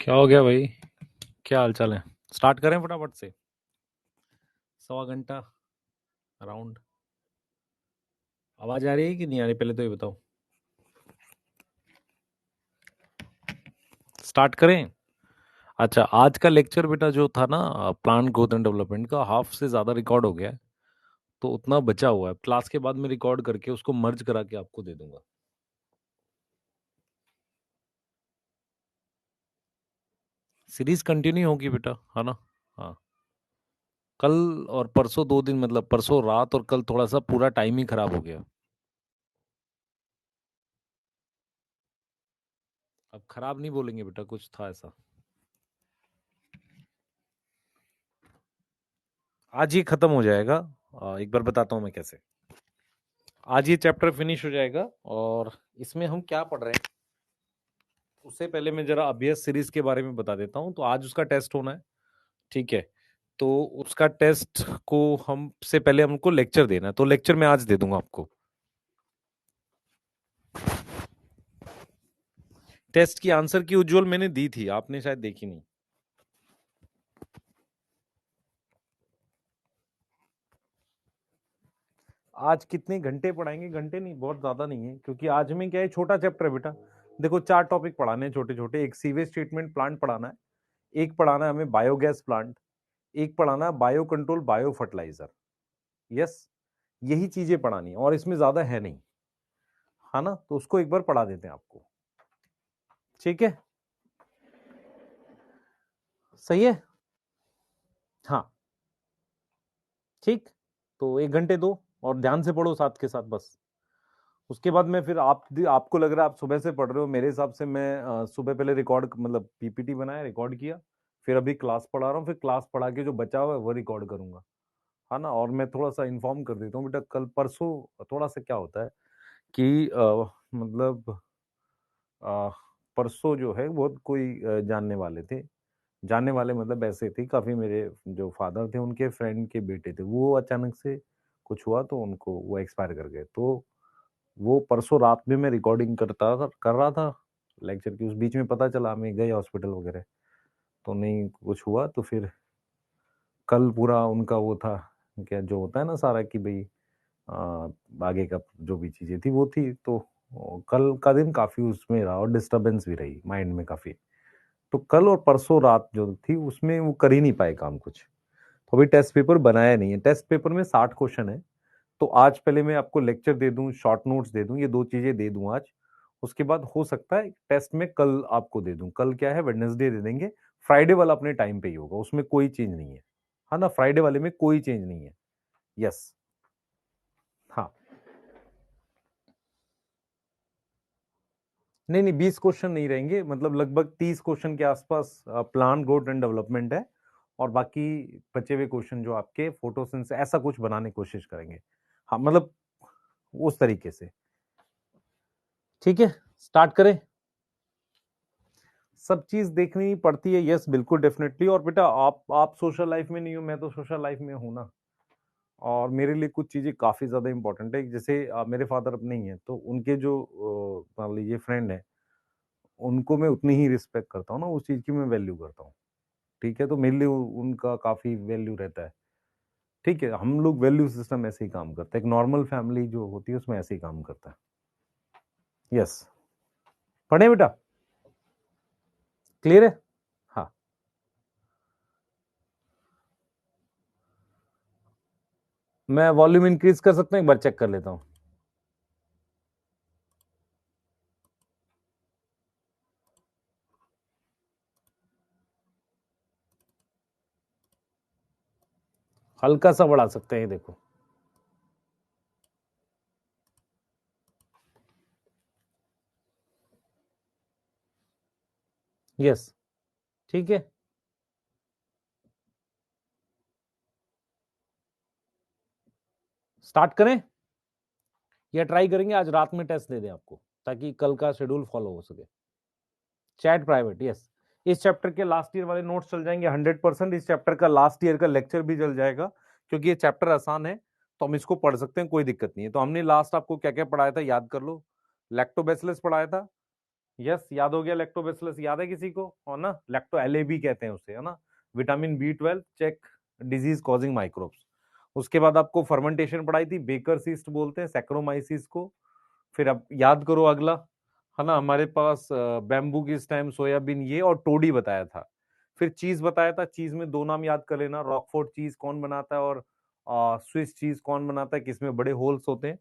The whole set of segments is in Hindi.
क्या हो गया भाई? क्या हाल चाल है? स्टार्ट करें फटाफट से। 1.25 घंटा अराउंड। आवाज आ रही है कि नहीं आ रही, पहले तो ये बताओ। स्टार्ट करें। अच्छा, आज का लेक्चर बेटा जो था ना, प्लांट ग्रोथ एंड डेवलपमेंट का, हाफ से ज़्यादा रिकॉर्ड हो गया है। तो उतना बचा हुआ है, क्लास के बाद में रिकॉर्ड करके उसको मर्ज करा के आपको दे दूंगा। सीरीज कंटिन्यू होगी बेटा, है ना? हाँ। कल और परसों 2 दिन, मतलब परसों रात और कल थोड़ा सा पूरा टाइम ही खराब हो गया। अब खराब नहीं बोलेंगे बेटा, कुछ था ऐसा। आज ये खत्म हो जाएगा। एक बार बताता हूँ मैं कैसे। आज ये चैप्टर फिनिश हो जाएगा और इसमें हम क्या पढ़ रहे हैं उससे पहले मैं जरा अभ्यास सीरीज के बारे में बता देता हूँ। तो आज उसका टेस्ट होना है, ठीक है? तो उसका टेस्ट को हम से पहले हमको लेक्चर देना है, तो लेक्चर मैं आज दे दूंगा आपको। टेस्ट की आंसर की उज्जवल मैंने दी थी, आपने शायद देखी नहीं। आज कितने घंटे पढ़ाएंगे? घंटे नहीं, बहुत ज्यादा नहीं है, क्योंकि आज में क्या है, छोटा चैप्टर है बेटा। देखो 4 टॉपिक पढ़ाने हैं छोटे छोटे। एक सीवेज ट्रीटमेंट प्लांट पढ़ाना है, एक पढ़ाना है हमें बायोगैस प्लांट, एक पढ़ाना है biocontrol biofertiliser. Yes, यही चीजें पढ़ानी है और इसमें ज्यादा है नहीं, है ना? तो उसको एक बार पढ़ा देते हैं आपको, ठीक है? सही है। हाँ, ठीक। तो 1 घंटे दो और ध्यान से पढ़ो साथ के साथ बस। उसके बाद में फिर आपको लग रहा है आप सुबह से पढ़ रहे हो, मेरे हिसाब से मैं सुबह पहले रिकॉर्ड मतलब पीपीटी बनाया, रिकॉर्ड किया, फिर अभी क्लास पढ़ा रहा हूँ, फिर क्लास पढ़ा के जो बचा हुआ है वो रिकॉर्ड करूंगा, है ना? और मैं थोड़ा सा इन्फॉर्म कर देता हूँ बेटा, कल परसों थोड़ा सा क्या होता है कि मतलब अ, परसों जो है बहुत कोई जानने वाले थे। जानने वाले मतलब ऐसे थे, काफी मेरे जो फादर थे उनके फ्रेंड के बेटे थे, वो अचानक से कुछ हुआ तो उनको वो एक्सपायर कर गए। तो वो परसों रात में मैं रिकॉर्डिंग कर रहा था लेक्चर की, उस बीच में पता चला, मैं गए हॉस्पिटल वगैरह, तो नहीं कुछ हुआ। तो फिर कल पूरा उनका वो था, क्या जो होता है ना सारा, कि भाई आगे का जो भी चीजें थी वो थी। तो कल का दिन काफी उसमें रहा और डिस्टरबेंस भी रही माइंड में काफी। तो कल और परसों रात जो थी उसमें वो कर ही नहीं पाए काम कुछ। तो अभी टेस्ट पेपर बनाया नहीं है। टेस्ट पेपर में 60 क्वेश्चन है। तो आज पहले मैं आपको लेक्चर दे दूं, शॉर्ट नोट्स दे दूं, ये दो चीजें दे दूं आज। उसके बाद हो सकता है टेस्ट में कल आपको दे दूं। कल क्या है, वेडनेसडे दे देंगे। फ्राइडे वाला अपने टाइम पे ही होगा, उसमें कोई चेंज नहीं है ना? फ्राइडे वाले में कोई चेंज नहीं है। यस। हाँ। नहीं नहीं, 20 क्वेश्चन नहीं रहेंगे, मतलब लगभग 30 क्वेश्चन के आसपास प्लान ग्रोथ एंड डेवलपमेंट है। और बाकी बचे हुए क्वेश्चन जो आपके फोटोसिंथेसिस ऐसा कुछ बनाने की कोशिश करेंगे। हाँ, मतलब उस तरीके से। ठीक है, स्टार्ट करें। सब चीज देखनी पड़ती है, यस बिल्कुल, डेफिनेटली। और बेटा आप सोशल लाइफ में नहीं हो, मैं तो सोशल लाइफ में हूं ना। और मेरे लिए कुछ चीजें काफी ज्यादा इंपॉर्टेंट है। जैसे मेरे फादर अब नहीं है, तो उनके जो मान लीजिए फ्रेंड है, उनको मैं उतनी ही रिस्पेक्ट करता हूँ ना, उस चीज की मैं वैल्यू करता हूँ। ठीक है, तो मेरे लिए उनका काफी वैल्यू रहता है। ठीक है, हम लोग वैल्यू सिस्टम ऐसे ही काम करते हैं, एक नॉर्मल फैमिली जो होती है उसमें ऐसे ही काम करता है। यस। पढ़े बेटा? क्लियर है? हाँ। मैं वॉल्यूम इंक्रीज कर सकता हूँ, एक बार चेक कर लेता हूँ। हल्का सा बढ़ा सकते हैं, देखो। यस, ठीक है। स्टार्ट करें या ट्राई करेंगे आज रात में टेस्ट दे दें आपको, ताकि कल का शेड्यूल फॉलो हो सके? Chat private, yes. इस चैप्टर के लास्ट ईयर वाले नोट्स चल जाएंगे 100%। इस चैप्टर का लास्ट ईयर का लेक्चर भी चल जाएगा, क्योंकि ये चैप्टर आसान है, तो हम इसको पढ़ सकते हैं, कोई दिक्कत नहीं है। तो हमने लास्ट आपको क्या क्या पढ़ाया था याद कर लो। लैक्टोबैसिलस पढ़ाया था, यस, याद हो गया, लैक्टोबैसिलस याद है किसी को, और ना लैक्टो एलएबी कहते हैं उसे, है ना, vitamin B 12 check, disease causing microbes. उसके बाद आपको फर्मेंटेशन पढ़ाई थी, बेकर सीस्ट बोलते हैं सैक्रोमाइसिस को। फिर अब याद करो अगला, है ना, हमारे पास बैम्बू की स्टेम, सोयाबीन, ये और टोडी बताया था। फिर चीज बताया था, चीज में दो नाम याद कर लेना, रॉकफोर्ट चीज कौन बनाता है और स्विस चीज कौन बनाता है, किसमें बड़े होल्स होते हैं।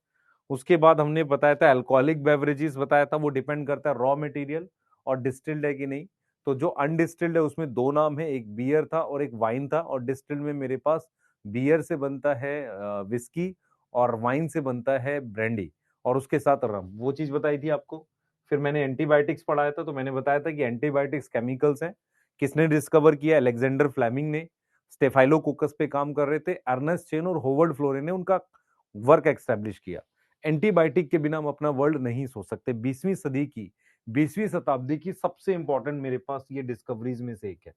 उसके बाद हमने बताया था अल्कोहलिक बेवरेजेस बताया था, वो डिपेंड करता है रॉ मटेरियल और डिस्टिल्ड है कि नहीं। तो जो अनडिस्टिल्ड है उसमें दो नाम है, एक बियर था और एक वाइन था, और डिस्टिल्ड में मेरे पास बियर से बनता है विस्की और वाइन से बनता है ब्रांडी, और उसके साथ रम, वो चीज बताई थी आपको। फिर मैंने एंटीबायोटिक्स पढ़ाया था, तो मैंने बताया था कि एंटीबायोटिक्स केमिकल्स हैं। किसने डिस्कवर किया? अलेक्जेंडर फ्लेमिंग ने। स्टेफाइलोकोकस पे काम कर रहे थे अर्नेस्ट चेन और होवर्ड फ्लोरे ने उनका वर्क एस्टेब्लिश किया। एंटीबायोटिक के बिना हम अपना वर्ल्ड नहीं सोच सकते। 20वीं सदी की, 20वीं शताब्दी की सबसे इंपॉर्टेंट मेरे पास ये डिस्कवरीज में से एक है।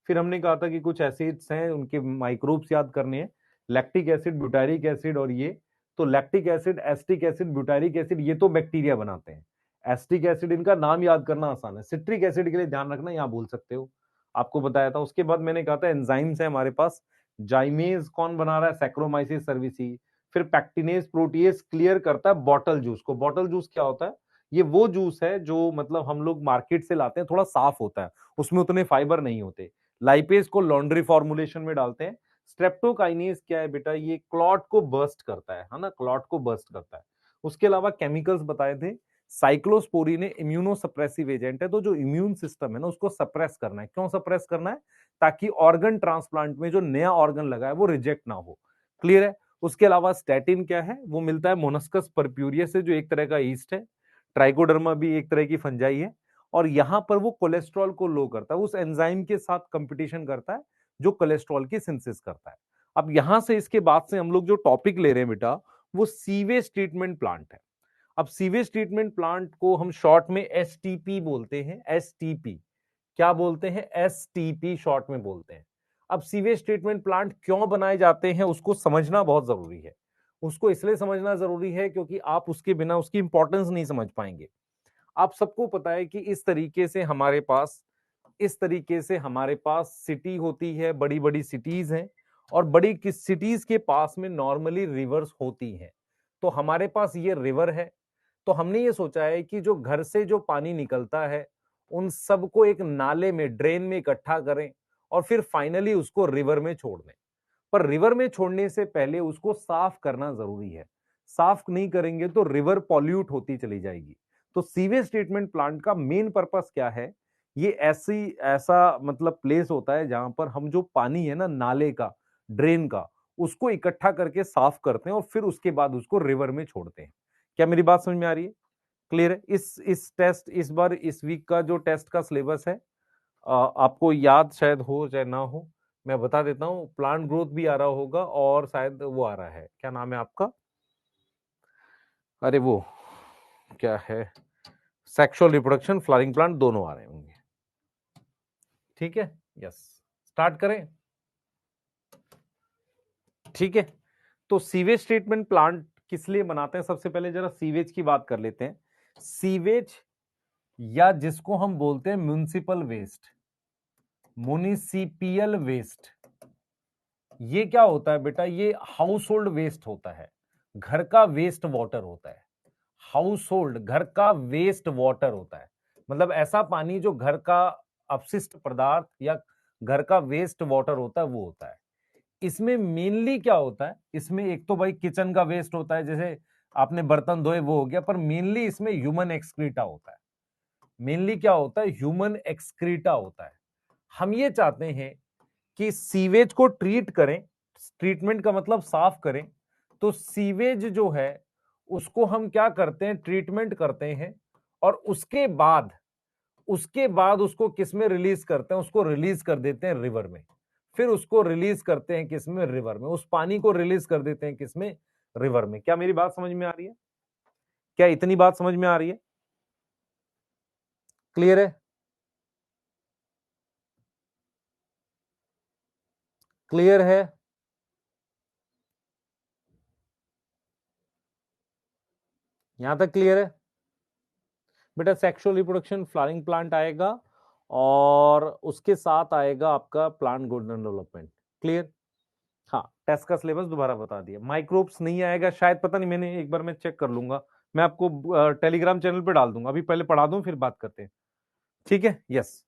फिर हमने कहा था कि कुछ एसिड्स हैं, उनके माइक्रोब्स याद करने हैं, लैक्टिक एसिड, ब्यूटारिक एसिड और ये। तो lactic acid, acetic acid, butyric acid, ये तो बैक्टीरिया बनाते हैं। एस्टिक एसिड इनका नाम याद करना आसान है। सिट्रिक एसिड के लिए ध्यान रखना, यहां भूल सकते हो, आपको बताया था। उसके बाद मैंने कहा था एंजाइम्स है हमारे पास, जाइमेज कौन बना रहा है? Saccharomyces cerevisiae. फिर पैक्टिनेज प्रोटीएज क्लियर करता है बॉटल जूस को। बॉटल जूस क्या होता है? ये वो जूस है जो मतलब हम लोग मार्केट से लाते हैं, थोड़ा साफ होता है, उसमें उतने फाइबर नहीं होते। लाइपेज को लॉन्ड्री फॉर्मुलेशन में डालते हैं। स्ट्रेप्टोकाइनेज क्या है बेटा? ये क्लॉट को बर्स्ट करता है ना, क्लॉट को बर्स्ट करता है। उसके अलावा केमिकल्स बताए थे, साइक्लोस्पोरिन इम्यूनो सप्रेसिव एजेंट है, तो जो इम्यून सिस्टम है ना उसको सप्रेस करना है। क्यों सप्रेस करना है? ताकि ऑर्गन ट्रांसप्लांट में जो नया ऑर्गन लगा है वो रिजेक्ट ना हो। क्लियर है? उसके अलावा स्टैटिन क्या है? वो मिलता है मोनस्कस परप्यूरिया से, जो एक तरह का ईस्ट है। ट्राइकोडर्मा भी एक तरह की फंजाई है, और यहां पर वो कोलेस्ट्रॉल को लो करता है, उस एंजाइम के साथ कंपटीशन करता है जो कोलेस्ट्रॉल की सिंथेसिस करता है। अब यहां से इसके बाद से हम लोग जो टॉपिक ले रहे हैं बेटा, वो सीवेज ट्रीटमेंट प्लांट है। अब सीवेज ट्रीटमेंट प्लांट को हम शॉर्ट में एसटीपी बोलते हैं। एसटीपी क्या बोलते हैं? एसटीपी शॉर्ट में बोलते हैं। अब सीवेज ट्रीटमेंट प्लांट क्यों बनाए जाते हैं उसको समझना बहुत जरूरी है। उसको इसलिए समझना जरूरी है क्योंकि आप उसके बिना उसकी इंपॉर्टेंस नहीं समझ पाएंगे। आप सबको पता है कि इस तरीके से हमारे पास सिटी होती है, बड़ी बड़ी सिटीज हैं, और बड़ी किस सिटीज के पास में नॉर्मली रिवर्स होती हैं। तो हमारे पास ये रिवर है, तो हमने ये सोचा है कि जो घर से जो पानी निकलता है उन सबको एक नाले में, ड्रेन में इकट्ठा करें और फिर फाइनली उसको रिवर में छोड़ दें। पर रिवर में छोड़ने से पहले उसको साफ करना जरूरी है। साफ नहीं करेंगे तो रिवर पॉल्यूट होती चली जाएगी। तो सीवेज ट्रीटमेंट प्लांट का मेन पर्पस क्या है? ये ऐसा मतलब प्लेस होता है जहां पर हम जो पानी है ना, नाले का, ड्रेन का, उसको इकट्ठा करके साफ करते हैं और फिर उसके बाद उसको रिवर में छोड़ते हैं। क्या मेरी बात समझ में आ रही है? क्लियर है? इस टेस्ट, इस बार इस वीक का जो टेस्ट का सिलेबस है, आपको याद शायद हो चाहे ना हो, मैं बता देता हूं। प्लांट ग्रोथ भी आ रहा होगा, और शायद वो आ रहा है, क्या नाम है आपका, अरे वो क्या है, सेक्सुअल रिप्रोडक्शन, फ्लावरिंग प्लांट, दोनों आ रहे होंगे। ठीक है, यस, स्टार्ट करें। ठीक है, तो सीवेज ट्रीटमेंट प्लांट किस लिए बनाते हैं? सबसे पहले जरा सीवेज की बात कर लेते हैं। सीवेज, या जिसको हम बोलते हैं म्युनिसिपल वेस्ट, म्युनिसिपियल वेस्ट, ये क्या होता है बेटा? ये हाउस होल्ड वेस्ट होता है, घर का वेस्ट वाटर होता है। हाउस होल्ड, घर का वेस्ट वाटर होता है, मतलब ऐसा पानी जो घर का अपशिष्ट पदार्थ या घर का वेस्ट वाटर होता है, वो होता है। इसमें मेनली क्या होता है? इसमें एक तो भाई किचन का वेस्ट होता है, जैसे आपने बर्तन धोए वो हो गया, पर मेनली इसमें ह्यूमन एक्सक्रीटा होता है। मेनली क्या होता है? ह्यूमन एक्सक्रीटा होता है। हम ये चाहते हैं कि सीवेज को ट्रीट करें, ट्रीटमेंट का मतलब साफ करें। तो सीवेज जो है उसको हम क्या करते हैं? ट्रीटमेंट करते हैं, और उसके बाद उसको किस में रिलीज करते हैं? उसको रिलीज कर देते हैं रिवर में। फिर उसको रिलीज करते हैं किस में? रिवर में। उस पानी को रिलीज कर देते हैं किस में? रिवर में। क्या मेरी बात समझ में आ रही है? क्या इतनी बात समझ में आ रही है? क्लियर है? क्लियर है? यहां तक क्लियर है? बेटा सेक्सुअल रिप्रोडक्शन फ्लावरिंग प्लांट आएगा और उसके साथ आएगा आपका प्लांट गोल्डन डेवलपमेंट। क्लियर? हाँ, टेस्ट का सिलेबस दोबारा बता दिया। माइक्रोब्स नहीं आएगा शायद, पता नहीं, मैंने एक बार मैं चेक कर लूंगा, मैं आपको टेलीग्राम चैनल पे डाल दूंगा। अभी पहले पढ़ा दूं फिर बात करते हैं, ठीक है? यस।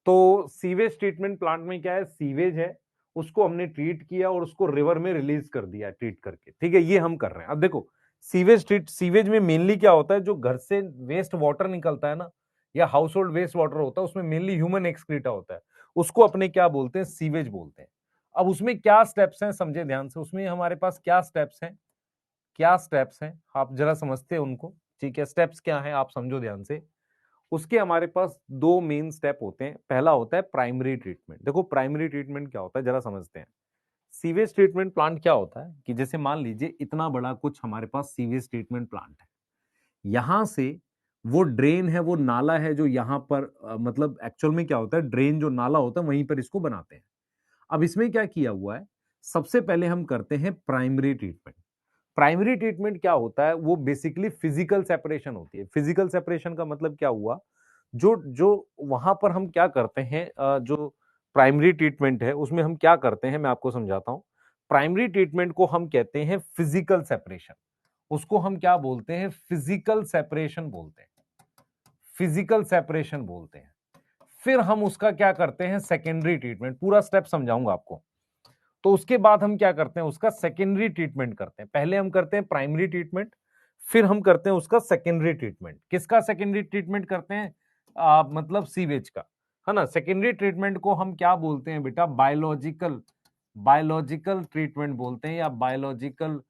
तो सीवेज ट्रीटमेंट प्लांट में क्या है, सीवेज है उसको हमने ट्रीट किया और उसको रिवर में रिलीज कर दिया ट्रीट करके, ठीक है? ये हम कर रहे हैं। अब देखो सीवेज में मेनली क्या होता है, जो घर से वेस्ट वाटर निकलता है ना, या हाउस होल्ड वेस्ट वाटर होता है, उसमें मेनली ह्यूमन एक्सक्रीटा होता है, उसको अपने क्या बोलते हैं, सीवेज बोलते हैं। अब उसमें क्या स्टेप्स हैं, समझे ध्यान से, उसमें हमारे पास क्या स्टेप्स हैं, क्या स्टेप्स हैं, आप जरा समझते हैं उनको, ठीक है? स्टेप्स क्या है आप समझो ध्यान से। उसके हमारे पास दो मेन स्टेप होते हैं। पहला होता है प्राइमरी ट्रीटमेंट। देखो प्राइमरी ट्रीटमेंट क्या होता है जरा समझते हैं। सीवेज ट्रीटमेंट प्लांट क्या होता है कि जैसे मान लीजिए इतना बड़ा कुछ हमारे पास सीवेज ट्रीटमेंट प्लांट है, यहां से वो ड्रेन है, वो नाला है जो यहां पर मतलब एक्चुअल में क्या होता है, ड्रेन जो नाला होता है वहीं पर इसको बनाते हैं। अब इसमें क्या किया हुआ है, सबसे पहले हम करते हैं प्राइमरी ट्रीटमेंट। प्राइमरी ट्रीटमेंट क्या होता है, वो बेसिकली फिजिकल सेपरेशन होती है। फिजिकल सेपरेशन का मतलब क्या हुआ, जो जो वहां पर हम क्या करते हैं, जो प्राइमरी ट्रीटमेंट है उसमें हम क्या करते हैं, मैं आपको समझाता हूं। प्राइमरी ट्रीटमेंट को हम कहते हैं फिजिकल सेपरेशन। उसको हम क्या बोलते हैं, फिजिकल सेपरेशन बोलते हैं, फिजिकल सेपरेशन बोलते हैं। फिर हम उसका क्या करते हैं, सेकेंडरी ट्रीटमेंट। पूरा स्टेप समझाऊंगा आपको। तो उसके बाद हम क्या करते हैं, उसका सेकेंडरी ट्रीटमेंट करते हैं। पहले हम करते हैं प्राइमरी ट्रीटमेंट, फिर हम करते हैं उसका सेकेंडरी ट्रीटमेंट। किसका सेकेंडरी ट्रीटमेंट करते हैं, मतलब सीवेज का, है ना? सेकेंडरी ट्रीटमेंट को हम क्या बोलते हैं बेटा, बायोलॉजिकल, बायोलॉजिकल ट्रीटमेंट बोलते हैं, या बायोलॉजिकल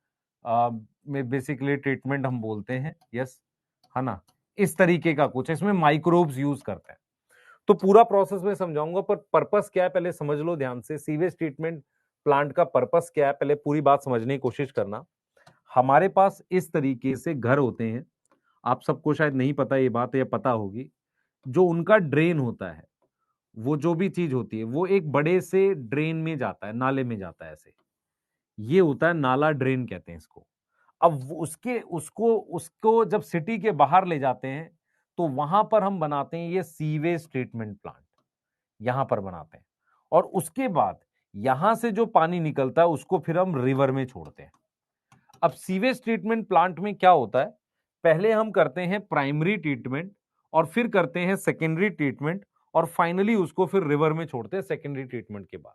में बेसिकली ट्रीटमेंट हम बोलते हैं। यस, है ना? इस तरीके का कुछ, इसमें माइक्रोब्स यूज करते हैं। तो पूरा प्रोसेस में समझाऊंगा, पर पर्पस क्या है पहले समझ लो ध्यान से। सीवेज ट्रीटमेंट प्लांट का पर्पस क्या है, पहले पूरी बात समझने की कोशिश करना। हमारे पास इस तरीके से घर होते हैं, आप सबको शायद नहीं पता ये बात, या पता होगी, जो उनका ड्रेन होता है, वो जो भी चीज होती है वो एक बड़े से ड्रेन में जाता है, नाले में जाता है, ऐसे ये होता है नाला, ड्रेन कहते हैं इसको। अब उसके उसको उसको जब सिटी के बाहर ले जाते हैं तो वहां पर हम बनाते हैं ये सीवेज ट्रीटमेंट प्लांट, यहां पर बनाते हैं। और उसके बाद यहां से जो पानी निकलता है उसको फिर हम रिवर में छोड़ते हैं। अब सीवेज ट्रीटमेंट प्लांट में क्या होता है, पहले हम करते हैं प्राइमरी ट्रीटमेंट और फिर करते हैं सेकेंडरी ट्रीटमेंट और फाइनली उसको फिर रिवर में छोड़ते हैं सेकेंडरी ट्रीटमेंट के बाद।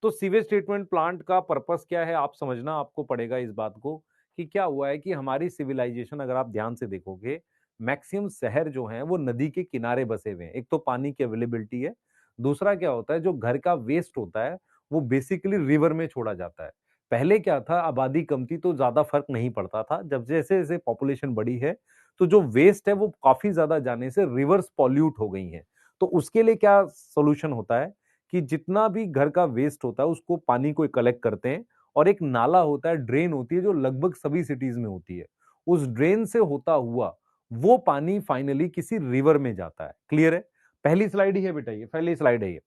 तो सीवेज ट्रीटमेंट प्लांट का पर्पस क्या है आप समझना आपको पड़ेगा इस बात को, कि क्या हुआ है कि हमारी सिविलाइजेशन अगर आप ध्यान से देखोगे, मैक्सिमम शहर जो हैं वो नदी के किनारे बसे हुए हैं। एक तो पानी की अवेलेबिलिटी है, दूसरा क्या होता है, जो घर का वेस्ट होता है वो बेसिकली रिवर में छोड़ा जाता है। पहले क्या था, आबादी कम थी तो ज्यादा फर्क नहीं पड़ता था। जब जैसे जैसे पॉपुलेशन बढ़ी है तो जो वेस्ट है वो काफी ज्यादा जाने से रिवर्स पॉल्यूट हो गई हैं। तो उसके लिए क्या सोल्यूशन होता है कि जितना भी घर का वेस्ट होता है उसको पानी को कलेक्ट करते हैं, और एक नाला होता है, ड्रेन होती है जो लगभग सभी सिटीज में होती है, उस ड्रेन से होता हुआ वो पानी फाइनली किसी रिवर में जाता है। क्लियर है? पहली स्लाइड ही है बेटा, ये पहली स्लाइड है ये।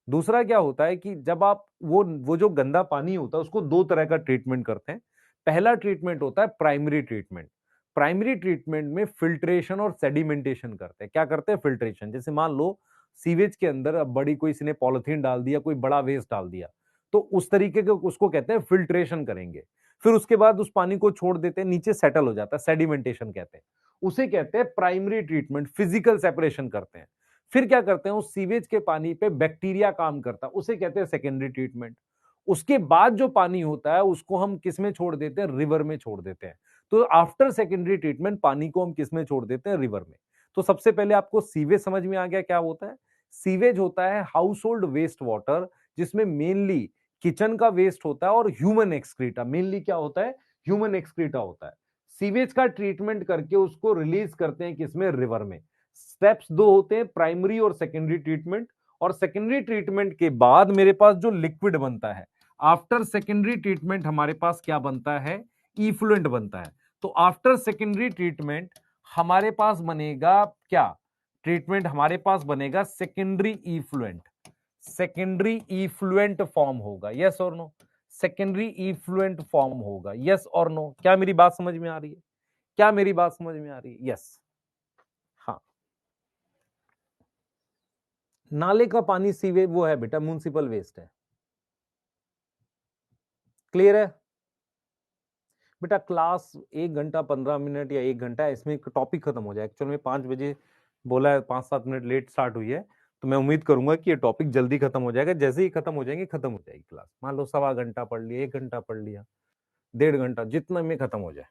दूसरा क्या होता है कि जब आप वो जो गंदा पानी होता है उसको दो तरह का ट्रीटमेंट करते हैं। पहला ट्रीटमेंट होता है प्राइमरी ट्रीटमेंट। प्राइमरी ट्रीटमेंट में फिल्ट्रेशन और सेडिमेंटेशन करते हैं। क्या करते हैं, फिल्ट्रेशन। जैसे मान लो सीवेज के अंदर अब बड़ी कोई ने पॉलिथीन डाल दिया, कोई बड़ा वेस्ट डाल दिया, तो उस तरीके के उसको कहते हैं फिल्ट्रेशन करेंगे। फिर उसके बाद उस पानी को छोड़ देते हैं, नीचे सेटल हो जाता है, सेडिमेंटेशन कहते हैं। उसे कहते हैं प्राइमरी ट्रीटमेंट, फिजिकल सेपरेशन करते हैं। फिर क्या करते हैं, उस सीवेज के पानी पे बैक्टीरिया काम करता है, उसे कहते हैं सेकेंडरी ट्रीटमेंट। उसके बाद जो पानी होता है उसको हम किस में छोड़ देते हैं, रिवर में छोड़ देते हैं। तो आफ्टर सेकेंडरी ट्रीटमेंट पानी को हम किस में छोड़ देते हैं, रिवर में। तो सबसे पहले आपको सीवेज समझ में आ गया क्या होता है। सीवेज होता है हाउस होल्ड वेस्ट वाटर, जिसमें मेनली किचन का वेस्ट होता है और ह्यूमन एक्सक्रीटा, मेनली क्या होता है, ह्यूमन एक्सक्रीटा होता है। सीवेज का ट्रीटमेंट करके उसको रिलीज करते हैं किसमें, रिवर में। स्टेप्स दो होते हैं, प्राइमरी और सेकेंडरी ट्रीटमेंट। और सेकेंडरी ट्रीटमेंट के बाद मेरे पास जो लिक्विड बनता है, आफ्टर सेकेंडरी ट्रीटमेंट हमारे पास क्या बनता है, इफ्लुएंट बनता है। तो आफ्टर सेकेंडरी ट्रीटमेंट हमारे पास बनेगा क्या, ट्रीटमेंट हमारे पास बनेगा secondary effluent. Secondary effluent form होगा, यस और नो। सेकेंडरी इफ्लुएंट फॉर्म होगा, यस और नो। क्या मेरी बात समझ में आ रही है, क्या मेरी बात समझ में आ रही है, यस। हाँ, नाले का पानी सीवेज वो है बेटा, म्युनिसिपल वेस्ट है। क्लियर है बेटा? क्लास 1 घंटा 15 मिनट या 1 घंटा, इसमें टॉपिक खत्म हो जाए। एक्चुअल में 5 बजे बोला है, 5-7 मिनट लेट स्टार्ट हुई है, तो मैं उम्मीद करूंगा कि ये टॉपिक जल्दी खत्म हो जाएगा। जैसे ही खत्म हो जाएंगे, खत्म हो जाएगी क्लास। मान लो 1.25 घंटा पढ़ लिया, 1 घंटा पढ़ लिया, 1.5 घंटा, जितना में खत्म हो जाए,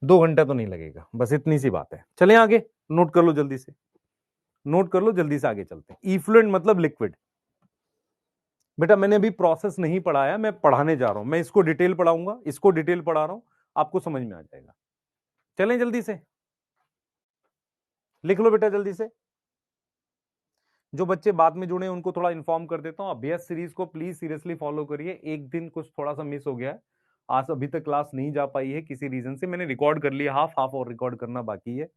2 घंटा तो नहीं लगेगा। बस इतनी सी बात है। चले आगे, नोट कर लो जल्दी से, नोट कर लो जल्दी से, आगे चलते हैं। इफ्लुएंट मतलब लिक्विड। बेटा मैंने अभी प्रोसेस नहीं पढ़ाया, मैं पढ़ाने जा रहा हूं। मैं इसको डिटेल पढ़ाऊंगा, इसको डिटेल पढ़ा रहा हूं, आपको समझ में आ जाएगा। चलें जल्दी से, लिख लो बेटा जल्दी से। जो बच्चे बाद में जुड़े उनको थोड़ा इन्फॉर्म कर देता हूं, अभ्यास सीरीज को प्लीज सीरियसली फॉलो करिए। एक दिन कुछ थोड़ा सा मिस हो गया है, आज अभी तक क्लास नहीं जा पाई है किसी रीजन से। मैंने रिकॉर्ड कर लिया, हाफ हाफ और रिकॉर्ड करना बाकी है।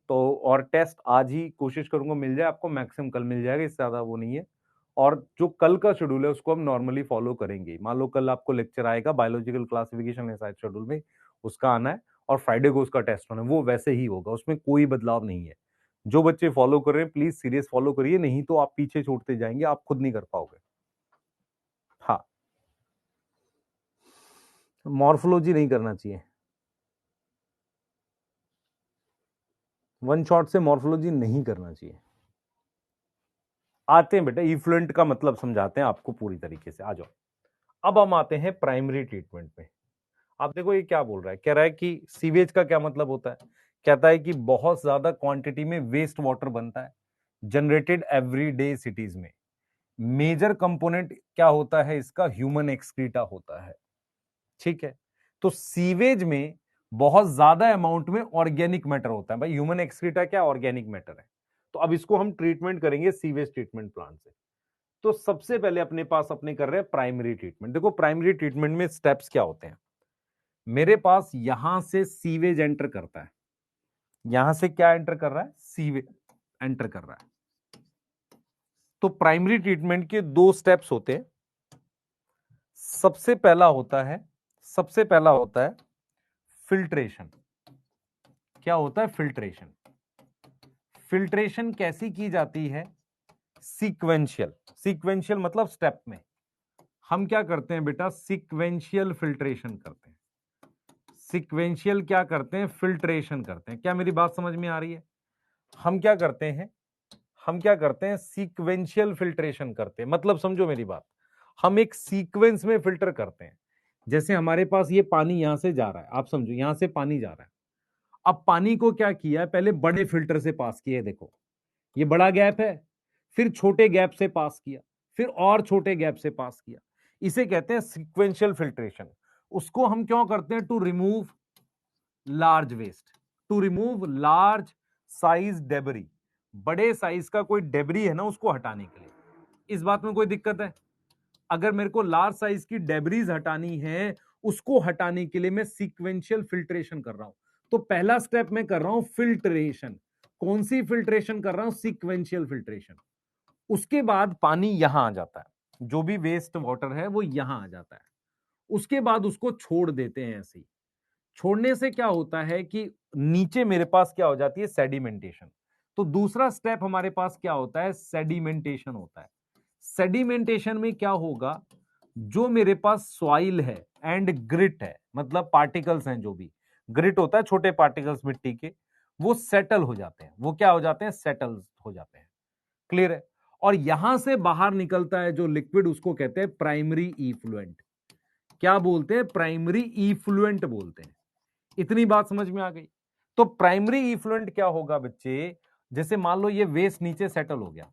तो और टेस्ट आज ही कोशिश करूंगा मिल जाए आपको, मैक्सिमम कल मिल जाएगा, इससे ज्यादा वो नहीं है। और जो कल का शेड्यूल है उसको हम नॉर्मली फॉलो करेंगे। मान लो कल आपको लेक्चर आएगा, बायोलॉजिकल क्लासिफिकेशन है शायद शेड्यूल में, उसका आना है, और फ्राइडे को उसका टेस्ट होना है, वो वैसे ही होगा, उसमें कोई बदलाव नहीं है। जो बच्चे फॉलो कर रहे हैं प्लीज सीरियस फॉलो करिए, नहीं तो आप पीछे छूटते जाएंगे, आप खुद नहीं कर पाओगे। हाँ, मॉर्फोलॉजी नहीं करना चाहिए, वन शॉट से मॉर्फोलॉजी नहीं करना चाहिए। आते हैं बेटा, इफ्लुएंट का मतलब समझाते हैं आपको पूरी तरीके से, आ जाओ। अब हम आते हैं प्राइमरी ट्रीटमेंट पे। आप देखो ये क्या बोल रहा है, कह रहा है कि सीवेज का क्या मतलब होता है। कहता है कि बहुत ज्यादा क्वांटिटी में वेस्ट वाटर बनता है, जनरेटेड एवरीडे सिटीज में। मेजर कंपोनेंट क्या होता है इसका, ह्यूमन एक्सक्रीटा होता है। ठीक है, तो सीवेज में बहुत ज्यादा अमाउंट में ऑर्गेनिक मैटर होता है। भाई ह्यूमन एक्सक्रीटा क्या, ऑर्गेनिक मैटर है। तो अब इसको हम ट्रीटमेंट करेंगे सीवेज ट्रीटमेंट प्लांट से। तो सबसे पहले अपने पास अपने कर रहे हैं प्राइमरी ट्रीटमेंट। देखो प्राइमरी ट्रीटमेंट में स्टेप्स क्या होते हैं। मेरे पास यहां से सीवेज एंटर करता है, यहां से क्या एंटर कर रहा है, सीवेज एंटर कर रहा है। तो प्राइमरी ट्रीटमेंट के 2 स्टेप्स होते हैं। सबसे पहला होता है, सबसे पहला होता है फिल्ट्रेशन। क्या होता है, फिल्ट्रेशन। फिल्ट्रेशन कैसी की जाती है, सीक्वेंशियल। सीक्वेंशियल मतलब स्टेप में। हम क्या करते हैं बेटा, सीक्वेंशियल फिल्ट्रेशन करते हैं। सीक्वेंशियल क्या करते हैं, फिल्ट्रेशन करते हैं। क्या मेरी बात समझ में आ रही है? हम क्या करते हैं, हम क्या करते हैं, सीक्वेंशियल फिल्ट्रेशन करते हैं। मतलब समझो मेरी बात, हम एक सीक्वेंस में फिल्टर करते हैं। जैसे हमारे पास ये पानी यहां से जा रहा है, आप समझो यहां से पानी जा रहा है। अब पानी को क्या किया है, पहले बड़े फिल्टर से पास किया है, देखो ये बड़ा गैप है, फिर छोटे गैप से पास किया, फिर और छोटे गैप से पास किया। इसे कहते हैं सीक्वेंशियल फिल्ट्रेशन। उसको हम क्यों करते हैं, to remove large waste, to remove large size debris. बड़े साइज का कोई डेबरी है ना, उसको हटाने के लिए। इस बात में कोई दिक्कत है? अगर मेरे को लार्ज साइज की डेबरीज हटानी है, उसको हटाने के लिए मैं सीक्वेंशियल फिल्ट्रेशन कर रहा हूं। तो पहला स्टेप मैं कर रहा हूं फिल्ट्रेशन। कौन सी फिल्ट्रेशन कर रहा हूं, सीक्वेंशियल फिल्ट्रेशन। उसके बाद पानी यहां आ जाता है, जो भी वेस्ट वाटर है वो यहां आ जाता है। उसके बाद उसको छोड़ देते हैं ऐसे ही। छोड़ने से क्या होता है कि नीचे मेरे पास क्या हो जाती है, सेडिमेंटेशन। तो दूसरा स्टेप हमारे पास क्या होता है, सेडिमेंटेशन होता है। सेडिमेंटेशन में क्या होगा, जो मेरे पास सॉइल है एंड ग्रिट है, मतलब पार्टिकल्स हैं, जो भी ग्रिट होता है छोटे पार्टिकल्स मिट्टी के, वो सेटल हो जाते हैं। वो क्या हो जाते हैं, सेटल हो जाते हैं। क्लियर है? और यहां से बाहर निकलता है जो लिक्विड, उसको कहते हैं प्राइमरी इफ्लुएंट। क्या बोलते हैं, प्राइमरी इफ्लुएंट बोलते हैं। इतनी बात समझ में आ गई? तो प्राइमरी इफ्लुएंट क्या होगा बच्चे, जैसे मान लो ये वेस्ट नीचे सेटल हो गया,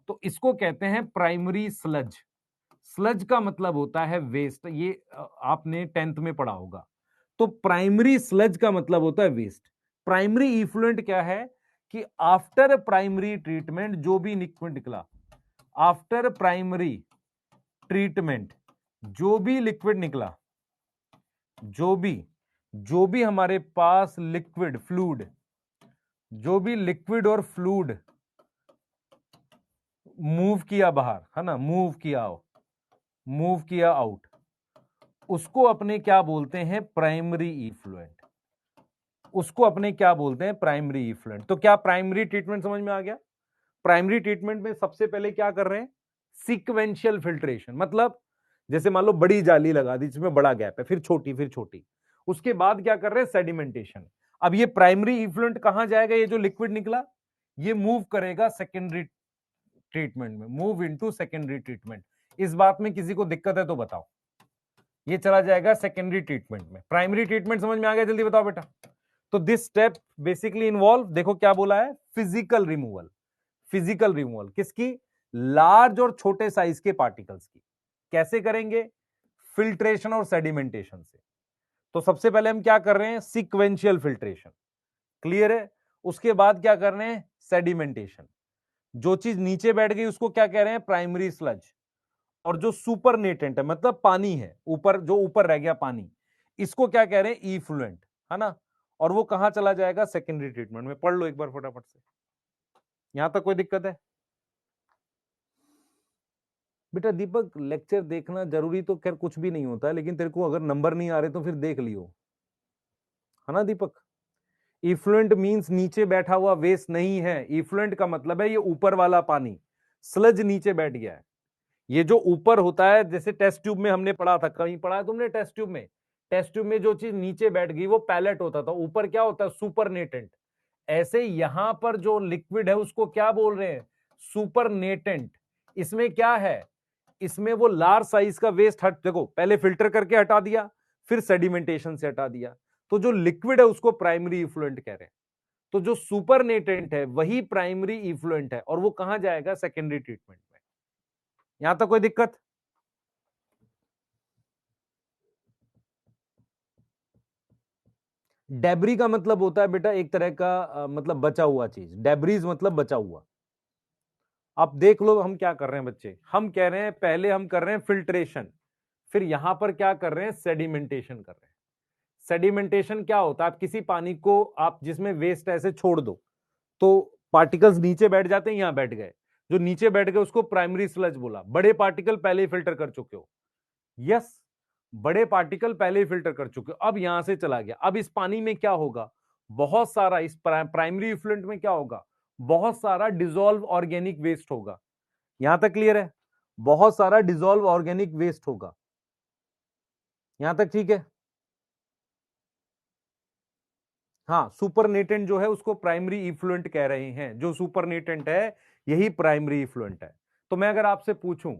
तो इसको कहते हैं प्राइमरी स्लज। स्लज का मतलब होता है वेस्ट, ये आपने 10th में पढ़ा होगा। तो प्राइमरी स्लज का मतलब होता है वेस्ट। प्राइमरी इफ्लुएंट क्या है कि आफ्टर प्राइमरी ट्रीटमेंट जो भी लिक्विड निकला, आफ्टर प्राइमरी ट्रीटमेंट जो भी लिक्विड निकला, जो भी हमारे पास लिक्विड फ्लूइड, जो भी लिक्विड और फ्लूइड मूव किया बाहर, है ना, मूव किया आउट, उसको अपने क्या बोलते हैं, प्राइमरी इफ्लुएंट। उसको अपने क्या बोलते हैं, प्राइमरी इफ्लुएंट। तो क्या प्राइमरी ट्रीटमेंट समझ में आ गया? प्राइमरी ट्रीटमेंट में सबसे पहले क्या कर रहे हैं, सीक्वेंशियल फिल्ट्रेशन, मतलब जैसे मान लो बड़ी जाली लगा दी जिसमें बड़ा गैप है, फिर छोटी, उसके बाद क्या कर रहे हैं, सेडिमेंटेशन। अब ये प्राइमरी इफ्लुएंट कहां जाएगा, ये जो लिक्विड निकला ये मूव करेगा सेकेंडरी ट्रीटमेंट में, मूव इनटू सेकेंडरी ट्रीटमेंट। इस बात में किसी को दिक्कत है तो बताओ, ये चला जाएगा सेकेंडरी ट्रीटमेंट में। प्राइमरी ट्रीटमेंट समझ में आ गया, जल्दी बताओ बेटा। तो दिस स्टेप बेसिकली इन्वॉल्व, देखो क्या बोला है, फिजिकल रिमूवल। फिजिकल रिमूवल किसकी, लार्ज और छोटे साइज के पार्टिकल्स की। कैसे करेंगे, फिल्ट्रेशन और सेडिमेंटेशन से। तो सबसे पहले हम क्या कर रहे हैं, सीक्वेंशियल फिल्ट्रेशन, क्लियर है। उसके बाद क्या कर रहे हैं, सेडिमेंटेशन। जो चीज नीचे बैठ गई उसको क्या कह रहे हैं, प्राइमरी स्लज। और जो सुपरनेटेंट है, मतलब पानी है ऊपर, जो ऊपर रह गया पानी, इसको क्या कह रहे हैं, इफ्लुएंट, है ना। और वो कहां चला जाएगा, सेकेंडरी ट्रीटमेंट में। पढ़ लो एक बार फटाफट से, यहां तक कोई दिक्कत है बेटा? दीपक लेक्चर देखना जरूरी तो खैर कुछ भी नहीं होता है, लेकिन तेरे को अगर नंबर नहीं आ रहे तो फिर देख लियो, है ना दीपक। इफ्लुएंट मींस नीचे बैठा हुआ वेस्ट नहीं है, इफ्लुएंट का मतलब है ये ऊपर वाला पानी, स्लज नीचे बैठ गया है। ये जो ऊपर होता है, जैसे टेस्ट ट्यूब में हमने पढ़ा था, कहीं पढ़ा है तुमने टेस्ट ट्यूब में? टेस्ट ट्यूब में जो चीज नीचे बैठ गई वो पैलेट होता था, ऊपर क्या होता है, सुपरनेटेंट। ऐसे यहां पर जो लिक्विड है उसको क्या बोल रहे हैं, सुपरनेटेंट। इसमें क्या है, इसमें वो लार्ज साइज का वेस्ट हट, देखो पहले फिल्टर करके हटा दिया, फिर सेडिमेंटेशन से हटा दिया, तो जो लिक्विड है उसको प्राइमरी इफ्लुएंट कह रहे हैं। तो जो सुपरनेटेंट है वही प्राइमरी इफ्लुएंट है, और वो कहां जाएगा, सेकेंडरी ट्रीटमेंट में। यहां तक कोई दिक्कत? डेब्री का मतलब होता है बेटा एक तरह का मतलब बचा हुआ चीज, डेब्रीज मतलब बचा हुआ। अब देख लो हम क्या कर रहे हैं बच्चे, हम कह रहे हैं पहले हम कर रहे हैं फिल्ट्रेशन, फिर यहां पर क्या कर रहे हैं, सेडिमेंटेशन कर रहे हैं। सेडिमेंटेशन क्या होता है, आप किसी पानी को आप जिसमें वेस्ट ऐसे छोड़ दो तो पार्टिकल्स नीचे बैठ जाते हैं, यहां बैठ गए, जो नीचे बैठ गए उसको प्राइमरी स्लज बोला। बड़े पार्टिकल पहले ही फिल्टर कर चुके हो, यस, बड़े पार्टिकल पहले ही फिल्टर कर चुके हो, अब यहां से चला गया। अब इस पानी में क्या होगा, बहुत सारा, इस प्राइमरी इफ्लुएंट में क्या होगा, बहुत सारा डिसॉल्व ऑर्गेनिक वेस्ट होगा। यहां तक क्लियर है, बहुत सारा डिसॉल्व ऑर्गेनिक वेस्ट होगा। यहां तक ठीक है? हाँ, सुपरनेटेंट जो है उसको प्राइमरी इफ्लुएंट कह रहे हैं, जो सुपरनेटेंट है यही प्राइमरी इफ्लुएंट है। तो मैं अगर आपसे पूछूं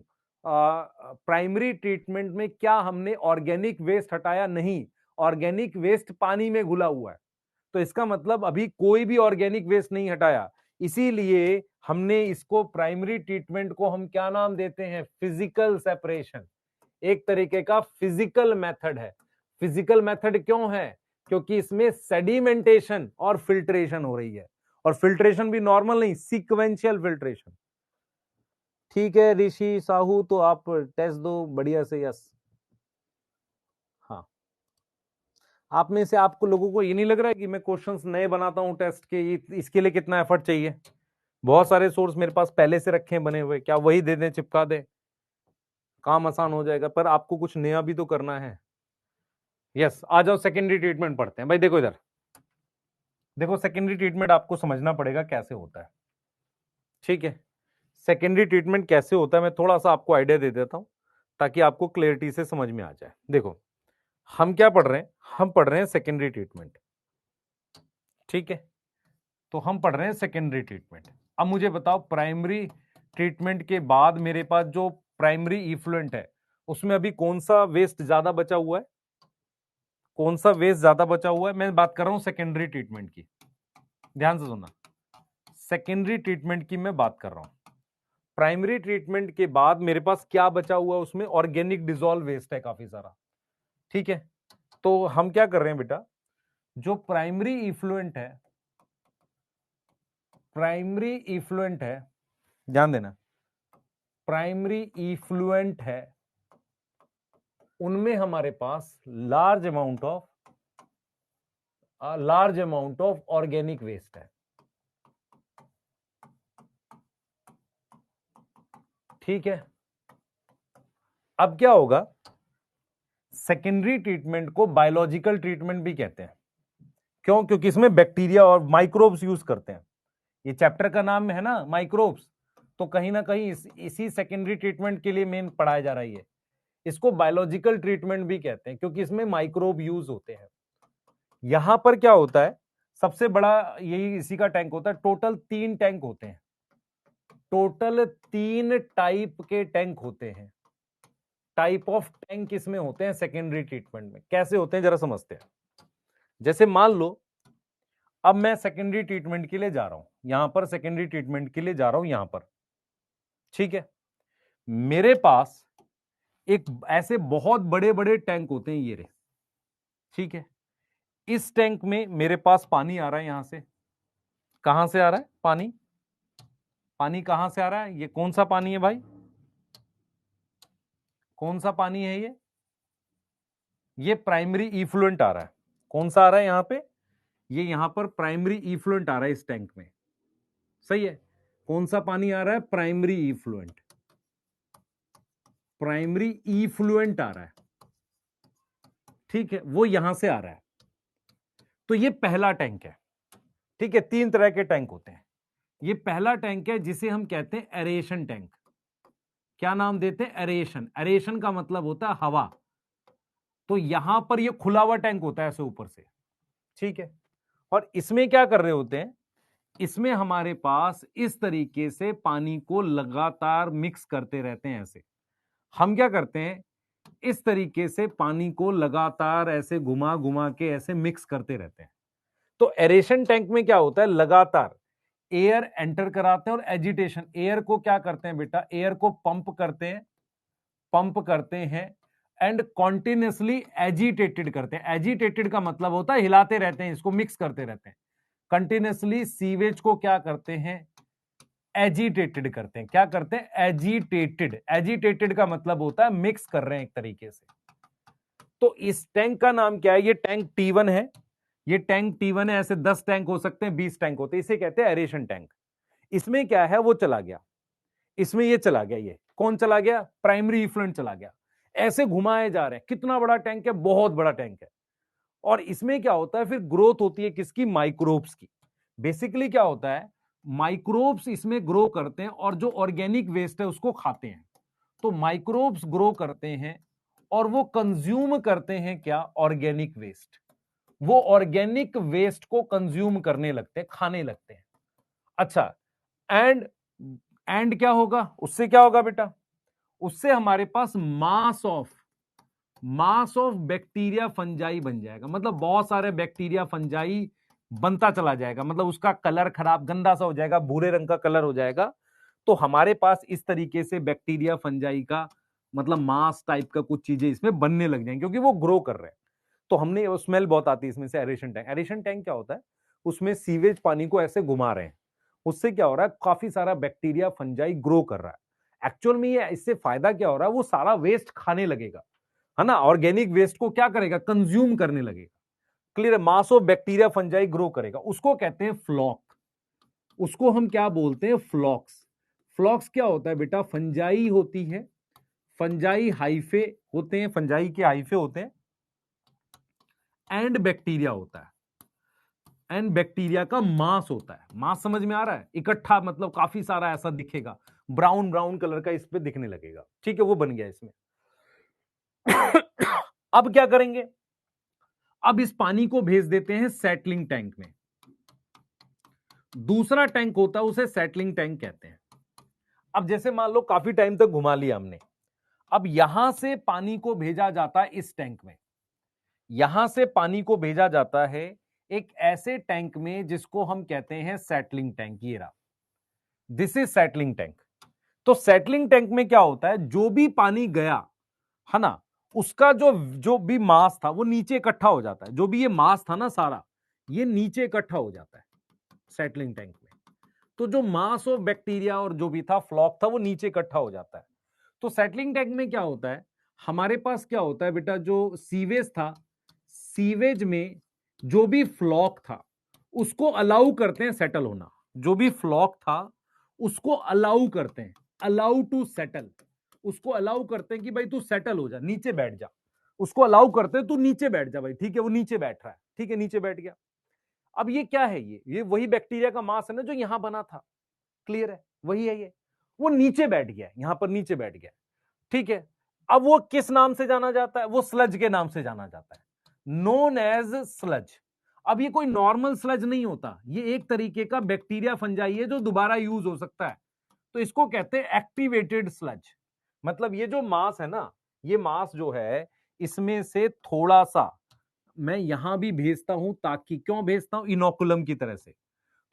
प्राइमरी ट्रीटमेंट में क्या हमने ऑर्गेनिक वेस्ट हटाया, नहीं, ऑर्गेनिक वेस्ट पानी में घुला हुआ है, तो इसका मतलब अभी कोई भी ऑर्गेनिक वेस्ट नहीं हटाया, इसीलिए हमने इसको प्राइमरी ट्रीटमेंट को हम क्या नाम देते हैं, फिजिकल सेपरेशन। एक तरीके का फिजिकल मेथड है। फिजिकल मेथड क्यों है, क्योंकि इसमें सेडिमेंटेशन और फिल्ट्रेशन हो रही है, और फिल्ट्रेशन भी नॉर्मल नहीं, सीक्वेंशियल फिल्ट्रेशन। ठीक है ऋषि साहू, तो आप टेस्ट दो बढ़िया से, यस। हाँ, आप में से आपको लोगों को ये नहीं लग रहा है कि मैं क्वेश्चंस नए बनाता हूं टेस्ट के, इसके लिए कितना एफर्ट चाहिए? बहुत सारे सोर्स मेरे पास पहले से रखे हैं बने हुए, क्या वही दे दें, चिपका दें, काम आसान हो जाएगा, पर आपको कुछ नया भी तो करना है। यस, आ जाओ सेकेंडरी ट्रीटमेंट पढ़ते हैं भाई। देखो इधर, देखो सेकेंडरी ट्रीटमेंट आपको समझना पड़ेगा कैसे होता है, ठीक है। सेकेंडरी ट्रीटमेंट कैसे होता है मैं थोड़ा सा आपको आइडिया दे देता हूं, ताकि आपको क्लियरिटी से समझ में आ जाए। देखो हम क्या पढ़ रहे हैं, हम पढ़ रहे हैं सेकेंडरी ट्रीटमेंट, ठीक है। तो हम पढ़ रहे हैं सेकेंडरी ट्रीटमेंट। अब मुझे बताओ, प्राइमरी ट्रीटमेंट के बाद मेरे पास जो प्राइमरी इफ्लुएंट है उसमें अभी कौन सा वेस्ट ज्यादा बचा हुआ है, कौन सा वेस्ट ज्यादा बचा हुआ है? मैं बात कर रहा हूं सेकेंडरी ट्रीटमेंट की, ध्यान से सुनना, सेकेंडरी ट्रीटमेंट की मैं बात कर रहा हूं। प्राइमरी ट्रीटमेंट के बाद मेरे पास क्या बचा हुआ है, उसमें ऑर्गेनिक डिसॉल्व वेस्ट है काफी सारा, ठीक है। तो हम क्या कर रहे हैं बेटा, जो प्राइमरी इफ्लुएंट है, प्राइमरी इफ्लुएंट है, ध्यान देना, प्राइमरी इफ्लुएंट है, उनमें हमारे पास large amount of organic waste है, ठीक है। अब क्या होगा, सेकेंडरी ट्रीटमेंट को बायोलॉजिकल ट्रीटमेंट भी कहते हैं। क्यों? क्योंकि इसमें बैक्टीरिया और माइक्रोब्स यूज करते हैं। ये चैप्टर का नाम है ना माइक्रोब्स, तो कहीं ना कहीं इसी सेकेंडरी ट्रीटमेंट के लिए मेन पढ़ाया जा रहा है। इसको बायोलॉजिकल ट्रीटमेंट भी कहते हैं क्योंकि इसमें माइक्रोब यूज होते हैं। यहां पर क्या होता है, सबसे बड़ा यही इसी का टैंक होता है। टोटल 3 टैंक होते हैं, टोटल 3 टाइप के टैंक होते हैं। टाइप ऑफ टैंक इसमें होते हैं सेकेंडरी ट्रीटमेंट में। कैसे होते हैं जरा समझते हैं। जैसे मान लो अब मैं सेकेंडरी ट्रीटमेंट के लिए जा रहा हूं, यहां पर सेकेंडरी ट्रीटमेंट के लिए जा रहा हूं यहां पर, ठीक है। मेरे पास एक ऐसे बहुत बड़े बड़े टैंक होते हैं, ये रहे, ठीक है। इस टैंक में मेरे पास पानी आ रहा है, यहां से कहां से आ रहा है पानी, पानी कहां से आ रहा है, ये कौन सा पानी है भाई, कौन सा पानी है ये प्राइमरी इफ्लुएंट आ रहा है। कौन सा आ रहा है यहां पे, ये यहां पर प्राइमरी इफ्लुएंट आ रहा है इस टैंक में, सही है। कौन सा पानी आ रहा है, प्राइमरी इफ्लुएंट, प्राइमरी इफ्लुएंट आ रहा है, ठीक है, वो यहां से आ रहा है। तो ये पहला टैंक है, ठीक है। 3 तरह के टैंक होते हैं। ये पहला टैंक है जिसे हम कहते हैं एरेशन टैंक। क्या नाम देते हैं, एरेशन। एरेशन का मतलब होता है हवा। तो यहां पर ये खुला हुआ टैंक होता है ऐसे ऊपर से, ठीक है। और इसमें क्या कर रहे होते हैं, इसमें हमारे पास इस तरीके से पानी को लगातार मिक्स करते रहते हैं। ऐसे हम क्या करते हैं, इस तरीके से पानी को लगातार ऐसे घुमा घुमा के ऐसे मिक्स करते रहते हैं। तो एरेशन टैंक में क्या होता है, लगातार एयर एंटर कराते हैं और एजिटेशन, एयर को क्या करते हैं बेटा, एयर को पंप करते हैं एंड कॉन्टिन्यूसली एजिटेटेड करते हैं। एजिटेटेड का मतलब होता है हिलाते रहते हैं, इसको मिक्स करते रहते हैं। कंटिन्यूसली सीवेज को क्या करते हैं, एजिटेटेड करते हैं। क्या करते हैं, एजिटेटेड। एजिटेटेड का मतलब होता है मिक्स कर रहे हैं एक तरीके से। तो इस टैंक का नाम क्या है, ये टैंक T1 है, ये टैंक T1 है। ऐसे 10 टैंक हो सकते हैं, 20 टैंक होते हैं, इसे कहते हैं एरेशन टैंक। इसमें क्या है, वो चला गया, इसमें ये चला गया, ये कौन चला गया, प्राइमरी इफ्लुएंट चला गया। ऐसे घुमाए जा रहे हैं। कितना बड़ा टैंक है, बहुत बड़ा टैंक है। और इसमें क्या होता है, फिर ग्रोथ होती है किसकी, माइक्रोब्स की। बेसिकली क्या होता है, माइक्रोब्स इसमें ग्रो करते हैं और जो ऑर्गेनिक वेस्ट है उसको खाते हैं। तो माइक्रोब्स ग्रो करते हैं और वो कंज्यूम करते हैं क्या, ऑर्गेनिक वेस्ट। वो ऑर्गेनिक वेस्ट को कंज्यूम करने लगते हैं, खाने लगते हैं। अच्छा, एंड एंड क्या होगा, उससे क्या होगा बेटा, उससे हमारे पास मास ऑफ बैक्टीरिया फंजाई बन जाएगा। मतलब बहुत सारे बैक्टीरिया फंजाई बनता चला जाएगा, मतलब उसका कलर खराब गंदा सा हो जाएगा, भूरे रंग का कलर हो जाएगा। तो हमारे पास इस तरीके से बैक्टीरिया फंजाई का मतलब मास टाइप का कुछ चीजें इसमें बनने लग जाएंगी क्योंकि वो ग्रो कर रहे हैं। तो हमने स्मेल बहुत आती है इसमें से। एरेशन टैंक, एरेशन टैंक क्या होता है, उसमें सीवेज पानी को ऐसे घुमा रहे हैं, उससे क्या हो रहा है, काफी सारा बैक्टीरिया फंजाई ग्रो कर रहा है। एक्चुअल में ये इससे फायदा क्या हो रहा है, वो सारा वेस्ट खाने लगेगा, है ना। ऑर्गेनिक वेस्ट को क्या करेगा, कंज्यूम करने लगेगा। क्लियर है, मास ऑफ बैक्टीरिया फंजाई ग्रो करेगा, उसको कहते हैं फ्लॉक। उसको हम क्या बोलते हैं, फ्लॉक्स। फ्लॉक्स क्या होता है बेटा, फंजाई होती है, फंजाई हाइफे होते हैं, फंजाई के हाइफे होते हैं, एंड बैक्टीरिया होता है, एंड बैक्टीरिया का मास होता है। मास समझ में आ रहा है, इकट्ठा मतलब काफी सारा ऐसा दिखेगा, ब्राउन ब्राउन कलर का इस पे दिखने लगेगा, ठीक है, वो बन गया इसमें। अब क्या करेंगे, अब इस पानी को भेज देते हैं सेटलिंग टैंक में। दूसरा टैंक होता है, उसे सेटलिंग टैंक कहते हैं। अब जैसे मान लो काफी टाइम तक घुमा लिया हमने, अब यहां से पानी को भेजा जाता है इस टैंक में, यहां से पानी को भेजा जाता है एक ऐसे टैंक में जिसको हम कहते हैं सेटलिंग टैंक। ये रहा, दिस इज सेटलिंग टैंक। तो सेटलिंग टैंक में क्या होता है, जो भी पानी गया है ना, उसका जो जो भी मास था वो नीचे इकट्ठा हो जाता है। जो भी ये मास था ना सारा, ये नीचे इकट्ठा हो जाता है सेटलिंग टैंक में। तो जो मास ऑफ बैक्टीरिया और जो भी था, फ्लॉक था, वो नीचे इकट्ठा हो जाता है। तो सेटलिंग टैंक में क्या होता है, हमारे पास क्या होता है बेटा, जो सीवेज था, सीवेज में जो भी फ्लॉक था उसको अलाउ करते हैं सेटल होना। जो भी फ्लॉक था उसको अलाउ करते हैं, अलाउ टू सेटल। उसको अलाउ करते हैं कि भाई तू सेटल हो जा, नीचे बैठ जा। उसको अलाउ करते हैं, तू नीचे बैठ जा भाई, ठीक है, वो नीचे बैठ रहा है, ठीक है, नीचे बैठ गया। अब ये क्या है, ये वही बैक्टीरिया का मास है ना जो यहां बना था, क्लियर है, वही है ये, वो नीचे बैठ गया, यहां पर नीचे बैठ गया, ठीक है। अब वो किस नाम से जाना जाता है, वो स्लज के नाम से जाना जाता है, नोन एज स्लज। अब ये कोई नॉर्मल स्लज नहीं होता, ये एक तरीके का बैक्टीरिया फंजाई है जो दोबारा यूज हो सकता है, तो इसको कहते हैं एक्टिवेटेड स्लज। मतलब ये जो मास है ना, ये मास जो है इसमें से थोड़ा सा मैं यहां भी भेजता हूं, ताकि क्यों भेजता हूं, इनोकुलम की तरह से,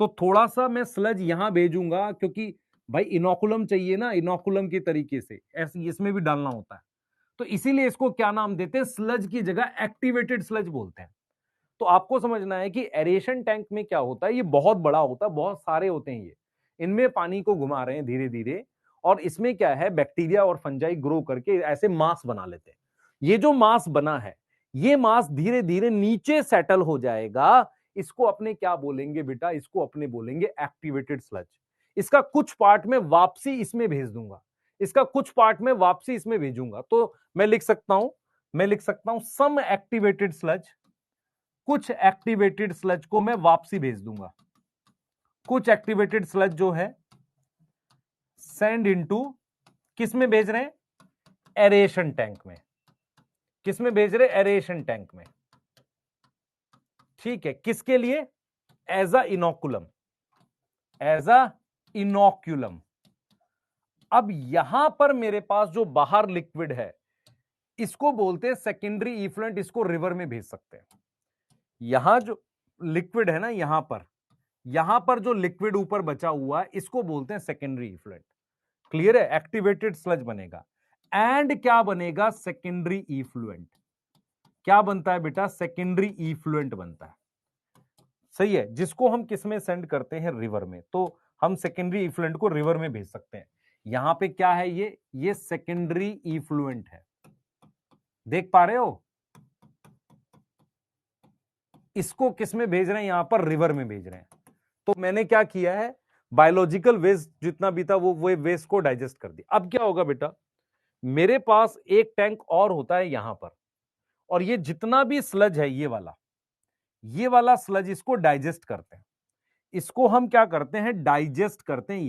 तो थोड़ा सा मैं स्लज यहां भेजूंगा, क्योंकि भाई इनोकुलम चाहिए ना, इनोकुलम की तरीके से ऐसे इसमें भी डालना होता है, तो इसीलिए इसको क्या नाम देते हैं, स्लज की जगह एक्टिवेटेड स्लज बोलते हैं। तो आपको समझना है कि एरेशन टैंक में क्या होता है, ये बहुत बड़ा होता है, बहुत सारे होते हैं ये, इनमें पानी को घुमा रहे हैं धीरे धीरे, और इसमें क्या है, बैक्टीरिया और फंजाई ग्रो करके ऐसे मास बना लेते हैं। ये जो मास बना है, ये मास धीरे धीरे नीचे सेटल हो जाएगा, इसको अपने क्या बोलेंगे बेटा, इसको अपने बोलेंगे एक्टिवेटेड स्लज। इसका कुछ पार्ट में वापसी इसमें भेज दूंगा, इसका कुछ पार्ट में वापसी इसमें भेजूंगा, तो मैं लिख सकता हूं सम एक्टिवेटेड स्लज, कुछ एक्टिवेटेड स्लज को मैं वापसी भेज दूंगा, कुछ एक्टिवेटेड स्लज जो है सेंड इनटू, किस में भेज रहे हैं, एरेशन टैंक में, किस में भेज रहे, एरेशन टैंक में, ठीक है, किसके लिए, as a inoculum, as a inoculum. अब यहां पर मेरे पास जो बाहर लिक्विड है, इसको बोलते हैं सेकेंडरी इफ्लुएंट, इसको रिवर में भेज सकते हैं। यहां जो लिक्विड है ना, यहां पर जो लिक्विड ऊपर बचा हुआ है, इसको बोलते हैं सेकेंडरी इफ्लुएंट, क्लियर है, एक्टिवेटेड स्लज बनेगा। एंड क्या बनेगा, सेकेंडरी इफ्लुएंट, क्या बनता है बेटा, सेकेंडरी इफ्लुएंट बनता है, सही है, जिसको हम किस में सेंड करते हैं, रिवर में, तो हम सेकेंडरी इफ्लुएंट को रिवर में भेज सकते हैं। यहां पे क्या है, ये सेकेंडरी इफ्लुएंट है, देख पा रहे हो, इसको किस में भेज रहे हैं, यहां पर रिवर में भेज रहे हैं। तो मैंने क्या किया है, बायोलॉजिकल वेस्ट जितना भी था वो वेस्ट को डाइजेस्ट कर दिया। अब क्या होगा बेटा, मेरे पास एक टैंक और होता है यहां पर, और ये जितना भी स्लज है, ये वाला स्लज इसको डाइजेस्ट करते हैं, इसको हम क्या करते हैं, डाइजेस्ट करते हैं,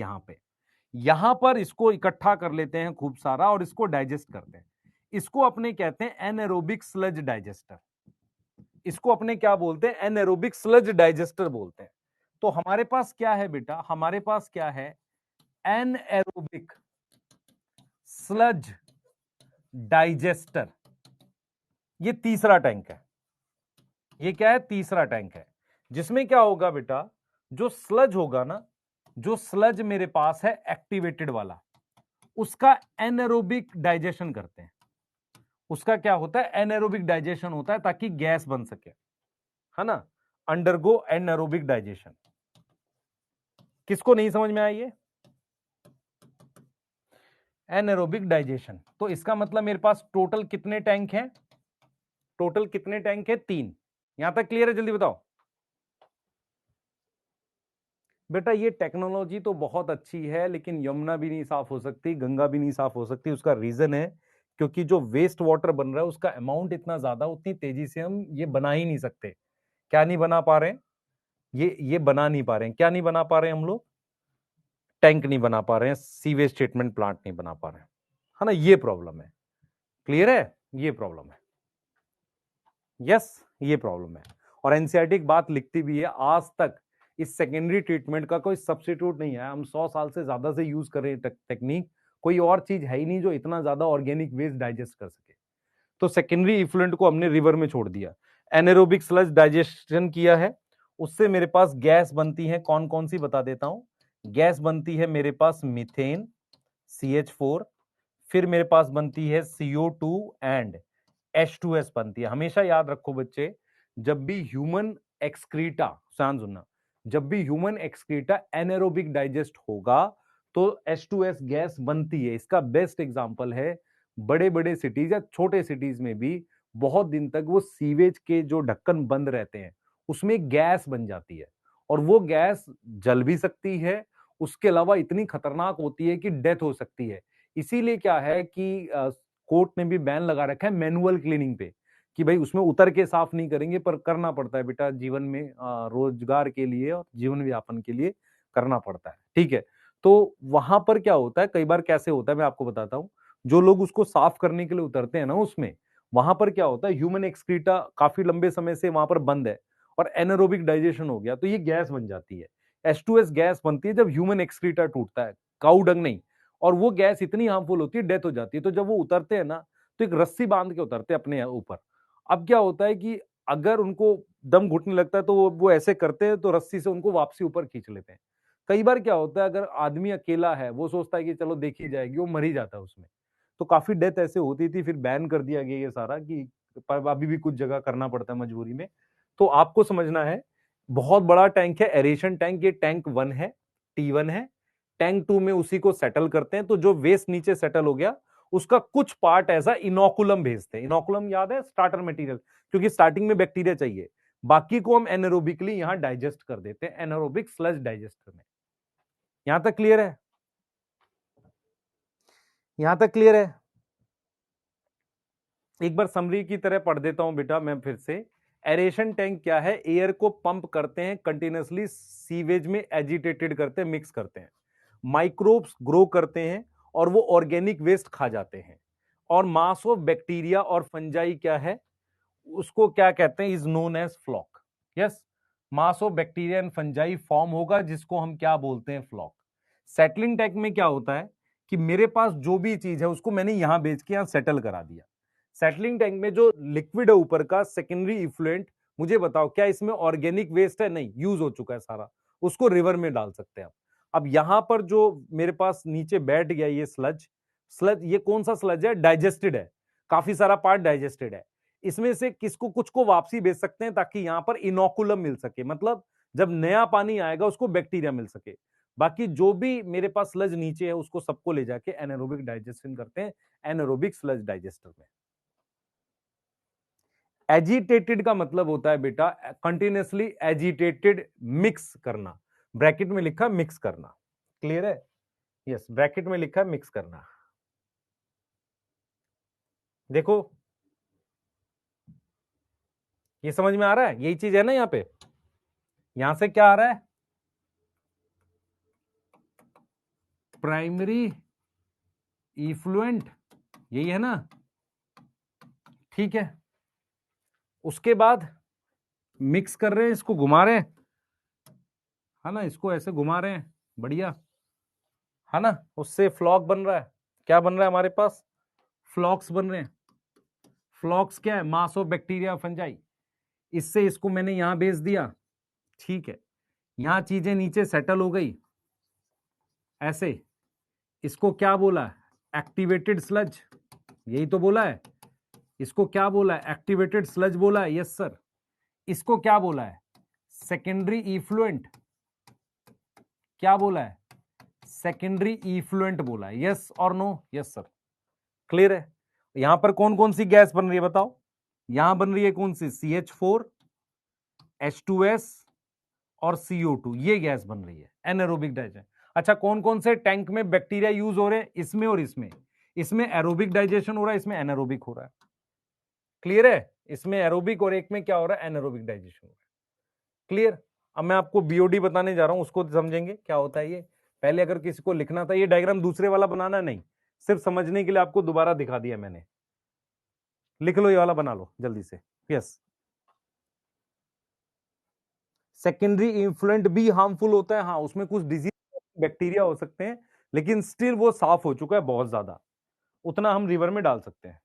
यहां पर इसको इकट्ठा कर लेते हैं खूब सारा, और इसको डाइजेस्ट करते हैं, इसको अपने कहते हैं एनारोबिक स्लज डाइजेस्टर, इसको अपने क्या बोलते हैं, एनारोबिक स्लज डाइजेस्टर बोलते हैं। तो हमारे पास क्या है बेटा, हमारे पास क्या है, एनएरोबिक स्लज डाइजेस्टर, ये तीसरा टैंक है, ये क्या है, तीसरा टैंक है, जिसमें क्या होगा बेटा, जो स्लज होगा ना, जो स्लज मेरे पास है एक्टिवेटेड वाला, उसका एनारोबिक डाइजेशन करते हैं, उसका क्या होता है, एनारोबिक डाइजेशन होता है, ताकि गैस बन सके, है ना, अंडरगो एनारोबिक डाइजेशन। किसको नहीं समझ में आई ये, एनारोबिक डाइजेशन, तो इसका मतलब मेरे पास टोटल कितने टैंक हैं, टोटल कितने टैंक है, 3, यहां तक क्लियर है, जल्दी बताओ बेटा। ये टेक्नोलॉजी तो बहुत अच्छी है, लेकिन यमुना भी नहीं साफ हो सकती, गंगा भी नहीं साफ हो सकती, उसका रीजन है क्योंकि जो वेस्ट वाटर बन रहा है उसका अमाउंट इतना ज्यादा, उतनी तेजी से हम ये बना ही नहीं सकते। क्या नहीं बना पा रहे हैं, ये बना नहीं पा रहे हैं, क्या नहीं बना पा रहे हैं हम लोग, टैंक नहीं बना पा रहे हैं, सीवेज ट्रीटमेंट प्लांट नहीं बना पा रहे हैं, है ना, ये प्रॉब्लम है, क्लियर है, ये प्रॉब्लम है, यस, ये प्रॉब्लम है। और एनसीईआरटी एक बात लिखती भी है, आज तक इस सेकेंडरी ट्रीटमेंट का कोई सब्स्टिट्यूट नहीं है, हम 100 साल से ज्यादा से यूज कर रहे हैं टेक्निक, कोई और चीज है ही नहीं जो इतना ज्यादा ऑर्गेनिक वेस्ट डाइजेस्ट कर सके। तो सेकेंडरी इफ्लुएंट को हमने रिवर में छोड़ दिया, एनारोबिक स्लज डाइजेशन किया है, उससे मेरे पास गैस बनती है, कौन कौन सी बता देता हूं, गैस बनती है मेरे पास मीथेन CH4, फिर मेरे पास बनती है CO2 एंड H2S बनती है। हमेशा याद रखो बच्चे, जब भी ह्यूमन एक्सक्रीटा, ध्यान सुनना, जब भी ह्यूमन एक्सक्रीटा एनारोबिक डाइजेस्ट होगा तो H2S गैस बनती है। इसका बेस्ट एग्जांपल है, बड़े बड़े सिटीज या छोटे सिटीज में भी बहुत दिन तक वो सीवेज के जो ढक्कन बंद रहते हैं उसमें गैस बन जाती है, और वो गैस जल भी सकती है, उसके अलावा इतनी खतरनाक होती है कि डेथ हो सकती है। इसीलिए क्या है कि कोर्ट ने भी बैन लगा रखा है मैनुअल क्लीनिंग पे, कि भाई उसमें उतर के साफ नहीं करेंगे, पर करना पड़ता है बेटा जीवन में, रोजगार के लिए और जीवन व्यापन के लिए करना पड़ता है, ठीक है। तो वहां पर क्या होता है, कई बार कैसे होता है मैं आपको बताता हूँ। जो लोग उसको साफ करने के लिए उतरते हैं ना उसमें, वहां पर क्या होता है, ह्यूमन एक्सक्रीटा काफी लंबे समय से वहां पर बंद है और एनारोबिक डाइजेशन हो गया, तो ये गैस बन जाती है। H2S गैस बनती है जब ह्यूमन एक्सक्रीटा टूटता है, काऊ डंग नहीं। और वो गैस इतनी हार्मफुल होती है, डेथ हो जाती है। तो जब वो उतरते हैं ना, तो एक रस्सी बांध के उतरते हैं अपने ऊपर। अब क्या होता है कि अगर उनको दम घुटने लगता है तो वो ऐसे करते हैं, तो रस्सी से उनको वापसी ऊपर खींच लेते हैं। कई बार क्या होता है, अगर आदमी अकेला है, वो सोचता है कि चलो देखी जाएगी, वो मर ही जाता है उसमें। तो काफी डेथ ऐसे होती थी, फिर बैन कर दिया गया ये सारा, कि पर अभी भी कुछ जगह करना पड़ता है मजबूरी में। तो आपको समझना है, बहुत बड़ा टैंक है एरेशन टैंक, ये टैंक 1 है, T1 है। टैंक 2 में उसी को सेटल करते हैं, तो जो वेस्ट नीचे सेटल हो गया, उसका कुछ पार्ट ऐसा इनोकुलम भेजते हैं। इनोकुलम याद है, स्टार्टर मटेरियल, क्योंकि स्टार्टिंग में बैक्टीरिया चाहिए। बाकी को हम एनारोबिकली यहां डाइजेस्ट कर देते हैं, एनारोबिक स्लज डाइजेस्टर में। यहां तक क्लियर है? यहां तक क्लियर है? एक बार समरी की तरह पढ़ देता हूं बेटा मैं फिर से। एरेशन टैंक क्या है, एयर को पंप करते हैं कंटिन्यूसली, सीवेज में एजिटेटेड करते हैं, मिक्स करते हैं, माइक्रोब्स ग्रो करते हैं और वो ऑर्गेनिक वेस्ट खा जाते हैं। और मास ऑफ बैक्टीरिया और फंजाई क्या है, उसको क्या कहते हैं, is known as floc. Yes, mass of bacteria and fungi form होगा, जिसको हम क्या बोलते हैं, फ्लॉक। सेटलिंग टैंक में क्या होता है कि मेरे पास जो भी चीज है उसको मैंने यहां बेच के यहां सेटल करा दिया। सेटलिंग टैंक में जो लिक्विड है ऊपर का सेकेंडरी इफ्लुएंट, मुझे बताओ क्या इसमें ऑर्गेनिक वेस्ट है? नहीं, यूज हो चुका है सारा, उसको रिवर में डाल सकते हैं आप। अब यहां पर जो मेरे पास नीचे बैठ गया ये स्लज, स्लज ये कौन सा स्लज है, डाइजेस्टेड है, काफी सारा पार्ट डाइजेस्टेड है। इसमें से किसको कुछ को वापसी भेज सकते हैं ताकि यहां पर इनोकुलम मिल सके, मतलब जब नया पानी आएगा उसको बैक्टीरिया मिल सके। बाकी जो भी मेरे पास स्लज नीचे है उसको सबको ले जाके एनारोबिक डाइजेशन करते हैं, एनारोबिक स्लज डाइजेस्टर में। एजिटेटेड का मतलब होता है बेटा कंटिन्यूसली एजिटेटेड, मिक्स करना। ब्रैकेट में लिखा मिक्स करना, क्लियर है? यस, ब्रैकेट में लिखा है मिक्स करना। देखो ये समझ में आ रहा है, यही चीज है ना यहाँ पे। यहां से क्या आ रहा है, प्राइमरी इफ्लुएंट, यही है ना, ठीक है। उसके बाद मिक्स कर रहे हैं, इसको घुमा रहे हैं, है ना, इसको ऐसे घुमा रहे हैं, बढ़िया, है ना। उससे फ्लॉक बन रहा है, क्या बन रहा है हमारे पास, फ्लॉक्स बन रहे हैं। फ्लॉक्स क्या है, मास ऑफ बैक्टीरिया फंजाई। इससे इसको मैंने यहां भेज दिया, ठीक है। यहां चीजें नीचे सेटल हो गई ऐसे। इसको क्या बोला, एक्टिवेटेड स्लज, यही तो बोला है। इसको क्या बोला है, एक्टिवेटेड स्लज बोला है, यस सर। इसको क्या बोला है, सेकेंडरी इफ्लुएंट, क्या बोला है, सेकेंडरी इफ्लुएंट बोला है, यस और नो, यस सर, क्लियर है। यहां पर कौन कौन सी गैस बन रही है बताओ, यहां बन रही है कौन सी, CH4, H2S और CO2, ये गैस बन रही है, एनारोबिक डाइजेशन। अच्छा, कौन कौन से टैंक में बैक्टीरिया यूज हो रहे हैं, इसमें और इसमें। इसमें एरोबिक डाइजेशन हो रहा है, इसमें एनारोबिक हो रहा है, क्लियर है। इसमें एरोबिक और एक में क्या हो रहा है, एनारोबिक डाइजेशन हो रहा है, क्लियर। अब मैं आपको बीओडी बताने जा रहा हूं, उसको समझेंगे क्या होता है ये। पहले अगर किसी को लिखना था, ये डायग्राम दूसरे वाला बनाना नहीं, सिर्फ समझने के लिए आपको दोबारा दिखा दिया मैंने। लिख लो, ये वाला बना लो जल्दी से। यस, सेकेंडरी इन्फ्लुएंट भी हार्मफुल होता है, हाँ, उसमें कुछ डिजीज बैक्टीरिया हो सकते हैं, लेकिन स्टिल वो साफ हो चुका है बहुत ज्यादा, उतना हम रिवर में डाल सकते हैं।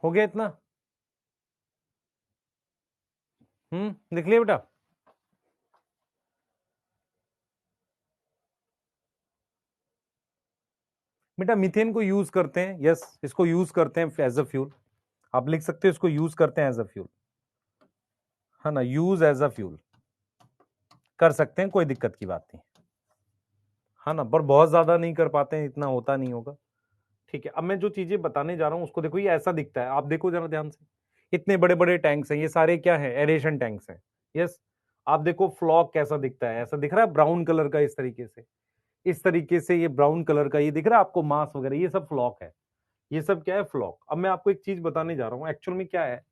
हो गया इतना? लिख लिया बेटा? बेटा मीथेन को यूज करते हैं, यस, इसको यूज करते हैं एज अ फ्यूल। आप लिख सकते हो इसको यूज करते हैं एज अ फ्यूल, है ना, यूज एज अ फ्यूल कर सकते हैं, कोई दिक्कत की बात नहीं, है ना, पर बहुत ज्यादा नहीं कर पाते हैं, इतना होता नहीं होगा। ठीक है, अब मैं जो चीजें बताने जा रहा हूं उसको देखो, ये ऐसा दिखता है, आप देखो जरा ध्यान से, इतने बड़े बड़े टैंक्स हैं, ये सारे क्या है, एरेशन टैंक्स हैं। यस, आप देखो फ्लॉक कैसा दिखता है, ऐसा दिख रहा है ब्राउन कलर का, इस तरीके से, इस तरीके से ये ब्राउन कलर का ये दिख रहा है आपको, मास वगैरह, ये सब फ्लॉक है, ये सब क्या है, फ्लॉक। अब मैं आपको एक चीज बताने जा रहा हूं, एक्चुअल में क्या है,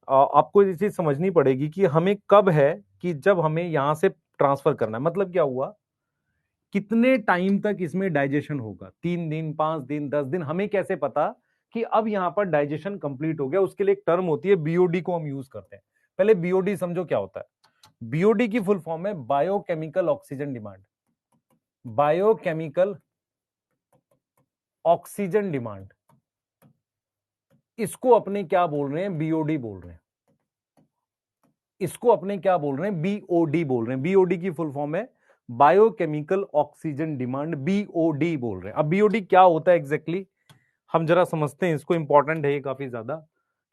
आपको ये चीज समझनी पड़ेगी कि हमें कब है कि जब हमें यहां से ट्रांसफर करना है, मतलब क्या हुआ, कितने टाइम तक इसमें डाइजेशन होगा, 3 दिन, 5 दिन, 10 दिन, हमें कैसे पता कि अब यहां पर डाइजेशन कंप्लीट हो गया। उसके लिए एक टर्म होती है बीओडी, को हम यूज करते हैं। पहले बीओडी समझो क्या होता है। बीओडी की फुल फॉर्म है biochemical oxygen demand, biochemical oxygen demand, इसको अपने क्या बोल रहे हैं, बीओडी बोल रहे हैं, इसको अपने क्या बोल रहे हैं, बीओडी बोल रहे हैं। बीओडी की फुल फॉर्म है बायोकेमिकल ऑक्सीजन डिमांड, बीओडी बोल रहे हैं। अब बीओडी क्या होता है एग्जैक्टली, हम जरा समझते हैं इसको, इंपॉर्टेंट है ये काफी ज्यादा,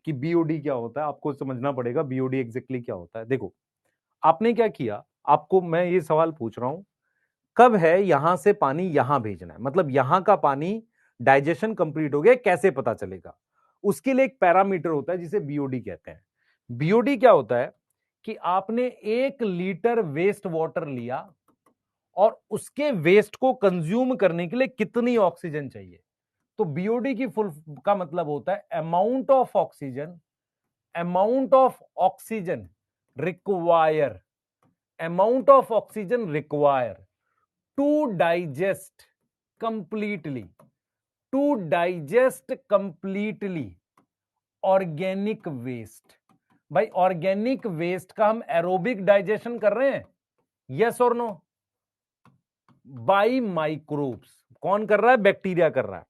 कि बीओडी क्या होता है, आपको समझना पड़ेगा बीओडी एग्जैक्टली क्या होता है। देखो, आपने क्या किया, आपको मैं ये सवाल पूछ रहा हूं, कब है यहां से पानी यहां भेजना है, मतलब यहां का पानी डाइजेशन कंप्लीट हो गया, कैसे पता चलेगा? उसके लिए एक पैरामीटर होता है जिसे बीओडी कहते हैं। बीओडी क्या होता है कि आपने 1 लीटर वेस्ट वाटर लिया और उसके वेस्ट को कंज्यूम करने के लिए कितनी ऑक्सीजन चाहिए। तो बीओडी की फुल का मतलब होता है amount of oxygen, amount of oxygen require, amount of oxygen require to digest completely, to digest completely organic waste. भाई ऑर्गेनिक वेस्ट का हम एरोबिक डाइजेशन कर रहे हैं, यस और नो? By microbes. कौन कर रहा है? बैक्टीरिया कर रहा है।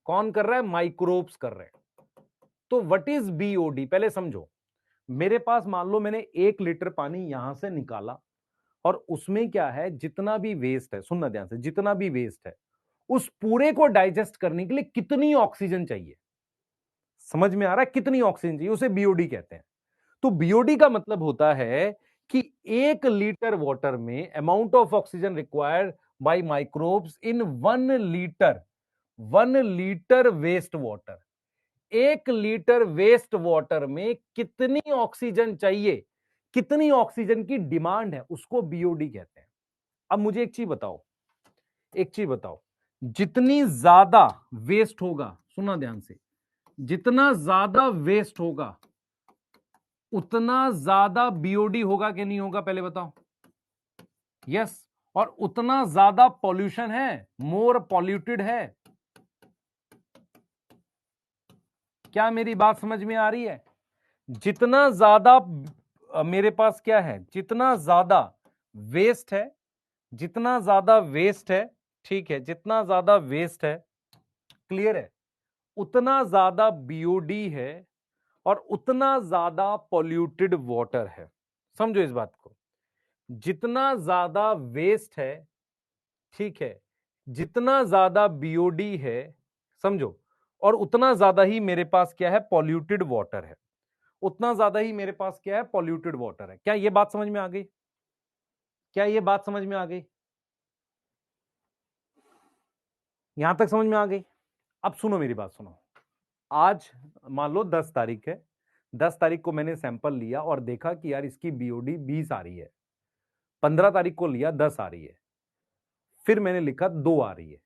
कौन कर रहा है? माइक्रोब्स कर रहे हैं। तो व्हाट इज बीओडी, पहले समझो। मेरे पास मान लो मैंने 1 लीटर पानी यहां से निकाला, और उसमें क्या है, जितना भी वेस्ट है, सुनना ध्यान से, जितना भी वेस्ट है, उस पूरे को डाइजेस्ट करने के लिए कितनी ऑक्सीजन चाहिए। समझ में आ रहा है? कितनी ऑक्सीजन चाहिए, उसे बीओडी कहते हैं। तो बीओडी का मतलब होता है कि 1 लीटर वाटर में amount of oxygen required by microbes in 1 litre, 1 litre waste water, 1 litre waste water में कितनी ऑक्सीजन चाहिए, कितनी ऑक्सीजन की डिमांड है, उसको बीओडी कहते हैं। अब मुझे एक चीज बताओ, एक चीज बताओ, जितनी ज्यादा वेस्ट होगा, सुना ध्यान से, जितना ज्यादा वेस्ट होगा उतना ज्यादा बीओडी होगा कि नहीं होगा, पहले बताओ। यस, और उतना ज्यादा पॉल्यूशन है, मोर पॉल्यूटेड है। क्या मेरी बात समझ में आ रही है? जितना ज्यादा मेरे पास क्या है, जितना ज्यादा वेस्ट है, जितना ज्यादा वेस्ट है, ठीक है, जितना ज्यादा वेस्ट है, क्लियर है, उतना ज्यादा बीओडी है, और उतना ज्यादा पॉल्यूटेड वाटर है। समझो इस बात को, जितना ज्यादा वेस्ट है, ठीक है, जितना ज्यादा बीओडी है, समझो, और उतना ज्यादा ही मेरे पास क्या है, पॉल्यूटेड वाटर है, उतना ज्यादा ही मेरे पास क्या है, पॉल्यूटेड वाटर है। क्या ये बात समझ में आ गई? क्या ये बात समझ में आ गई? यहां तक समझ में आ गई? अब सुनो मेरी बात सुनो। आज मान लो 10 तारीख है, 10 तारीख को मैंने सैंपल लिया और देखा कि यार इसकी बीओडी 20 आ रही है। 15 तारीख को लिया, 10 आ रही है। फिर मैंने लिखा 2 आ रही है।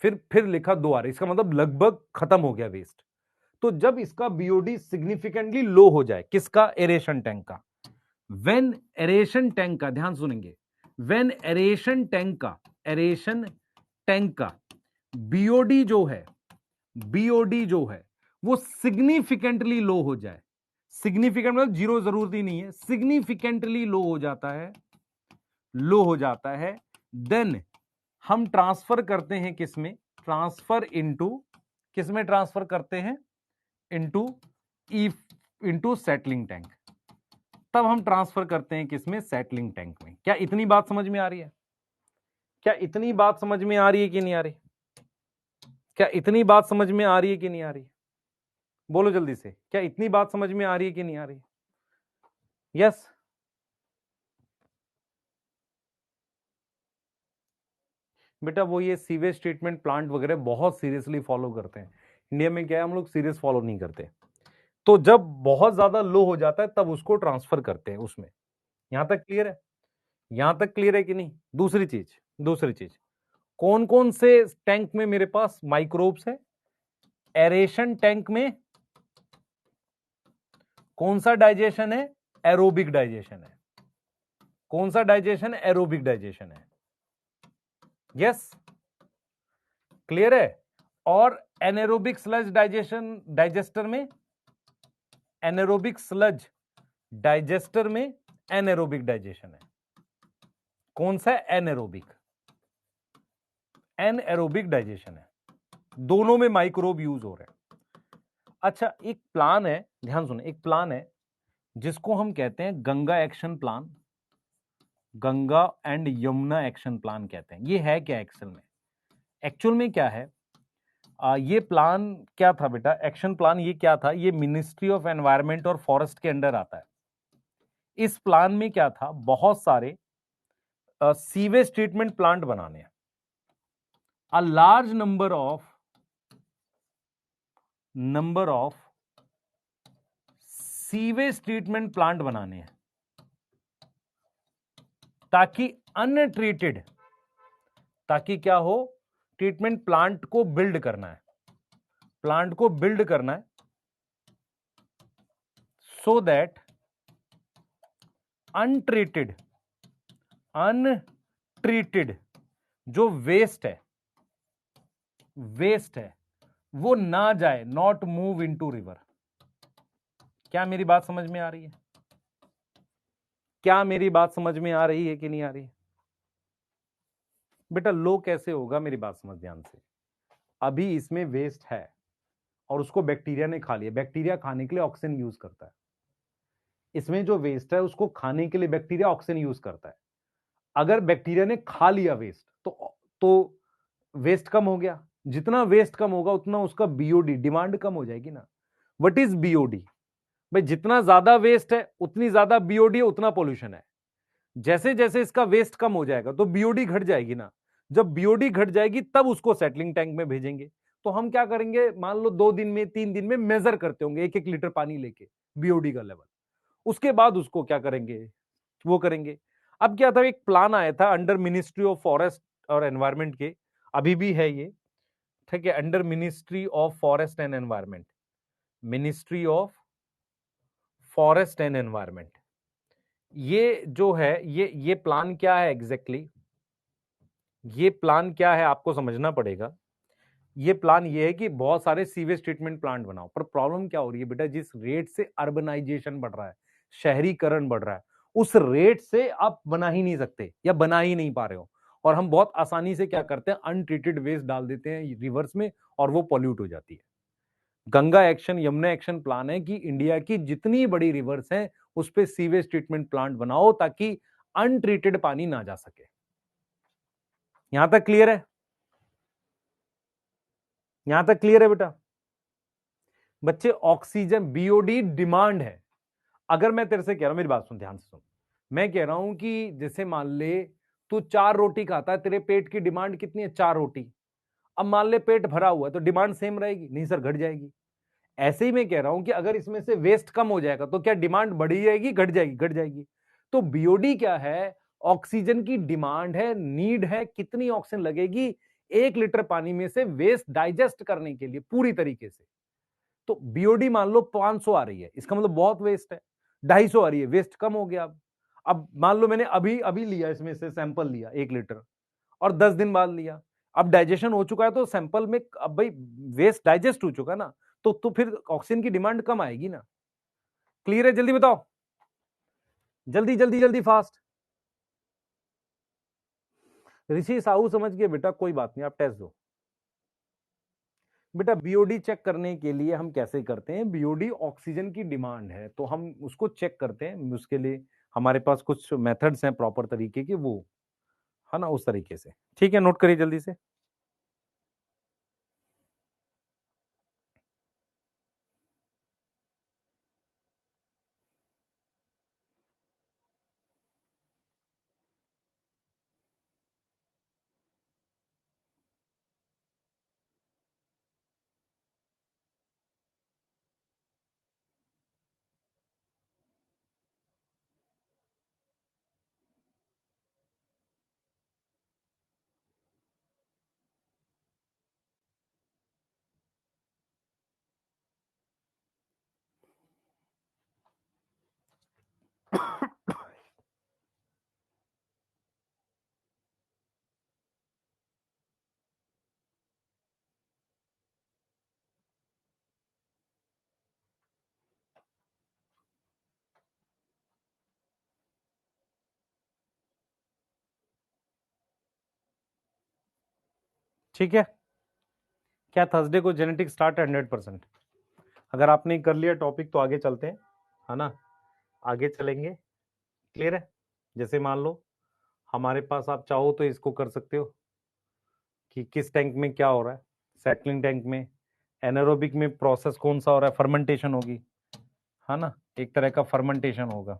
फिर लिखा 2 आ रही है, इसका मतलब लगभग खत्म हो गया वेस्ट। तो जब इसका बीओडी सिग्निफिकेंटली लो हो जाए, किसका, एरेशन टैंक का, व्हेन एरेशन टैंक का, ध्यान सुनेंगे, व्हेन एरेशन टैंक का बीओडी जो है वो सिग्निफिकेंटली लो हो जाए, सिग्निफिकेंट मतलब जीरो जरूरत ही नहीं है, सिग्निफिकेंटली लो हो जाता है, देन हम ट्रांसफर करते हैं किसमें, ट्रांसफर करते हैं इनटू सेटलिंग टैंक, तब हम ट्रांसफर करते हैं किसमें, सेटलिंग टैंक में। क्या इतनी बात समझ में आ रही है, क्या इतनी बात समझ में आ रही है कि नहीं आ रही, क्या इतनी बात समझ में आ रही है कि नहीं आ रही, बोलो जल्दी से, क्या इतनी बात समझ में आ रही है कि नहीं आ रही, यस। बेटा वो ये सीवेज ट्रीटमेंट प्लांट वगैरह बहुत सीरियसली फॉलो करते हैं, इंडिया में क्या है हम लोग सीरियस फॉलो नहीं करते, तो जब बहुत ज्यादा लो हो जाता है तब उसको ट्रांसफर करते हैं उसमें। यहां तक क्लियर है, यहां तक क्लियर है कि नहीं। दूसरी चीज, कौन कौन से टैंक में मेरे पास माइक्रोब्स है, एरेशन टैंक में कौन सा डाइजेशन है, एरोबिक डाइजेशन है, कौन सा डाइजेशन, एरोबिक डाइजेशन है, यस क्लियर है। और एनारोबिक स्लज डाइजेस्टर में, एनारोबिक स्लज डाइजेस्टर में एनारोबिक डाइजेशन है, कौन सा, एनारोबिक डाइजेशन है, दोनों में माइक्रोब यूज हो रहे हैं। अच्छा एक प्लान है, ध्यान सुने, एक प्लान है जिसको हम कहते हैं Ganga action plan, Ganga and Yamuna action plan कहते हैं। ये है क्या एक्चुअल में क्या है, ये प्लान क्या था बेटा, एक्शन प्लान ये क्या था, ये मिनिस्ट्री ऑफ एनवायरनमेंट और फॉरेस्ट के अंडर आता है। इस प्लान में क्या था, बहुत सारे सीवेज ट्रीटमेंट प्लांट बनाने हैं, a large number of sewage treatment plant बनाने हैं, ताकि अनट्रीटेड, ताकि क्या हो, ट्रीटमेंट प्लांट को बिल्ड करना है, सो दैट अनट्रीटेड जो वेस्ट है वो ना जाए, नॉट मूव इनटू रिवर। क्या मेरी बात समझ में आ रही है, क्या मेरी बात समझ में आ रही है कि नहीं आ रही है। बेटा लो कैसे होगा, मेरी बात समझ ध्यान से, अभी इसमें वेस्ट है और उसको बैक्टीरिया ने खा लिया, बैक्टीरिया खाने के लिए ऑक्सीजन यूज करता है, इसमें जो वेस्ट है उसको खाने के लिए बैक्टीरिया ऑक्सीजन यूज करता है। अगर बैक्टीरिया ने खा लिया वेस्ट तो वेस्ट कम हो गया, जितना वेस्ट कम होगा उतना उसका बीओडी डिमांड कम हो जाएगी ना। व्हाट इज बीओडी, भाई जितना ज्यादा वेस्ट है उतनी ज्यादा बीओडी, उतना पोल्यूशन है। जैसे जैसे इसका वेस्ट कम हो जाएगा तो बीओडी घट जाएगी ना, जब बीओडी घट जाएगी तब उसको सेटलिंग टैंक में भेजेंगे। तो हम क्या करेंगे, मान लो 2 दिन में 3 दिन में मेजर करते होंगे 1-1 लीटर पानी लेके बीओडी का लेवल, उसके बाद उसको क्या करेंगे, वो करेंगे। अब क्या था, एक प्लान आया था अंडर मिनिस्ट्री ऑफ फॉरेस्ट और एनवायरमेंट के, अभी भी है ये, ठीक है, under ministry of forest and environment, ministry of forest and environment. ये जो है ये प्लान क्या है एग्जैक्टली, ये प्लान क्या है आपको समझना पड़ेगा। ये प्लान ये है कि बहुत सारे सीवेज ट्रीटमेंट प्लांट बनाओ, पर प्रॉब्लम क्या हो रही है बेटा, जिस रेट से अर्बनाइजेशन बढ़ रहा है, शहरीकरण बढ़ रहा है, उस रेट से आप बना ही नहीं सकते या बना ही नहीं पा रहे हो, और हम बहुत आसानी से क्या करते हैं, अनट्रीटेड वेस्ट डाल देते हैं रिवर्स में और वो पॉल्यूट हो जाती है। Ganga action Yamuna action plan है कि इंडिया की जितनी बड़ी रिवर्स हैं उस पे सीवेज ट्रीटमेंट प्लांट बनाओ ताकि अनट्रीटेड पानी ना जा सके। यहां तक क्लियर है, यहां तक क्लियर है बेटा। बच्चे ऑक्सीजन बीओडी डिमांड है। अगर मैं तेरे से कह रहा हूं, मेरी बात सुन ध्यान से सुन, मैं कह रहा हूं कि जैसे मान ले तू 4 रोटी खाता है, तेरे पेट की डिमांड कितनी है, 4 रोटी। अब मान ले पेट भरा हुआ है तो डिमांड सेम रहेगी, नहीं सर घट जाएगी। ऐसे ही मैं कह रहा हूं कि अगर इसमें से वेस्ट कम हो जाएगा तो क्या डिमांड बढ़ी जाएगी, घट जाएगी, घट जाएगी। तो बीओडी क्या है, ऑक्सीजन की डिमांड है, नीड है, कितनी ऑक्सीजन लगेगी 1 लीटर पानी में से वेस्ट डाइजेस्ट करने के लिए पूरी तरीके से। तो बीओडी मान लो 500 आ रही है, इसका मतलब बहुत वेस्ट है। 250 आ रही है, वेस्ट कम हो गया। अब मान लो मैंने अभी अभी लिया, इसमें से सैंपल लिया 1 लीटर और 10 दिन बाद लिया, अब डाइजेशन हो चुका है तो सैंपल में अब भाई वेस्ट डाइजेस्ट हो चुका ना, तो फिर ऑक्सीजन की डिमांड कम आएगी ना। क्लियर है? जल्दी बताओ, जल्दी जल्दी जल्दी फास्ट। ऋषि साहू समझ गए बेटा, कोई बात नहीं, आप टेस्ट दो बेटा। बीओडी चेक करने के लिए हम कैसे करते हैं, बीओडी ऑक्सीजन की डिमांड है तो हम उसको चेक करते हैं, उसके लिए हमारे पास कुछ मेथड्स हैं प्रॉपर तरीके के, वो है ना, उस तरीके से। ठीक है, नोट करिए जल्दी से। ठीक है, क्या थर्सडे को जेनेटिक स्टार्ट है 100%? अगर आपने कर लिया टॉपिक तो आगे चलते हैं, है ना, आगे चलेंगे। क्लियर है? जैसे मान लो हमारे पास, आप चाहो तो इसको कर सकते हो कि किस टैंक में क्या हो रहा है। सैटलिंग टैंक में एनारोबिक में प्रोसेस कौन सा हो रहा है, फर्मेंटेशन होगी, है ना, एक तरह का फर्मेंटेशन होगा।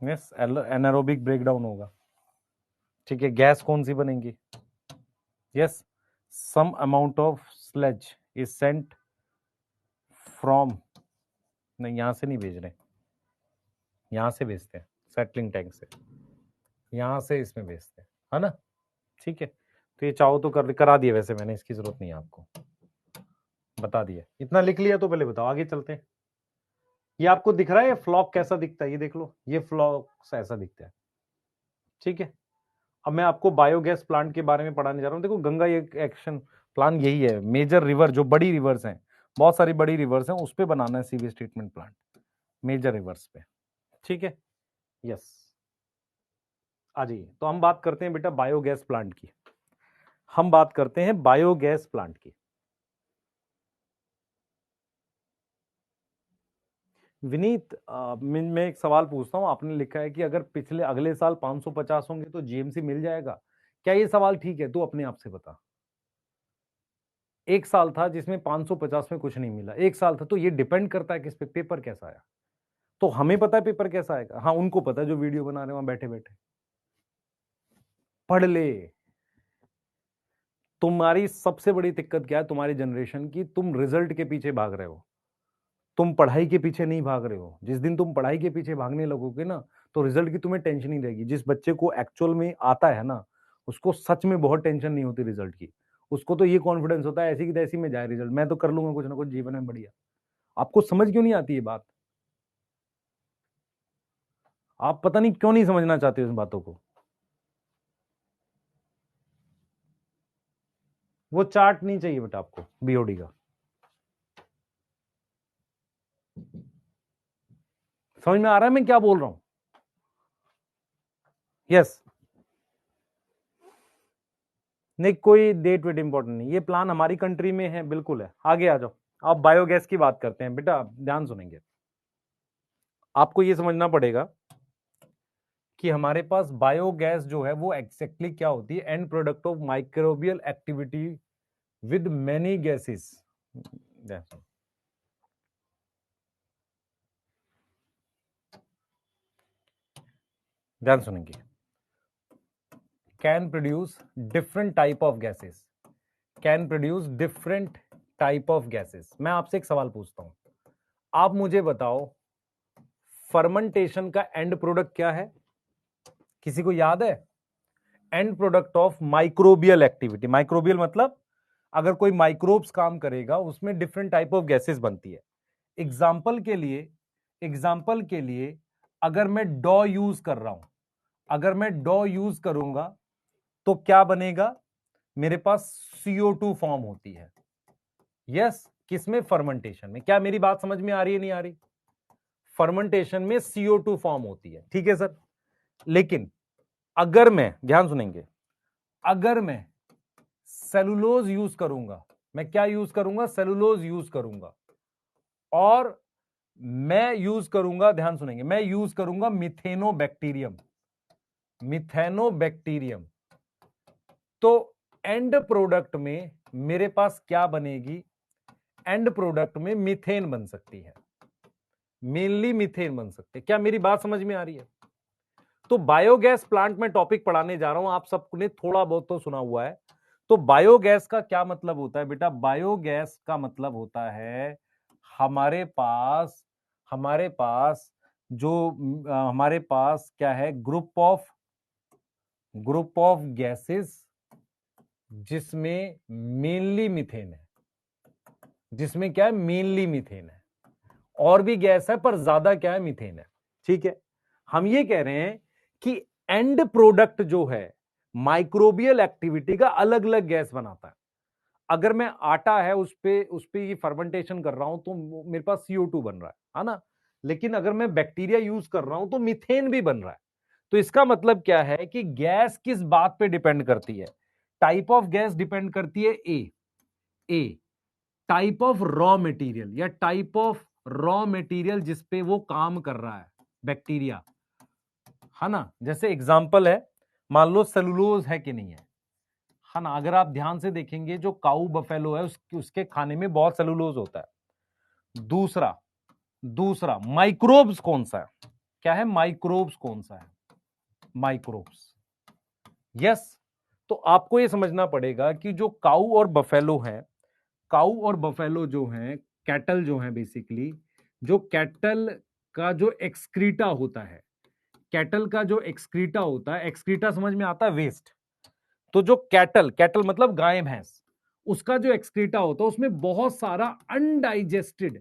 यस, एनारोबिक ब्रेकडाउन होगा। ठीक है, गैस कौन सी बनेगी? Yes, some amount of sludge is sent from, नहीं यहां से नहीं भेज रहे, यहां से भेजते हैं सेटलिंग टैंक से, यहां से इसमें भेजते हैं, है ना। ठीक है, तो ये चाहो तो करा दिया, वैसे मैंने इसकी जरूरत नहीं है, आपको बता दिया। इतना लिख लिया तो पहले बताओ, आगे चलते हैं। ये आपको दिख रहा है ये फ्लॉक कैसा दिखता है, ये देख लो, ये फ्लॉक ऐसा दिखता है। ठीक है, अब मैं आपको बायोगैस प्लांट के बारे में पढ़ाने जा रहा हूँ। देखो, गंगा एक एक्शन प्लान यही है, मेजर रिवर जो बड़ी रिवर्स हैं, बहुत सारी बड़ी रिवर्स हैं, उस पर बनाना है sewage treatment plant, major rivers पे। ठीक है, यस, आ जाइए। तो हम बात करते हैं बेटा बायोगैस प्लांट की, हम बात करते हैं बायोगैस प्लांट की। विनीत, मैं एक सवाल पूछता हूं, आपने लिखा है कि अगर पिछले अगले साल 550 होंगे तो जीएमसी मिल जाएगा, क्या ये सवाल ठीक है? तू अपने आप से बता। एक साल था जिसमें 550 में कुछ नहीं मिला, एक साल था, तो ये डिपेंड करता है किस पे, पेपर कैसा आया। तो हमें पता है पेपर कैसा आएगा, हाँ उनको पता है जो वीडियो बना रहे हैं वहां बैठे बैठे। पढ़ ले। तुम्हारी सबसे बड़ी दिक्कत क्या है तुम्हारी जनरेशन की, तुम रिजल्ट के पीछे भाग रहे हो, तुम पढ़ाई के पीछे नहीं भाग रहे हो। जिस दिन तुम पढ़ाई के पीछे भागने लगोगे ना, तो रिजल्ट की तुम्हें टेंशन नहीं रहेगी। जिस बच्चे को एक्चुअल में आता है ना, उसको सच में बहुत टेंशन नहीं होती रिजल्ट की। उसको तो ये कॉन्फिडेंस होता है ऐसी की तैसी में जाए रिजल्ट, मैं तो कर लूंगा कुछ ना कुछ जीवन में बढ़िया। आपको समझ क्यों नहीं आती ये बात? आप पता नहीं क्यों नहीं समझना चाहते उन बातों को। वो चार्ट नहीं चाहिए बेटा आपको बीओडी का। समझ में आ रहा है मैं क्या बोल रहा हूं? यस, नहीं कोई डेट वेट इंपॉर्टेंट नहीं, ये प्लान हमारी कंट्री में है, बिल्कुल है। आगे आ जाओ, आप बायोगैस की बात करते हैं बेटा, ध्यान सुनेंगे। आपको ये समझना पड़ेगा कि हमारे पास बायोगैस जो है वो एग्जैक्टली क्या होती है, and product of microbial activity with many gases. ध्यान सुनेंगे, can produce different type of gases, can produce different type of gases. मैं आपसे एक सवाल पूछता हूं, आप मुझे बताओ फर्मेंटेशन का एंड प्रोडक्ट क्या है? किसी को याद है? And product of microbial activity, microbial मतलब अगर कोई माइक्रोब्स काम करेगा उसमें डिफरेंट टाइप ऑफ गैसेस बनती है। एग्जाम्पल के लिए अगर मैं डॉ यूज कर रहा हूं, अगर मैं डॉ यूज करूंगा तो क्या बनेगा, मेरे पास CO2 फॉर्म होती है। यस, किसमें, फर्मेंटेशन में। क्या मेरी बात समझ में आ रही है, नहीं आ रही? फर्मेंटेशन में CO2 फॉर्म होती है, ठीक है सर। लेकिन अगर मैं, ध्यान सुनेंगे, अगर मैं सेलुलोज यूज करूंगा, मैं क्या यूज करूंगा, सेलुलोज यूज करूंगा, और मैं यूज करूंगा, ध्यान सुनेंगे, मैं यूज करूंगा मिथेनोबैक्टीरियम, मिथेनोबैक्टीरियम, तो एंड प्रोडक्ट में मेरे पास क्या बनेगी, एंड प्रोडक्ट में मीथेन बन सकती है, मेनली मीथेन बन सकते हैं। क्या मेरी बात समझ में आ रही है? तो बायोगैस प्लांट में टॉपिक पढ़ाने जा रहा हूं, आप सबने थोड़ा बहुत तो सुना हुआ है। तो बायोगैस का क्या मतलब होता है बेटा? बायोगैस का मतलब होता है हमारे पास जो हमारे पास क्या है, ग्रुप ऑफ गैसेस जिसमें मेनली मीथेन है, जिसमें क्या है, मेनली मीथेन है, और भी गैस है पर ज्यादा क्या है, मीथेन है। ठीक है, हम ये कह रहे हैं कि एंड प्रोडक्ट जो है माइक्रोबियल एक्टिविटी का अलग अलग गैस बनाता है। अगर मैं आटा है उस पे ये फर्मेंटेशन कर रहा हूं तो मेरे पास CO2 बन रहा है ना। लेकिन अगर मैं बैक्टीरिया यूज कर रहा हूं तो मीथेन भी बन रहा है। तो इसका मतलब क्या है कि गैस किस बात पे डिपेंड करती है? टाइप ऑफ गैस डिपेंड करती है, ए टाइप ऑफ रॉ मटेरियल, या टाइप ऑफ रॉ मटेरियल जिसपे वो काम कर रहा है बैक्टीरिया, है ना। जैसे एग्जांपल है, मान लो सेलुलोज है कि नहीं है ना। अगर आप ध्यान से देखेंगे जो काऊ बफेलो है उसके खाने में बहुत सेलुलोज होता है। दूसरा माइक्रोब्स कौन सा है? क्या है, माइक्रोब्स कौन सा है, माइक्रोब्स। यस, तो आपको यह समझना पड़ेगा कि जो काऊ और बफेलो है, काऊ और बफेलो जो हैं, कैटल जो हैं, बेसिकली जो कैटल का जो एक्सक्रीटा होता है, कैटल का जो एक्सक्रीटा होता है, एक्सक्रीटा समझ में आता है, वेस्ट। तो जो कैटल मतलब गाय भैंस, उसका जो एक्सक्रीटा होता है उसमें बहुत सारा अनडाइजेस्टेड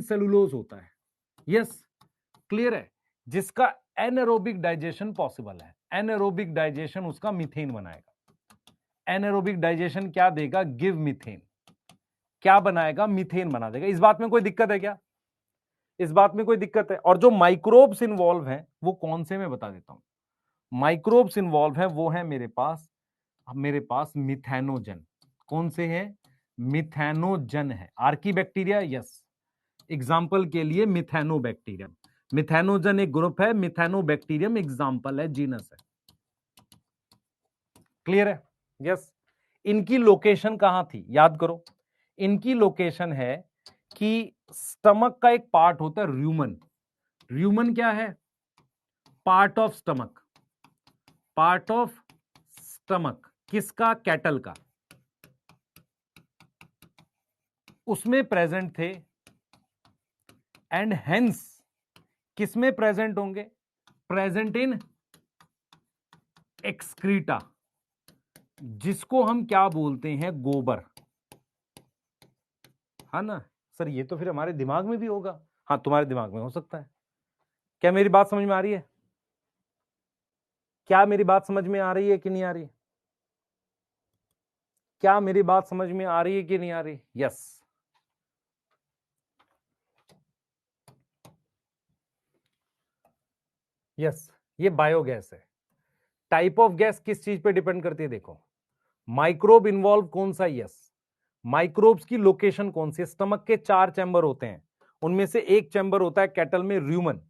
सेलुलोज होता है। यस, क्लियर है, जिसका एनारोबिक डाइजेशन पॉसिबल है। एनारोबिक डाइजेशन उसका मीथेन बनाएगा। एनारोबिक डाइजेशन क्या देगा, गिव मीथेन। क्या बनाएगा, मीथेन बना देगा। इस बात में कोई दिक्कत है क्या? इस बात में कोई दिक्कत है? और जो माइक्रोब्स इन्वॉल्व हैं वो कौन से, मैं बता देता हूं। माइक्रोब्स इन्वॉल्व हैं वो है मेरे पास मिथेनोजन। कौन से हैं? मिथेनोजन है। आर्की बैक्टीरिया, यस, एग्जाम्पल के लिए मिथेनोबैक्टीरियम। मिथेनोजन एक ग्रुप है, मिथेनोबैक्टीरियम एग्जाम्पल है, जीनस है। क्लियर है? यस। इनकी लोकेशन कहां थी, याद करो। इनकी लोकेशन है कि स्टमक का एक पार्ट होता है र्यूमन। र्यूमन क्या है? Part of stomach. Part of stomach किसका? कैटल का। उसमें प्रेजेंट थे, एंड हेंस किसमें प्रेजेंट होंगे? प्रेजेंट इन एक्सक्रीटा, जिसको हम क्या बोलते हैं, गोबर, है ना। सर ये तो फिर हमारे दिमाग में भी होगा। हाँ, तुम्हारे दिमाग में हो सकता है। क्या मेरी बात समझ में आ रही है? क्या मेरी बात समझ में आ रही है कि नहीं आ रही? क्या मेरी बात समझ में आ रही है कि नहीं आ रही? यस। यस, ये बायोगैस है। टाइप ऑफ गैस किस चीज पे डिपेंड करती है, देखो। माइक्रोब इन्वॉल्व कौन सा? यस। माइक्रोब्स की लोकेशन कौन सी? स्टमक के 4 चैम्बर होते हैं, उनमें से एक चैम्बर होता है कैटल में, र्यूमन।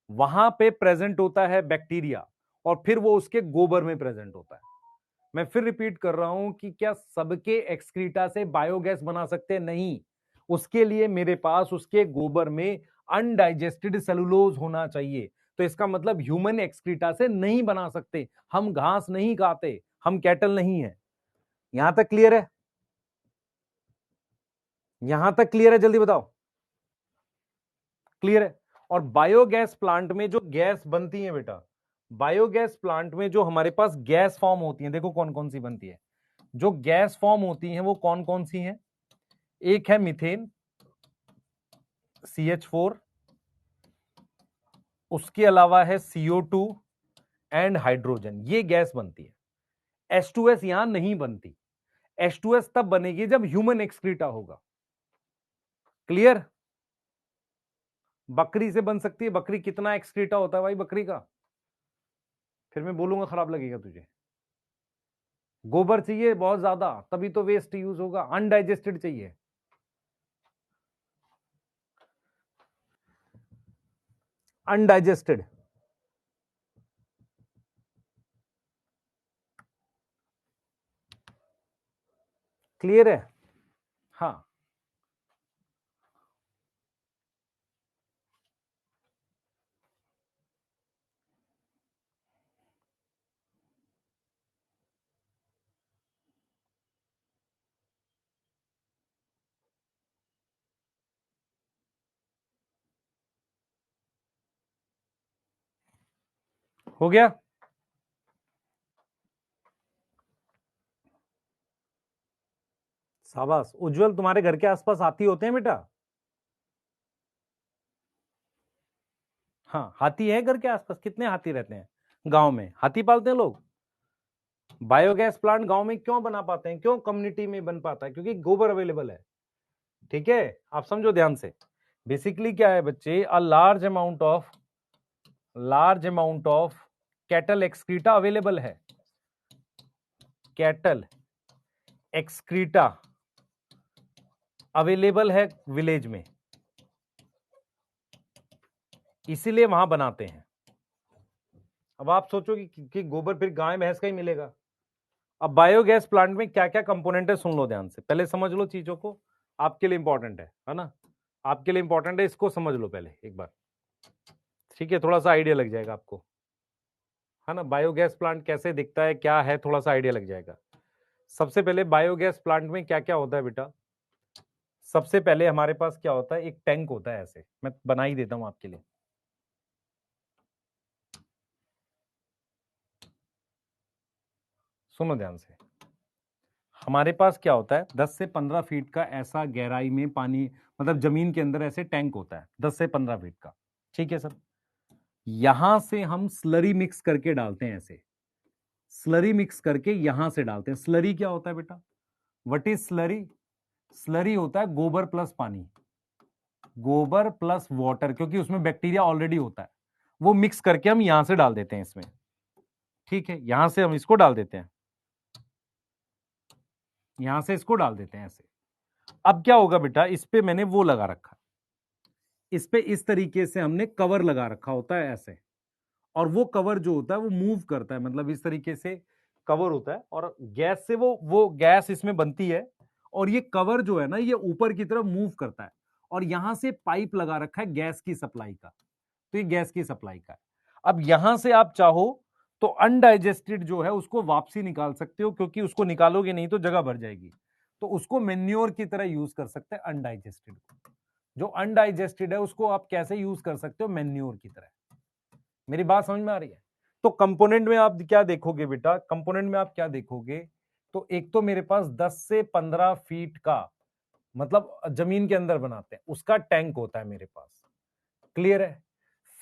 वहां पे प्रेजेंट होता है बैक्टीरिया, और फिर वो उसके गोबर में प्रेजेंट होता है। मैं फिर रिपीट कर रहा हूं कि क्या सबके एक्सक्रीटा से बायोगैस बना सकते हैं? नहीं। उसके लिए मेरे पास उसके गोबर में अनडाइजेस्टेड सेलुलोज होना चाहिए। तो इसका मतलब ह्यूमन एक्सक्रीटा से नहीं बना सकते। हम घास नहीं खाते, हम कैटल नहीं है। यहां तक क्लियर है? यहां तक क्लियर है? जल्दी बताओ। क्लियर है? और बायोगैस प्लांट में जो गैस बनती है बेटा, बायोगैस प्लांट में जो हमारे पास गैस फॉर्म होती है, देखो कौन कौन सी बनती है। जो गैस फॉर्म होती हैं वो कौन कौन सी हैं? एक है मीथेन CH4, उसके अलावा है CO2 एंड हाइड्रोजन, ये गैस बनती है। H2S यहां नहीं बनती, H2S तब बनेगी जब ह्यूमन एक्सक्रीटा होगा। क्लियर? बकरी से बन सकती है। बकरी कितना एक्सक्रीटा होता है भाई बकरी का? फिर मैं बोलूंगा खराब लगेगा तुझे। गोबर चाहिए बहुत ज्यादा, तभी तो वेस्ट यूज होगा। अनडाइजेस्टेड चाहिए। अनडाइजेस्टेड। क्लियर है? हाँ, हो गया। शाबाश। उज्जवल तुम्हारे घर के आसपास हाथी होते हैं बेटा? हाँ, हाथी है घर के आसपास? कितने हाथी रहते हैं गांव में? हाथी पालते हैं लोग। बायोगैस प्लांट गांव में क्यों बना पाते हैं, क्यों कम्युनिटी में बन पाता है? क्योंकि गोबर अवेलेबल है। ठीक है, आप समझो ध्यान से। बेसिकली क्या है बच्चे, a large amount of cattle excreta available है। कैटल एक्सक्रीटा अवेलेबल है विलेज में, इसीलिए वहां बनाते हैं। अब आप सोचो कि गोबर फिर गाय भैंस का ही मिलेगा। अब बायोगैस प्लांट में क्या क्या कंपोनेंट है सुन लो ध्यान से, पहले समझ लो चीजों को। आपके लिए इंपॉर्टेंट है ना? आपके लिए इंपॉर्टेंट है, इसको समझ लो पहले एक बार। ठीक है, थोड़ा सा आइडिया लग जाएगा आपको, है ना? बायोगैस प्लांट कैसे दिखता है, क्या है, थोड़ा सा आइडिया लग जाएगा। सबसे पहले बायोगैस प्लांट में क्या क्या होता है बेटा? सबसे पहले हमारे पास क्या होता है, एक टैंक होता है। ऐसे मैं बना ही देता हूं आपके लिए। सुनो ध्यान से। हमारे पास क्या होता है, 10 से 15 फीट का ऐसा गहराई में पानी, मतलब जमीन के अंदर ऐसे टैंक होता है 10 से 15 फीट का। ठीक है सर? यहां से हम स्लरी मिक्स करके डालते हैं। ऐसे स्लरी मिक्स करके यहां से डालते हैं। स्लरी क्या होता है बेटा? What is slurry? स्लरी होता है गोबर प्लस पानी, गोबर प्लस वाटर, क्योंकि उसमें बैक्टीरिया ऑलरेडी होता है। वो मिक्स करके हम यहां से डाल देते हैं इसमें। ठीक है, यहां से हम इसको डाल देते हैं, यहां से इसको डाल देते हैं ऐसे। अब क्या होगा बेटा, इस पे मैंने वो लगा रखा, इस पे इस तरीके से हमने कवर लगा रखा होता है ऐसे। और वो कवर जो होता है वो मूव करता है, मतलब इस तरीके से कवर होता है, और गैस से वो गैस इसमें बनती है। और ये कवर जो है ना, ये ऊपर की तरफ मूव करता है। और यहां से पाइप लगा रखा है गैस की सप्लाई का। तो ये गैस की सप्लाई का है। अब यहां से आप चाहो तो अनडाइजेस्टेड जो है उसको वापसी निकाल सकते हो, क्योंकि उसको निकालोगे नहीं तो जगह भर जाएगी। तो उसको मेन्योर की तरह यूज कर सकते हैं अनडाइजेस्टेड को। जो अनडाइजेस्टेड है उसको आप कैसे यूज कर सकते हो, मेन्योर की तरह। मेरी बात समझ में आ रही है? तो कंपोनेंट में आप क्या देखोगे बेटा, कंपोनेंट में आप क्या देखोगे? तो एक तो मेरे पास 10 से 15 फीट का, मतलब जमीन के अंदर बनाते हैं उसका टैंक होता है मेरे पास। क्लियर है?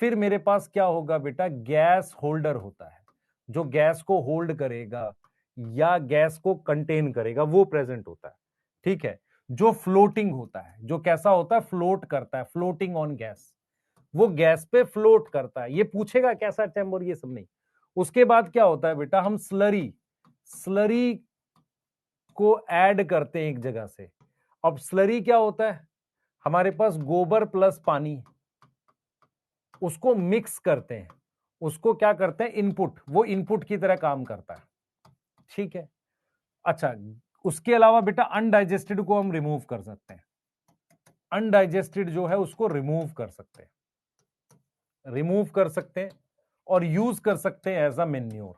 फिर मेरे पास क्या होगा बेटा, गैस होल्डर होता है, जो गैस को होल्ड करेगा या गैस को कंटेन करेगा, वो प्रेजेंट होता है। ठीक है? जो फ्लोटिंग होता है, जो कैसा होता है, फ्लोट करता है, फ्लोटिंग ऑन गैस। वो गैस पे फ्लोट करता है। ये पूछेगा कैसा चैम्बर, ये सब नहीं। उसके बाद क्या होता है बेटा, हम स्लरी स्लरी को ऐड करते हैं एक जगह से। अब स्लरी क्या होता है, हमारे पास गोबर प्लस पानी, उसको मिक्स करते हैं। उसको क्या करते हैं, इनपुट, वो इनपुट की तरह काम करता है। ठीक है? अच्छा, उसके अलावा बेटा अनडाइजेस्टेड को हम रिमूव कर सकते हैं। अनडाइजेस्टेड जो है उसको रिमूव कर सकते हैं, रिमूव कर सकते हैं और यूज कर सकते हैं as a manure.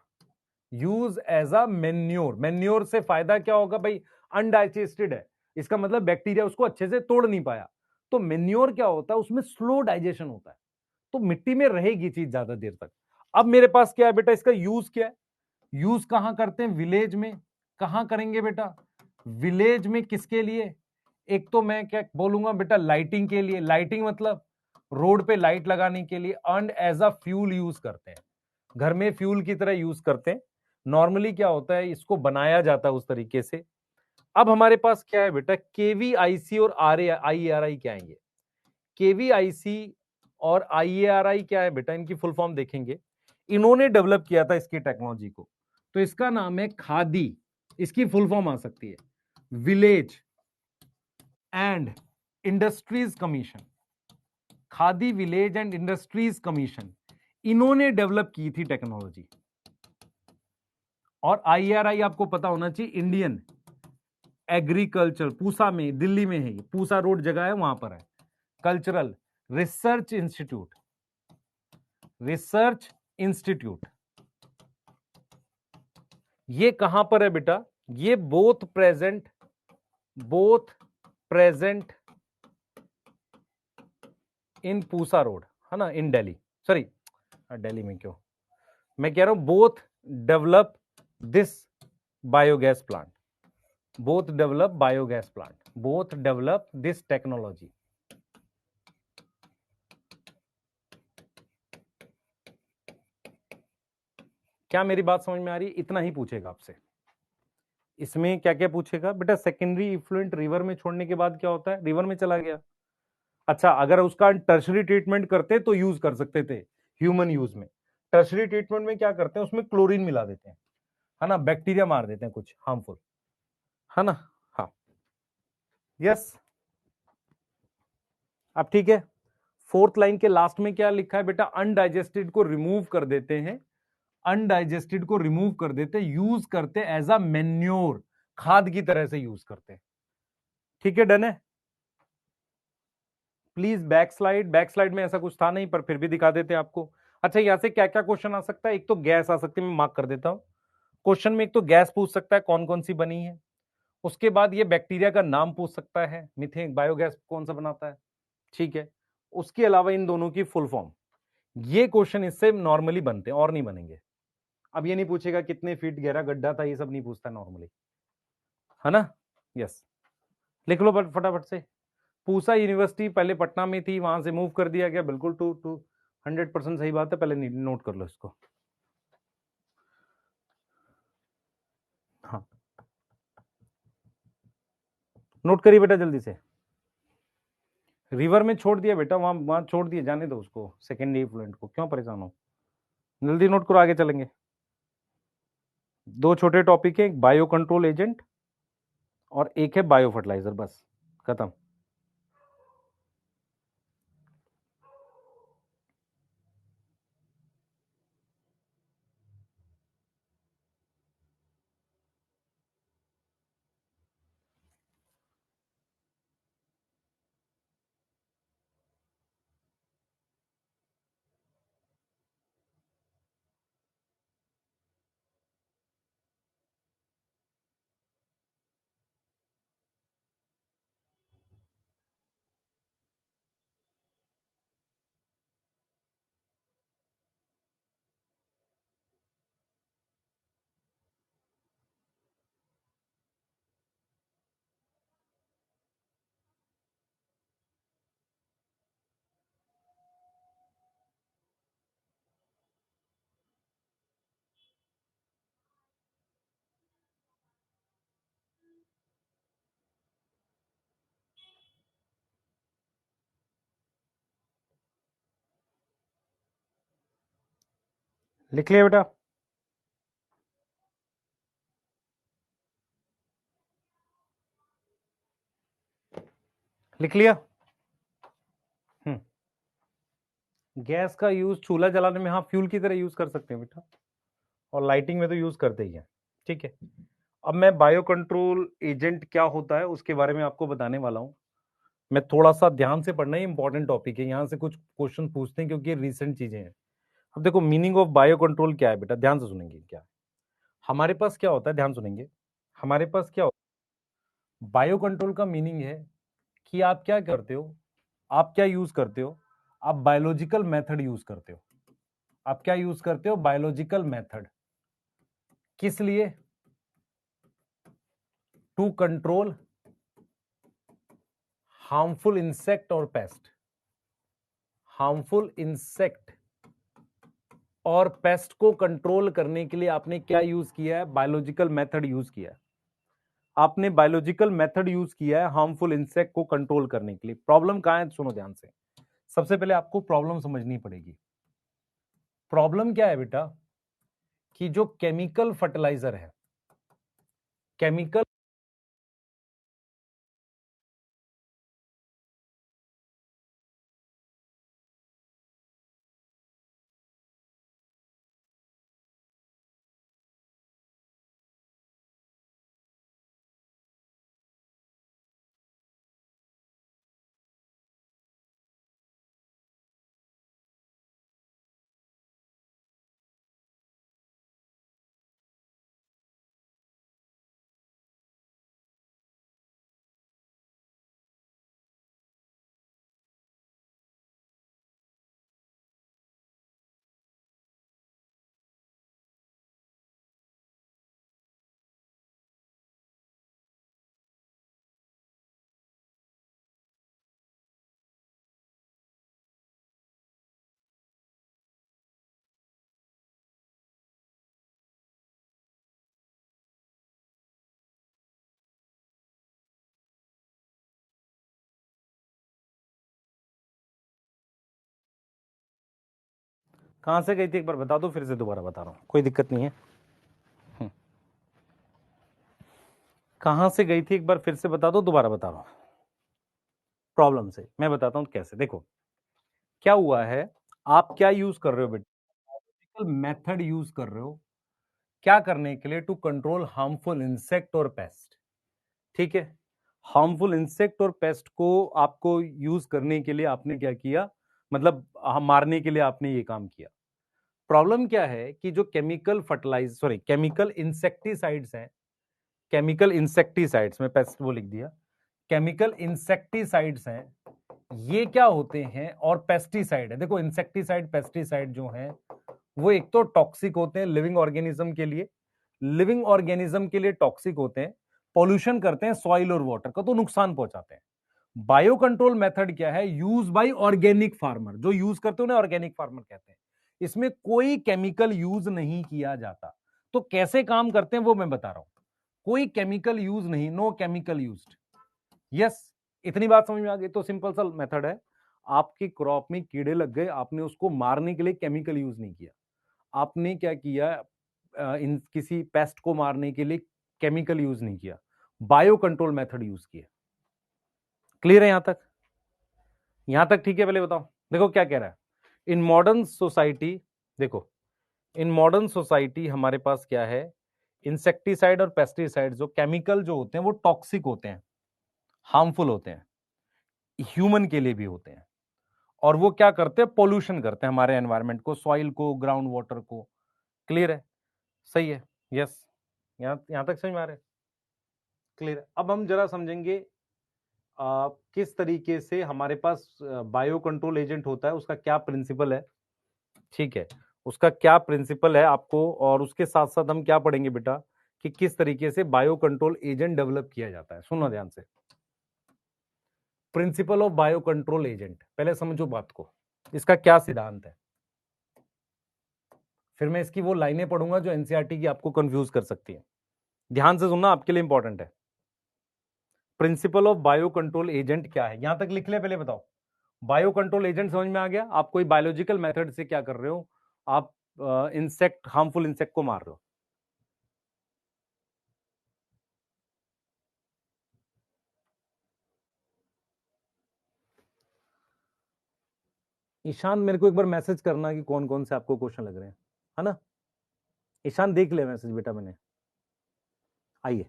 Use as a manure. Manure से फायदा क्या होगा भाई, अनडाइजेस्टेड है, इसका मतलब बैक्टीरिया उसको अच्छे से तोड़ नहीं पाया। तो मेन्योर क्या होता है, उसमें स्लो डाइजेशन होता है, तो मिट्टी में रहेगी चीज ज्यादा देर तक। अब मेरे पास क्या है बेटा, इसका यूज क्या है? यूज कहां करते हैं, विलेज में। कहां करेंगे बेटा? विलेज में। किसके लिए? एक तो मैं क्या बोलूंगा बेटा, लाइटिंग के लिए। लाइटिंग मतलब रोड पे लाइट लगाने के लिए, and as a fuel use करते हैं, घर में फ्यूल की तरह यूज करते हैं। नॉर्मली क्या होता है, इसको बनाया जाता है उस तरीके से। अब हमारे पास क्या है बेटा, केवीआईसी और आईएआरआई क्या है? ये केवीआईसी और आईएआरआई क्या है बेटा, इनकी फुल फॉर्म देखेंगे। इन्होंने डेवलप किया था इसकी टेक्नोलॉजी को, तो इसका नाम है खादी। इसकी फुल फॉर्म आ सकती है village and industries commission. Khadi village and industries commission, इन्होंने डेवलप की थी टेक्नोलॉजी। और आईआरआई आपको पता होना चाहिए, इंडियन एग्रीकल्चर, पूसा में, दिल्ली में है, पूसा रोड जगह है, वहां पर है, cultural research institute. Research institute ये कहां पर है बेटा? ये both present in Pusa road, है ना, इन दिल्ली। सॉरी, दिल्ली में क्यों, मैं कह रहा हूं both develop this biogas plant, both develop biogas plant, both develop this technology. क्या मेरी बात समझ में आ रही है? इतना ही पूछेगा आपसे। इसमें क्या क्या पूछेगा बेटा? सेकेंडरी इफ्लुएंट रिवर में छोड़ने के बाद क्या होता है? रिवर में चला गया। अच्छा, अगर उसका टर्शरी ट्रीटमेंट करते तो यूज कर सकते थे ह्यूमन यूज में। टर्शरी ट्रीटमेंट में क्या करते हैं, उसमें क्लोरीन मिला देते हैं, है ना, बैक्टीरिया मार देते हैं कुछ हार्मफुल, है ना। हाँ, यस, अब ठीक है। फोर्थ लाइन के लास्ट में क्या लिखा है बेटा? अनडाइजेस्टेड को रिमूव कर देते हैं, अनडाइजेस्टेड को रिमूव कर देते, यूज करते एज अ मेन्योर, खाद की तरह से यूज करते हैं। ठीक है, डन है। प्लीज बैक स्लाइड में ऐसा कुछ था नहीं, पर फिर भी दिखा देते आपको। अच्छा, यहां से क्या क्या क्वेश्चन आ सकता है? एक तो गैस आ सकती है, मैं मार्क कर देता हूं क्वेश्चन में। एक तो गैस पूछ सकता है, कौन कौन सी बनी है। उसके बाद ये बैक्टीरिया का नाम पूछ सकता है, मीथेन बायोगैस कौन सा बनाता है, ठीक है। उसके अलावा इन दोनों की फुल फॉर्म, ये क्वेश्चन इससे नॉर्मली बनते हैं और नहीं बनेंगे। अब ये नहीं पूछेगा कितने फीट गहरा गड्ढा था, ये सब नहीं पूछता नॉर्मली, है ना। यस, लिख लो फटाफट से। पूसा यूनिवर्सिटी पहले पटना में थी, वहां से मूव कर दिया गया, बिल्कुल टू टू 100% सही बात है। पहले नोट कर लो इसको। हाँ, नोट करिए बेटा जल्दी से। रिवर में छोड़ दिया बेटा, वहां वहां छोड़ दिया, जाने दो उसको, सेकेंडरी इफ्लुएंट को, क्यों परेशान हो। जल्दी नोट करो, आगे चलेंगे। दो छोटे टॉपिक है, एक बायो कंट्रोल एजेंट और एक है बायो फर्टिलाइजर, बस खत्म। लिख लिया बेटा? लिख लिया? गैस का यूज चूल्हा जलाने में, हाँ, फ्यूल की तरह यूज कर सकते हैं बेटा, और लाइटिंग में तो यूज करते ही हैं, ठीक है। अब मैं बायो कंट्रोल एजेंट क्या होता है उसके बारे में आपको बताने वाला हूं। मैं थोड़ा सा ध्यान से पढ़ना, ही इंपॉर्टेंट टॉपिक है, यहां से कुछ क्वेश्चन पूछते हैं क्योंकि रिसेंट चीजें हैं। अब देखो, मीनिंग ऑफ बायो कंट्रोल क्या है बेटा, ध्यान से सुनेंगे। क्या हमारे पास क्या होता है, ध्यान सुनेंगे। हमारे पास क्या होता है, बायो कंट्रोल का मीनिंग है कि आप क्या करते हो, आप क्या यूज करते हो, आप बायोलॉजिकल मेथड यूज करते हो। आप क्या यूज करते हो, बायोलॉजिकल मेथड। किस लिए? टू कंट्रोल हार्मफुल इंसेक्ट और पेस्ट। हार्मफुल इंसेक्ट और पेस्ट को कंट्रोल करने के लिए आपने क्या यूज किया है? बायोलॉजिकल मेथड यूज किया है। आपने बायोलॉजिकल मेथड यूज किया है हार्मफुल इंसेक्ट को कंट्रोल करने के लिए। प्रॉब्लम कहां है? सुनो ध्यान से। सबसे पहले आपको प्रॉब्लम समझनी पड़ेगी। प्रॉब्लम क्या है बेटा? कि जो केमिकल फर्टिलाइजर है, केमिकल कहां से गई थी एक बार बता दो, फिर से दोबारा बता रहा हूं, कोई दिक्कत नहीं है। कहां से गई थी एक बार फिर से बता दो, दोबारा बता रहा हूं। प्रॉब्लम से मैं बताता हूं कैसे। देखो क्या हुआ है, आप क्या यूज कर रहे हो बेटा? मेथड यूज कर रहे हो क्या करने के लिए? टू कंट्रोल हार्मफुल इंसेक्ट और पेस्ट। ठीक है, हार्मफुल इंसेक्ट और पेस्ट को आपको यूज करने के लिए आपने क्या किया, मतलब मारने के लिए आपने ये काम किया। प्रॉब्लम क्या है कि जो chemical fertilise sorry chemical insecticides हैं, केमिकल इंसेक्टिसाइड्स में पेस्ट वो लिख दिया, केमिकल इंसेक्टिसाइड्स हैं, ये क्या होते हैं? और पेस्टिसाइड है। देखो इंसेक्टिसाइड पेस्टिसाइड जो हैं वो एक तो टॉक्सिक होते हैं लिविंग ऑर्गेनिज्म के लिए, लिविंग ऑर्गेनिज्म के लिए टॉक्सिक होते हैं, पॉल्यूशन करते हैं सॉइल और वाटर का, तो नुकसान पहुंचाते हैं। बायो कंट्रोल मेथड क्या है? यूज बाय ऑर्गेनिक फार्मर, जो यूज करते हो ना ऑर्गेनिक फार्मर कहते हैं। इसमें कोई केमिकल यूज नहीं किया जाता। तो कैसे काम करते हैं वो मैं बता रहा हूं। कोई केमिकल यूज नहीं, नो केमिकल यूज्ड। यस, इतनी बात समझ में आ गई? तो सिंपल सा मेथड है, आपकी क्रॉप में कीड़े लग गए, आपने उसको मारने के लिए केमिकल यूज नहीं किया, आपने क्या किया, इन किसी पेस्ट को मारने के लिए केमिकल यूज नहीं किया, बायो कंट्रोल मेथड यूज किया। क्लियर है यहां तक? यहां तक ठीक है? पहले बताओ, देखो क्या कह रहा है। इन मॉडर्न सोसाइटी, देखो इन मॉडर्न सोसाइटी हमारे पास क्या है, इंसेक्टिसाइड और पेस्टिसाइड जो केमिकल जो होते हैं वो टॉक्सिक होते हैं, हार्मफुल होते हैं, ह्यूमन के लिए भी होते हैं। और वो क्या करते हैं? पोल्यूशन करते हैं हमारे एनवायरनमेंट को, सॉइल को, ग्राउंड वाटर को। क्लियर है? सही है? यस, यहां तक समझ में आ रहा है? क्लियर है? अब हम जरा समझेंगे किस तरीके से हमारे पास बायो कंट्रोल एजेंट होता है, उसका क्या प्रिंसिपल है। ठीक है, उसका क्या प्रिंसिपल है आपको, और उसके साथ साथ हम क्या पढ़ेंगे बेटा कि किस तरीके से बायो कंट्रोल एजेंट डेवलप किया जाता है। सुनो ध्यान से, principle of bio control agent, पहले समझो बात को, इसका क्या सिद्धांत है। फिर मैं इसकी वो लाइनें पढ़ूंगा जो एनसीईआरटी की आपको कंफ्यूज कर सकती है। ध्यान से सुनना, आपके लिए इंपॉर्टेंट है। Principle of bio control agent क्या है, यहां तक लिख ले, पहले बताओ। बायो कंट्रोल एजेंट समझ में आ गया? आप कोई बायोलॉजिकल मेथड से क्या कर रहे हो, आप इंसेक्ट, हार्मफुल इंसेक्ट को मार रहे हो। ईशान मेरे को एक बार मैसेज करना कि कौन कौन से आपको क्वेश्चन लग रहे हैं, है ना? ईशान देख ले मैसेज बेटा मैंने। आइए,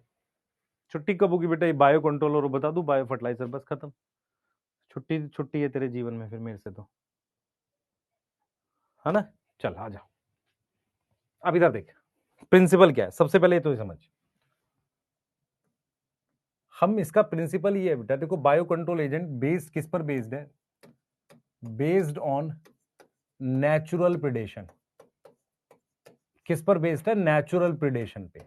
छुट्टी कब होगी बेटा? ये बायो कंट्रोल और बता दूं बायो फर्टिलाइजर, बस खत्म। छुट्टी छुट्टी है तेरे जीवन में फिर मेरे से, तो है ना? चल आ जा। अब इधर देख, प्रिंसिपल क्या है सबसे पहले तो ये समझ। हम इसका प्रिंसिपल ये है बेटा, देखो बायो कंट्रोल एजेंट बेस्ड किस पर बेस्ड है? Based on natural predation. किस पर बेस्ड है? नेचुरल प्रिडेशन पे।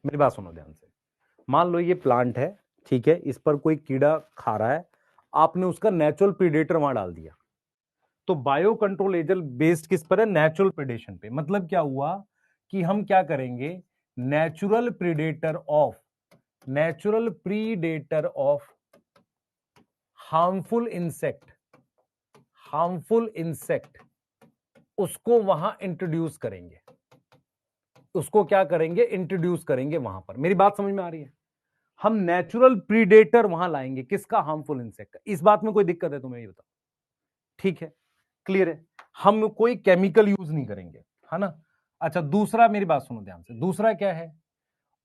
मेरी बात सुनो ध्यान से। मान लो ये प्लांट है, ठीक है, इस पर कोई कीड़ा खा रहा है, आपने उसका नेचुरल प्रीडेटर वहां डाल दिया। तो बायो कंट्रोल एजेंट बेस्ड किस पर है? नेचुरल प्रीडेशन पे। मतलब क्या हुआ कि हम क्या करेंगे, natural predator of harmful insect उसको वहां इंट्रोड्यूस करेंगे। उसको क्या करेंगे? इंट्रोड्यूस करेंगे वहां पर। मेरी बात समझ में आ रही है? हम नेचुरल प्रीडेटर वहां लाएंगे, किसका? हार्मफुल इंसेक्ट का। इस बात में कोई दिक्कत है तुम्हें? ये बताओ। ठीक है, क्लियर है? हम कोई केमिकल यूज नहीं करेंगे, है ना? अच्छा, दूसरा मेरी बात सुनो ध्यान से। दूसरा क्या है?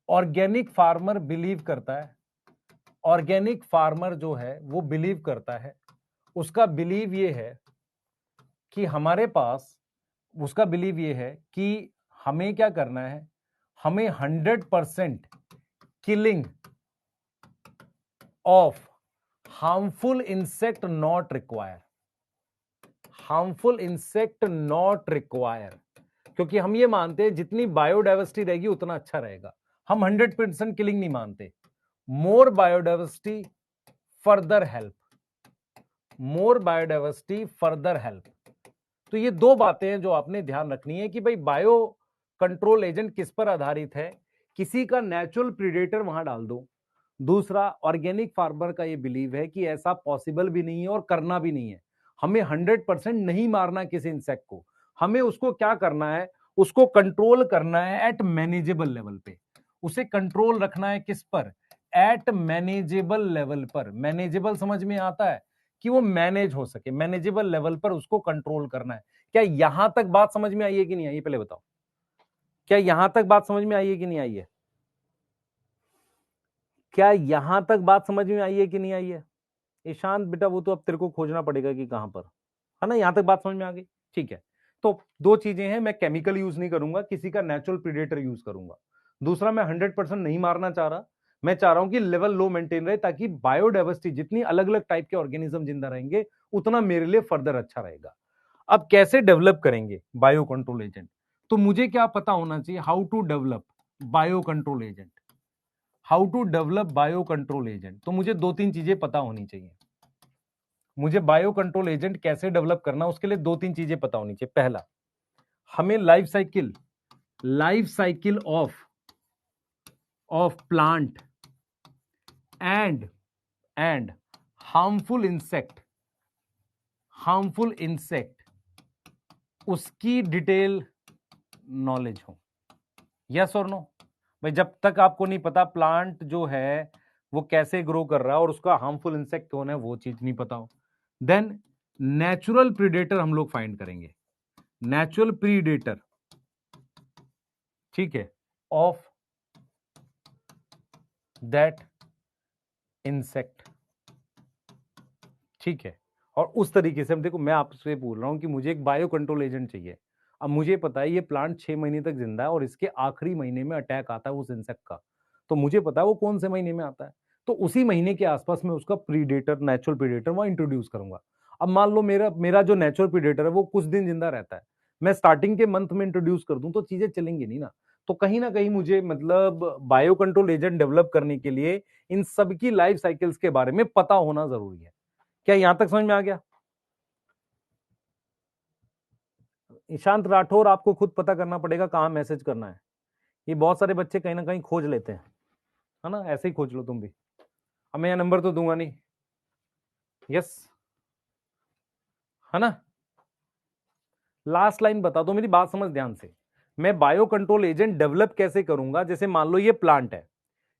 ऑर्गेनिक फार्मर बिलीव करता है, ऑर्गेनिक फार्मर जो है वो बिलीव करता है, उसका बिलीव ये है कि हमारे पास, उसका बिलीव ये है कि हमें क्या करना है, हमें 100% killing of harmful insect not require, harmful insect not require. क्योंकि हम ये मानते हैं जितनी बायोडाइवर्सिटी रहेगी उतना अच्छा रहेगा। हम 100% किलिंग नहीं मानते। मोर बायोडाइवर्सिटी फर्दर हेल्प, मोर बायोडाइवर्सिटी फर्दर हेल्प। तो ये दो बातें हैं जो आपने ध्यान रखनी है कि भाई बायो कंट्रोल एजेंट किस पर आधारित है, किसी का नेचुरल प्रीडेटर वहां डाल दो। दूसरा, ऑर्गेनिक फार्मर का ये बिलीव है कि ऐसा पॉसिबल भी नहीं है और करना भी नहीं है। हमें 100% नहीं मारना किसी इंसेक्ट को, हमें उसको क्या करना है, उसको कंट्रोल करना है एट मैनेजेबल लेवल पे। उसे कंट्रोल रखना है किस पर? एट मैनेजेबल लेवल पर। मैनेजेबल समझ में आता है कि वो मैनेज हो सके, मैनेजेबल लेवल पर उसको कंट्रोल करना है। क्या यहां तक बात समझ में आई है कि नहीं आई है? पहले बताओ, क्या यहां तक बात समझ में आई है कि नहीं आई है? क्या यहां तक बात समझ में आई है कि नहीं आई है? ईशांत बेटा, वो तो अब तेरे को खोजना पड़ेगा कि कहां पर, है ना? यहां तक बात समझ में आ गई? ठीक है। तो दो चीजें हैं, मैं केमिकल यूज नहीं करूंगा, किसी का नेचुरल प्रीडेटर यूज करूंगा। दूसरा, मैं 100% नहीं मारना चाह रहा, मैं चाह रहा हूं कि लेवल लो मेंटेन रहे, ताकि बायोडाइवर्सिटी, जितनी अलग अलग टाइप के ऑर्गेनिज्म जिंदा रहेंगे उतना मेरे लिए फर्दर अच्छा रहेगा। अब कैसे डेवलप करेंगे बायो कंट्रोल एजेंट? तो मुझे क्या पता होना चाहिए? How to develop bio control agent, how to develop bio control agent. तो मुझे दो तीन चीजें पता होनी चाहिए। मुझे बायो कंट्रोल एजेंट कैसे डेवलप करना, उसके लिए दो तीन चीजें पता होनी चाहिए। पहला, हमें life cycle of plant and harmful insect उसकी डिटेल नॉलेज हो। यस और नो? भाई, जब तक आपको नहीं पता प्लांट जो है वो कैसे ग्रो कर रहा है और उसका हार्मफुल इंसेक्ट कौन है, वो चीज नहीं पता हो, देन नेचुरल प्रीडेटर हम लोग फाइंड करेंगे। नेचुरल प्रीडेटर, ठीक है, ऑफ दैट इंसेक्ट, ठीक है। और उस तरीके से, देखो मैं आपसे बोल रहा हूं कि मुझे एक बायो कंट्रोल एजेंट चाहिए। अब मुझे पता है ये प्लांट 6 महीने तक जिंदा है और इसके आखिरी महीने में अटैक आता है उस इंसेक्ट का, तो मुझे पता है वो कौन से महीने में आता है। तो उसी महीने के आसपास में उसका प्रीडेटर, नेचुरल प्रीडेटर वहां इंट्रोड्यूस करूंगा। अब मान लो मेरा मेरा जो नेचुरल प्रीडेटर है वो कुछ दिन जिंदा रहता है, मैं स्टार्टिंग के मंथ में इंट्रोड्यूस कर दूं तो चीजें चलेंगी नहीं ना। तो कहीं ना कहीं मुझे, मतलब बायो कंट्रोल एजेंट डेवलप करने के लिए इन सबकी लाइफ साइकिल्स के बारे में पता होना जरूरी है। क्या यहां तक समझ में आ गया? ईशांत राठौर, आपको खुद पता करना पड़ेगा कहां मैसेज करना है। ये बहुत सारे बच्चे कहीं ना कहीं खोज लेते हैं, है ना? ऐसे ही खोज लो तुम भी। अब मैं यह नंबर तो दूंगा नहीं। यस, है ना? लास्ट लाइन बता दो, मेरी बात समझ ध्यान से। मैं बायो कंट्रोल एजेंट डेवलप कैसे करूंगा? जैसे मान लो ये प्लांट है,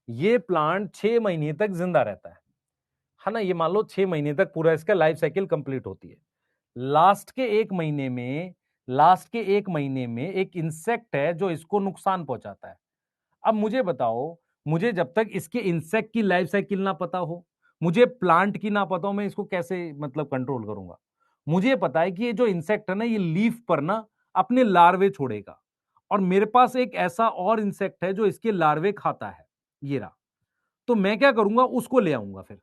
ये प्लांट 6 महीने तक जिंदा रहता है ना? ये मान लो 6 महीने तक पूरा इसका लाइफ साइकिल कंप्लीट होती है। लास्ट के एक महीने में, एक इंसेक्ट है जो इसको नुकसान पहुंचाता है। अब मुझे बताओ, मुझे जब तक इसके इंसेक्ट की लाइफ साइकिल ना पता हो, मुझे प्लांट की ना पता हो, मैं इसको कैसे, मतलब कंट्रोल करूंगा? मुझे पता है कि ये जो इंसेक्ट है ना, ये लीफ पर ना अपने लार्वे छोड़ेगा, और मेरे पास एक ऐसा और इंसेक्ट है जो इसके लार्वे खाता है, ये रहा। तो मैं क्या करूंगा, उसको ले आऊंगा फिर।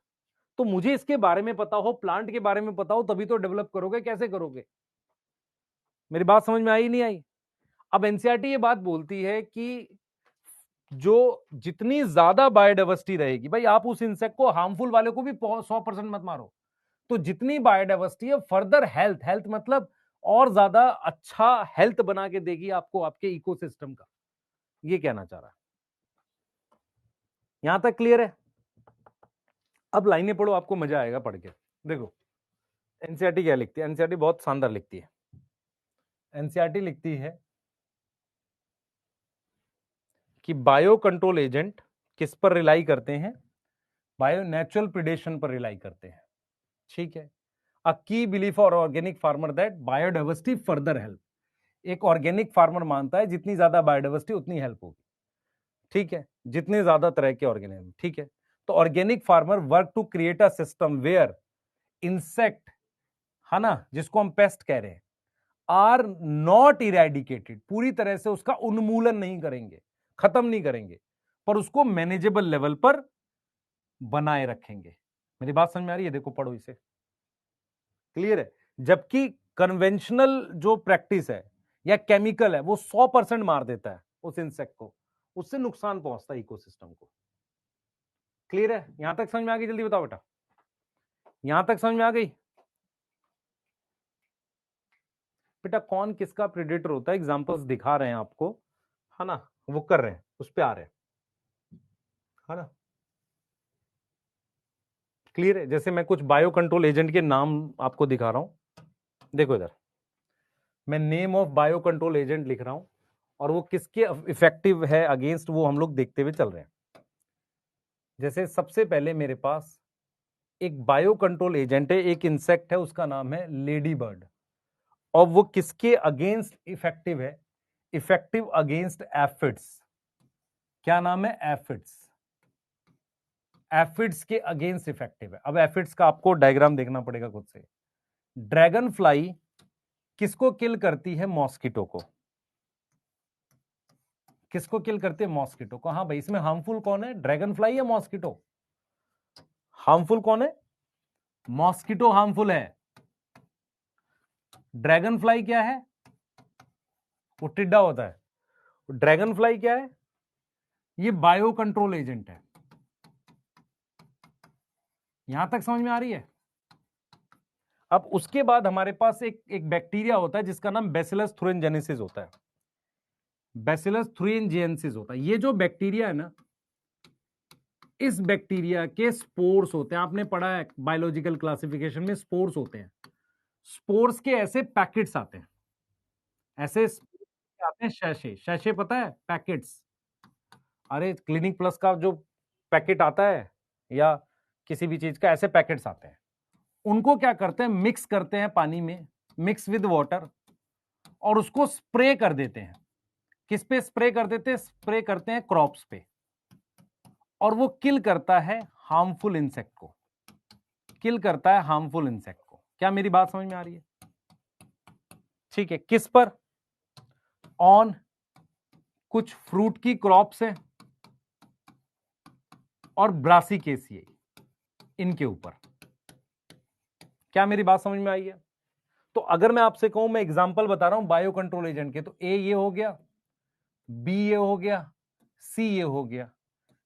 तो मुझे इसके बारे में पता हो, प्लांट के बारे में पता हो, तभी तो डेवलप करोगे। कैसे करोगे? मेरी बात समझ में आई नहीं आई? अब एनसीईआरटी ये बात बोलती है कि जो जितनी ज्यादा बायोडाइवर्सिटी रहेगी, भाई आप उस इंसेक्ट को हार्मफुल वाले को भी 100% मत मारो, तो जितनी बायोडाइवर्सिटी है फर्दर हेल्थ, हेल्थ मतलब और ज्यादा अच्छा हेल्थ बना के देगी आपको आपके इकोसिस्टम का, ये कहना चाह रहा है। यहां तक क्लियर है? अब लाइनें पढ़ो, आपको मजा आएगा पढ़ के। देखो एनसीईआरटी क्या लिखती है, एनसीईआरटी बहुत शानदार लिखती है। एनसीईआरटी लिखती है कि बायो कंट्रोल एजेंट किस पर रिलाई करते हैं, बायो नेचुरल प्रिडेशन पर रिलाई करते हैं, ठीक है। अ की बिलीफ और organic farmer that biodiversity further help, एक ऑर्गेनिक फार्मर मानता है जितनी ज्यादा बायोडाइवर्सिटी उतनी हेल्प होगी, ठीक है, जितने ज्यादा तरह के ऑर्गेनिज्म, ठीक है। तो organic farmer work to create a system where insect, है ना, जिसको हम पेस्ट कह रहे हैं, आर नॉट इरेडिकेटेड, पूरी तरह से उसका उन्मूलन नहीं करेंगे, खत्म नहीं करेंगे, पर उसको मैनेजेबल लेवल पर बनाए रखेंगे। मेरी बात समझ में आ रही है? देखो पढ़ो इसे, क्लियर है। जबकि कन्वेंशनल जो प्रैक्टिस है या केमिकल है वो 100% मार देता है उस इंसेक्ट को, उससे नुकसान पहुंचता है इकोसिस्टम को। क्लियर है? यहां तक समझ में आ गई? जल्दी बताओ बेटा, यहां तक समझ में आ गई? बेटा कौन किसका प्रेडेटर होता है, एग्जांपल्स दिखा रहे हैं आपको, है ना, वो कर रहे हैं, उस पे आ रहे हैं, है ना, क्लियर है। जैसे मैं कुछ बायो कंट्रोल एजेंट के नाम आपको दिखा रहा हूं, देखो इधर मैं name of bio control agent लिख रहा हूं और वो किसके इफेक्टिव है अगेंस्ट, वो हम लोग देखते हुए चल रहे हैं। जैसे सबसे पहले मेरे पास एक बायो कंट्रोल एजेंट है, एक इंसेक्ट है, उसका नाम है लेडी बर्ड, और वो किसके अगेंस्ट इफेक्टिव है, इफेक्टिव अगेंस्ट एफिड्स। क्या नाम है? एफिड्स। एफिड्स के अगेंस्ट इफेक्टिव है। अब एफिड्स का आपको डायग्राम देखना पड़ेगा खुद से। ड्रैगन फ्लाई किसको किल करती है? मॉस्किटो को। किसको किल करती है? मॉस्किटो को। हाँ भाई, इसमें हार्मफुल कौन है, ड्रैगन फ्लाई या मॉस्किटो? हार्मफुल कौन है? मॉस्किटो हार्मफुल है। ड्रैगन फ्लाई क्या है? वो टिड्डा होता है। ड्रैगन फ्लाई क्या है? ये बायो कंट्रोल एजेंट है। यहां तक समझ में आ रही है? अब उसके बाद हमारे पास एक बैक्टीरिया होता है जिसका नाम बैसिलस थ्रुइनजेनेसिस होता है। बैसिलस थ्रुइनजेनेसिस होता है। ये जो बैक्टीरिया है ना, इस बैक्टीरिया के स्पोर्स होते हैं, आपने पढ़ा है बायोलॉजिकल क्लासिफिकेशन में, स्पोर्स होते हैं। स्पोर्स के ऐसे पैकेट्स आते हैं, ऐसे आते हैं, शैशे। शैशे पता है? पैकेट्स। अरे क्लिनिक प्लस का जो पैकेट आता है या किसी भी चीज का, ऐसे पैकेट्स आते हैं। उनको क्या करते हैं, मिक्स करते हैं पानी में, मिक्स विद वाटर, और उसको स्प्रे कर देते हैं। किस पे स्प्रे कर देते हैं? स्प्रे करते हैं क्रॉप्स पे, और वो किल करता है हार्मफुल इंसेक्ट को, किल करता है हार्मफुल इंसेक्ट को। क्या मेरी बात समझ में आ रही है? ठीक है। किस पर? ऑन कुछ फ्रूट की क्रॉप्स है और ब्रासिकेसिए, इनके ऊपर। क्या मेरी बात समझ में आई है? तो अगर मैं आपसे कहूं, मैं एग्जांपल बता रहा हूं बायो कंट्रोल एजेंट के, तो ए ये हो गया, बी ये हो गया, सी ये हो गया,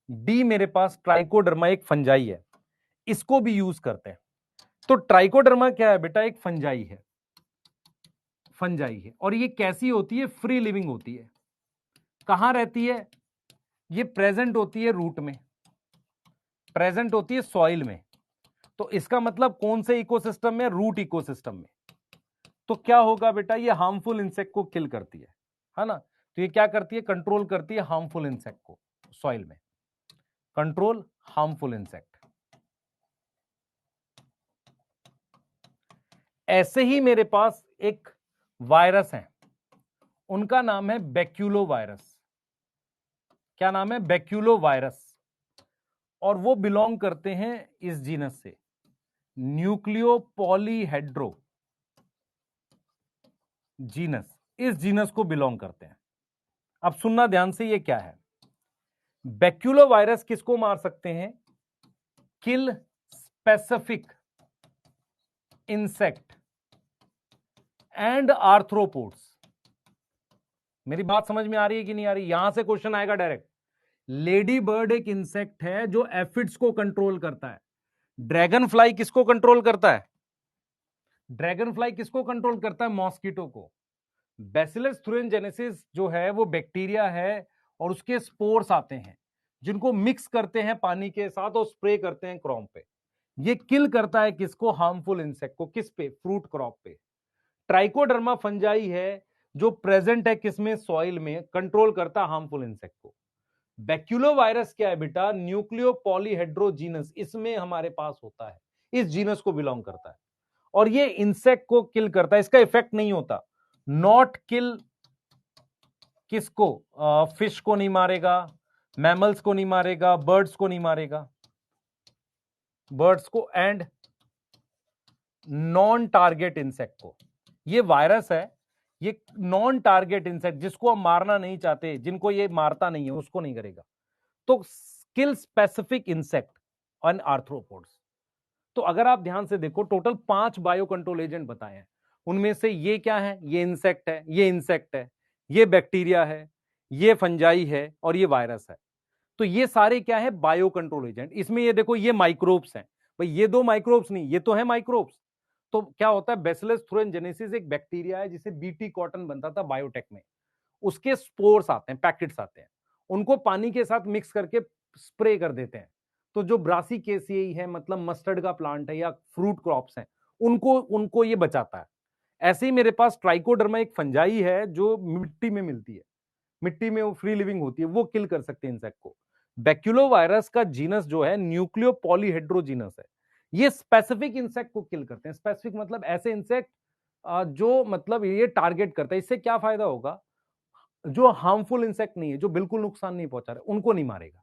डी मेरे पास ट्राइकोडर्मा एक फंजाई है, इसको भी यूज करते हैं। तो ट्राइकोडर्मा क्या है बेटा? एक फंजाई है, फंजाई है। और ये कैसी होती है? फ्री लिविंग होती है। कहां रहती है? ये प्रेजेंट होती है रूट में, प्रेजेंट होती है सॉइल में। तो इसका मतलब कौन से इकोसिस्टम में? रूट इकोसिस्टम में। तो क्या होगा बेटा? ये हार्मफुल इंसेक्ट को किल करती है ना। तो ये क्या करती है? कंट्रोल करती है हार्मफुल इंसेक्ट को सॉइल में, कंट्रोल हार्मफुल इंसेक्ट। ऐसे ही मेरे पास एक वायरस है, उनका नाम है बैक्यूलो वायरस। क्या नाम है? बैक्यूलो वायरस। और वो बिलोंग करते हैं इस जीनस से, न्यूक्लियो पॉलीहेड्रो जीनस, इस जीनस को बिलोंग करते हैं। अब सुनना ध्यान से, ये क्या है? बैक्यूलो वायरस किसको मार सकते हैं? किल स्पेसिफिक इंसेक्ट एंड आर्थ्रोपोड्स। मेरी बात समझ में आ रही है कि नहीं आ रही? यहां से क्वेश्चन आएगा डायरेक्ट लेडी बर्ड एक इंसेक्ट है जो एफिड्स को कंट्रोल करता है। ड्रैगन फ्लाई किसको कंट्रोल करता है? ड्रैगन फ्लाई किसको कंट्रोल करता है? मॉस्किटो को। बैसिलस थ्रूएनजेनेसिस जो है वो बैक्टीरिया है और उसके स्पोर्स आते हैं जिनको मिक्स करते हैं पानी के साथ और स्प्रे करते हैं क्रॉप पे। ये किल करता है किसको? हार्मफुल इंसेक्ट को। किस पे? फ्रूट क्रॉप पे। ट्राइकोडर्मा फंजाई है जो प्रेजेंट है किसमें? सॉइल में, कंट्रोल करता है हार्मफुल इंसेक्ट को। बैक्यूलो वायरस क्या है बेटा? न्यूक्लियो पॉलीहेड्रोजीनस, इसमें हमारे पास होता है, इस जीनस को बिलोंग करता है और ये इंसेक्ट को किल करता है। इसका इफेक्ट नहीं होता, नॉट किल किसको? फिश को नहीं मारेगा, मैमल्स को नहीं मारेगा, बर्ड्स को नहीं मारेगा, बर्ड्स को एंड नॉन टारगेट इंसेक्ट को। ये वायरस है, ये नॉन टारगेट इंसेक्ट जिसको हम मारना नहीं चाहते, जिनको ये मारता नहीं है, उसको नहीं करेगा। तो किल स्पेसिफिक इंसेक्ट ऑन आर्थ्रोपोड्स। तो अगर आप ध्यान से देखो, टोटल 5 बायो कंट्रोल एजेंट बताए हैं। उनमें से ये क्या है? ये इंसेक्ट है, ये इंसेक्ट है, ये बैक्टीरिया है, ये फंजाई है और ये वायरस है। तो ये सारे क्या है? Bio control agent. इसमें ये देखो, ये माइक्रोब्स हैं भाई, ये 2 माइक्रोब्स नहीं, ये तो है माइक्रोब्स। तो क्या होता है? बैसिलस थ्रूएनजेनेसिस एक बैक्टीरिया है जिसे बीटी कॉटन बनता था बायोटेक में। उसके स्पोर्स आते हैं, पैकेट्स आते हैं, उनको पानी के साथ मिक्स करके स्प्रे कर देते हैं। तो जो ब्रासिकेसियाई है, मतलब मस्टर्ड का प्लांट है या फ्रूट क्रॉप्स हैं, उनको उनको ये बचाता है। ऐसे ही मेरे पास ट्राइकोडर्मा एक फंजाई है जो मिट्टी में मिलती है, मिट्टी में वो फ्री लिविंग होती है, वो किल कर सकते हैं इंसेक्ट को। बैक्यूलो वायरस का जीनस जो है न्यूक्लियो पॉलीहेड्रोजीनस है, ये स्पेसिफिक इंसेक्ट को किल करते हैं। स्पेसिफिक मतलब ऐसे इंसेक्ट जो मतलब ये टारगेट करता है। इससे क्या फायदा होगा? जो हार्मफुल इंसेक्ट नहीं है, जो बिल्कुल नुकसान नहीं पहुंचा रहे, उनको नहीं मारेगा।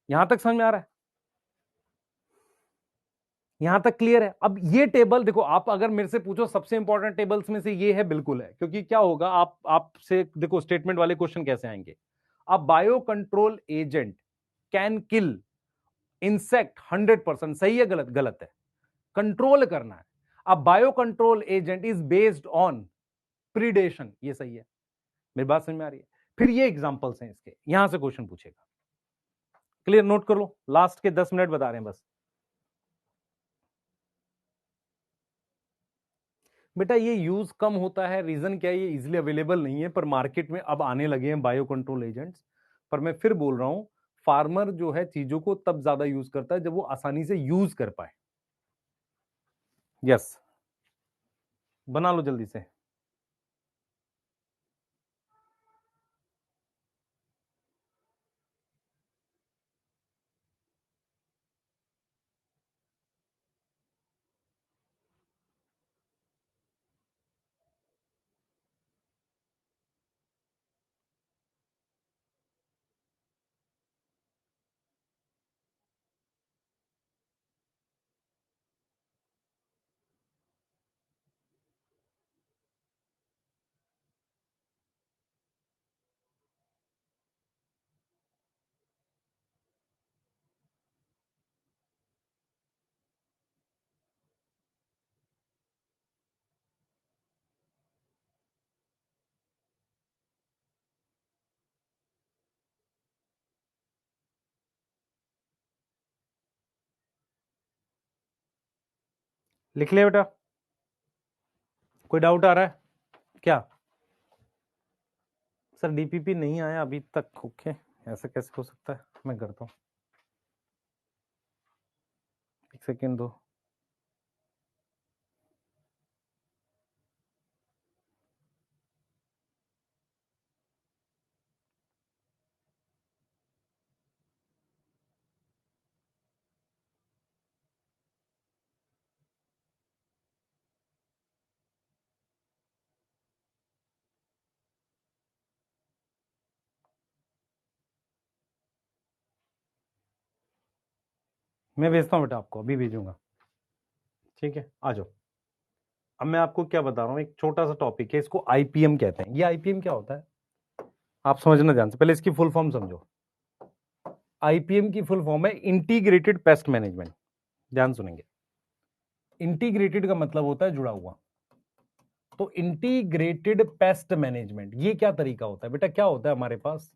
यहां तक समझ में आ रहा है? यहां तक क्लियर है? अब ये टेबल देखो, आप अगर मेरे से पूछो सबसे इंपॉर्टेंट टेबल्स में से ये है, बिल्कुल है। क्योंकि क्या होगा, आपसे देखो स्टेटमेंट वाले क्वेश्चन कैसे आएंगे। अब bio control agent can kill insect 100%, सही है गलत? गलत है, कंट्रोल करना है। अब bio control agent is based on predation, ये सही है। मेरी बात समझ में आ रही है? फिर ये एग्जांपल्स हैं इसके, यहां से क्वेश्चन पूछेगा। क्लियर? नोट कर लो, लास्ट के 10 मिनट बता रहे हैं बस। बेटा ये यूज कम होता है, रीजन क्या है? ये इजीली अवेलेबल नहीं है, पर मार्केट में अब आने लगे हैं बायो कंट्रोल एजेंट्स। पर मैं फिर बोल रहा हूं, फार्मर जो है चीजों को तब ज्यादा यूज करता है जब वो आसानी से यूज कर पाए। यस, बना लो जल्दी से। लिख लिया बेटा? कोई डाउट आ रहा है क्या? सर डीपीपी नहीं आया अभी तक। ओके, ऐसा कैसे हो सकता है? मैं करता हूँ, एक सेकेंड दो। मैं भेजता हूँ बेटा, आपको अभी भेजूंगा। ठीक है, आ जाओ। अब मैं आपको क्या बता रहा हूँ, एक छोटा सा टॉपिक है, इसको आईपीएम कहते हैं। ये आईपीएम क्या होता है आप समझना ध्यान से, पहले इसकी फुल फॉर्म समझो। आईपीएम की फुल फॉर्म है इंटीग्रेटेड पेस्ट मैनेजमेंट। ध्यान सुनेंगे, इंटीग्रेटेड का मतलब होता है जुड़ा हुआ। तो इंटीग्रेटेड पेस्ट मैनेजमेंट ये क्या तरीका होता है बेटा? क्या होता है हमारे पास,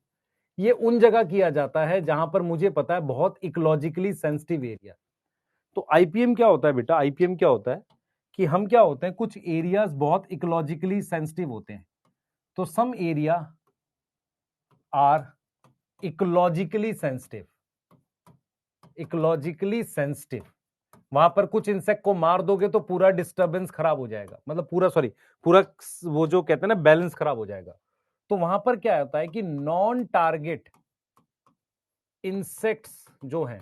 ये उन जगह किया जाता है जहां पर मुझे पता है बहुत इकोलॉजिकली सेंसिटिव एरिया। तो आईपीएम क्या होता है बेटा, आईपीएम क्या होता है कि हम क्या होते हैं, कुछ एरियाज बहुत इकोलॉजिकली सेंसिटिव होते हैं। तो some area are ecologically sensitive, ecologically sensitive, वहां पर कुछ इंसेक्ट को मार दोगे तो पूरा डिस्टरबेंस खराब हो जाएगा, मतलब पूरा सॉरी पूरा वो जो कहते हैं ना बैलेंस खराब हो जाएगा। तो वहां पर क्या होता है कि नॉन टारगेट इंसेक्ट्स जो हैं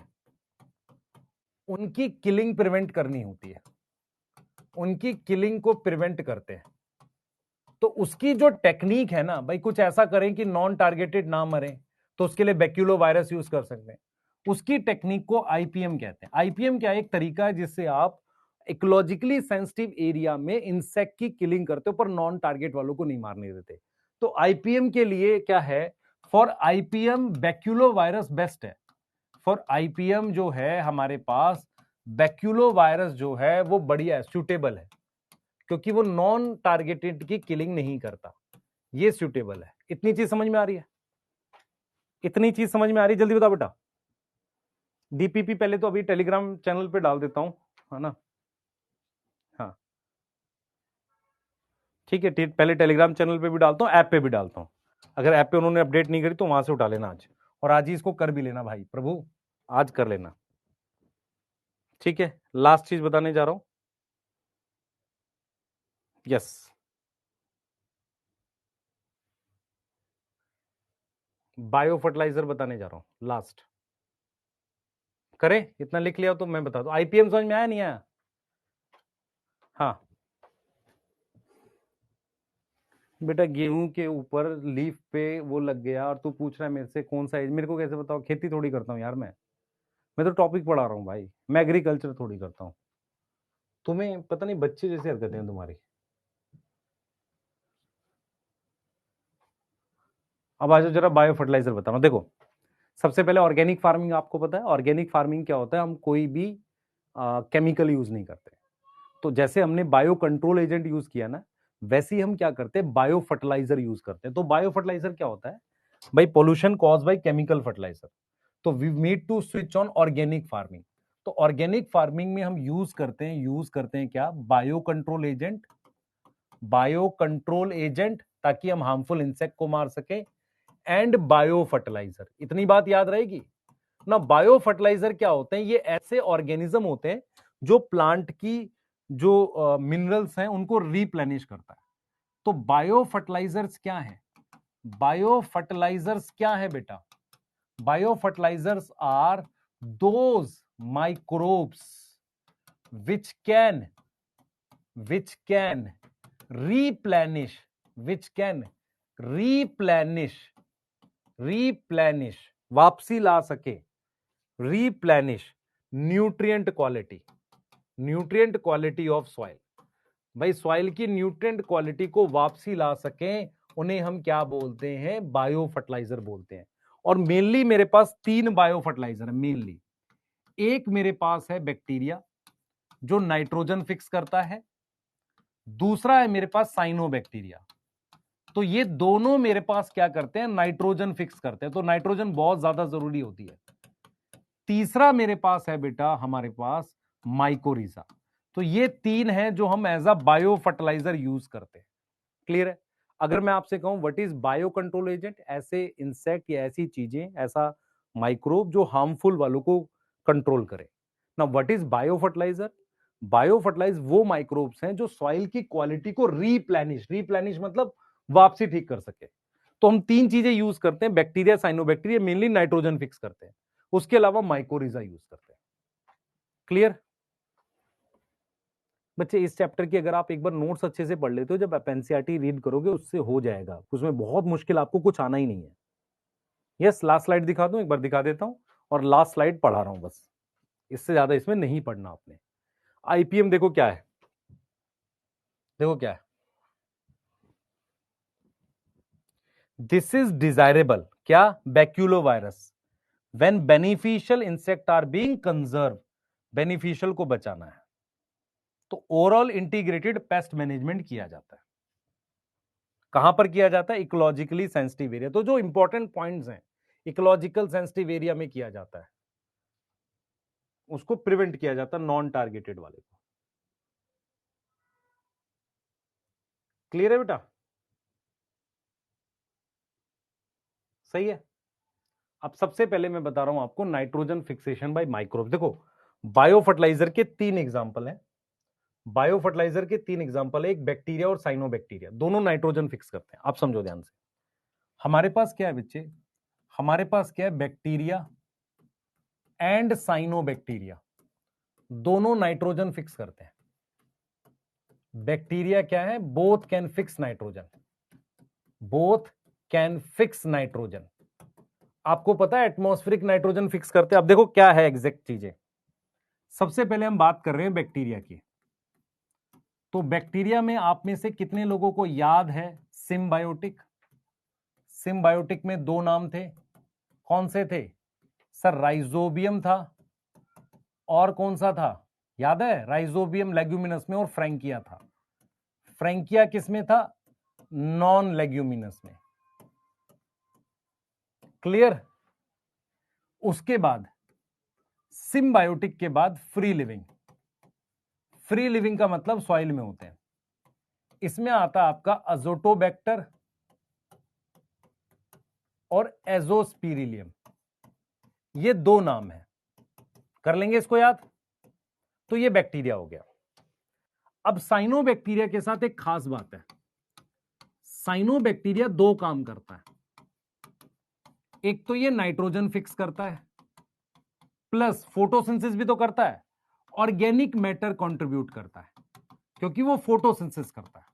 उनकी किलिंग प्रिवेंट करनी होती है, उनकी किलिंग को प्रिवेंट करते हैं। तो उसकी जो टेक्निक है ना भाई, कुछ ऐसा करें कि नॉन टारगेटेड ना मरे, तो उसके लिए बैक्यूलो वायरस यूज कर सकते हैं। उसकी टेक्निक को आईपीएम कहते हैं। आईपीएम क्या है, एक तरीका है जिससे आप इकोलॉजिकली सेंसिटिव एरिया में इंसेक्ट की किलिंग करते हो पर नॉन टारगेट वालों को नहीं मारने देते। तो आईपीएम के लिए क्या है, फॉर आईपीएम बैक्यूलो वायरस बेस्ट है। फॉर आईपीएम जो है हमारे पास बैक्यूलो वायरस जो है वो बढ़िया है, सूटेबल है, क्योंकि वो नॉन टारगेटेड की किलिंग नहीं करता, ये सूटेबल है। इतनी चीज समझ में आ रही है, इतनी चीज समझ में आ रही है, जल्दी बताओ बेटा। डीपीपी पहले तो अभी टेलीग्राम चैनल पे डाल देता हूं, है ना। हाँ ठीक है, पहले टेलीग्राम चैनल पे भी डालता हूं, ऐप पे भी डालता हूं। अगर ऐप पे उन्होंने अपडेट नहीं करी तो वहां से उठा लेना आज, और आज ही इसको कर भी लेना भाई, प्रभु आज कर लेना। ठीक है, लास्ट चीज बताने जा रहा हूं। यस, बायो फर्टिलाइजर बताने जा रहा हूं लास्ट। करें, इतना लिख लिया तो मैं बता दूं। आईपीएम समझ में आया नहीं आया? हाँ बेटा, गेहूं के ऊपर लीफ पे वो लग गया और तू पूछ रहा है मेरे से कौन सा एज, मेरे को कैसे बताओ? खेती थोड़ी करता हूँ यार मैं तो टॉपिक पढ़ा रहा हूँ भाई, मैं एग्रीकल्चर थोड़ी करता हूँ। तुम्हें पता नहीं, बच्चे जैसी हरकतें हैं तुम्हारी। अब आ जाओ जरा, बायो फर्टिलाइजर बता रहा हूँ। देखो, सबसे पहले ऑर्गेनिक फार्मिंग आपको पता है, ऑर्गेनिक फार्मिंग क्या होता है, हम कोई भी केमिकल यूज नहीं करते। तो जैसे हमने बायो कंट्रोल एजेंट यूज किया ना, वैसे ही हम क्या करते हैं, बायो फर्टिलाइजर यूज करते हैं। तो बायो फर्टिलाइजर क्या होता है भाई, pollution cause by chemical fertiliser. तो we need to switch on organic farming. तो ऑर्गेनिक फार्मिंग में हम यूज करते हैं क्या, bio control agent, bio control agent, ताकि हम हार्मफुल इंसेक्ट को मार सके, एंड बायो फर्टिलाइजर। इतनी बात याद रहेगी ना। बायो फर्टिलाइजर क्या होते हैं, ये ऐसे ऑर्गेनिज्म होते हैं जो प्लांट की जो मिनरल्स हैं उनको रिप्लेनिश करता है। तो बायो फर्टिलाइजर्स क्या है, बायो फर्टिलाइजर्स क्या है बेटा, biofertilisers are those microbes which can replenish, which can replenish वापसी ला सके, replenish nutrient quality of soil. भाई सॉइल की न्यूट्रिएंट क्वालिटी को वापसी ला सकें, उन्हें हम क्या बोलते हैं, बायो फर्टिलाइजर बोलते हैं। और मेनली मेरे पास 3 बायो फर्टिलाइजर है मेनली। एक मेरे पास है बैक्टीरिया जो नाइट्रोजन फिक्स करता है, दूसरा है मेरे पास साइनोबैक्टीरिया। तो ये दोनों मेरे पास क्या करते हैं, नाइट्रोजन फिक्स करते हैं, तो नाइट्रोजन बहुत ज्यादा जरूरी होती है। तीसरा मेरे पास है बेटा हमारे पास माइकोरिजा। तो ये 3 हैं जो हम as a bio fertiliser use करते हैं। क्लियर है? अगर मैं आपसे कहूं what is bio control agent, ऐसे इंसेक्ट या ऐसी चीजें, ऐसा माइक्रोब जो हार्मफुल वालों को कंट्रोल करे ना। What is bio fertiliser, bio fertilise वो माइक्रोब्स हैं जो सॉइल की क्वालिटी को रिप्लेनिश मतलब वापसी ठीक कर सके। तो हम 3 चीजें यूज करते हैं, bacteria, cyanobacteria, mainly nitrogen fix करते हैं, उसके अलावा माइकोरिजा यूज करते हैं। क्लियर बच्चे? इस चैप्टर की अगर आप एक बार नोट्स अच्छे से पढ़ लेते हो, जब आप एनसीईआरटी रीड करोगे उससे हो जाएगा, उसमें बहुत मुश्किल आपको कुछ आना ही नहीं है। यस, लास्ट स्लाइड दिखा दूं, एक बार दिखा देता हूं, और लास्ट स्लाइड पढ़ा रहा हूं बस, इससे ज्यादा इसमें नहीं पढ़ना आपने। आईपीएम देखो क्या है, देखो क्या है, दिस इज डिजायरेबल, क्या, baculovirus, when beneficial insect are being conserve, beneficial को बचाना है, तो ओवरऑल इंटीग्रेटेड पेस्ट मैनेजमेंट किया जाता है। कहां पर किया जाता है, इकोलॉजिकली सेंसिटिव एरिया। तो जो इंपॉर्टेंट पॉइंट्स हैं, इकोलॉजिकल सेंसिटिव एरिया में किया जाता है, उसको प्रिवेंट किया जाता है नॉन टारगेटेड वाले को। क्लियर है बेटा? सही है। अब सबसे पहले मैं बता रहा हूं आपको नाइट्रोजन फिक्सेशन बाय माइक्रोब। देखो बायो फर्टिलाइजर के 3 एग्जांपल हैं, बायो फर्टिलाइजर के 3 एग्जांपल है, एक बैक्टीरिया और साइनोबैक्टीरिया, दोनों नाइट्रोजन फिक्स करते हैं। आप समझो ध्यान से, हमारे पास क्या है बच्चे, हमारे पास क्या है, बैक्टीरिया एंड साइनोबैक्टीरिया, दोनों नाइट्रोजन फिक्स करते हैं। बैक्टीरिया क्या है, both can fix nitrogen, both can fix nitrogen. आपको पता है एटमॉस्फेरिक नाइट्रोजन फिक्स करते हैं। अब देखो क्या है एग्जैक्ट चीजें। सबसे पहले हम बात कर रहे हैं बैक्टीरिया की। तो बैक्टीरिया में आप में से कितने लोगों को याद है सिम्बायोटिक? सिम्बायोटिक में 2 नाम थे, कौन से थे सर? राइजोबियम था और कौन सा था, याद है? राइजोबियम लेग्यूमिनस में, और फ्रैंकिया था। फ्रैंकिया किस में था? नॉन लेग्यूमिनस में। क्लियर? उसके बाद सिम्बायोटिक के बाद फ्री लिविंग। फ्री लिविंग का मतलब सॉइल में होते हैं। इसमें आता आपका अजोटोबैक्टर और एजोस्पिरिलियम, ये 2 नाम है, कर लेंगे इसको याद। तो ये बैक्टीरिया हो गया। अब साइनोबैक्टीरिया के साथ एक खास बात है, साइनोबैक्टीरिया 2 काम करता है। एक तो ये नाइट्रोजन फिक्स करता है, प्लस फोटोसिंथेसिस भी तो करता है, ऑर्गेनिक मैटर कंट्रीब्यूट करता है, क्योंकि वो फोटोसिंथेसिस करता है।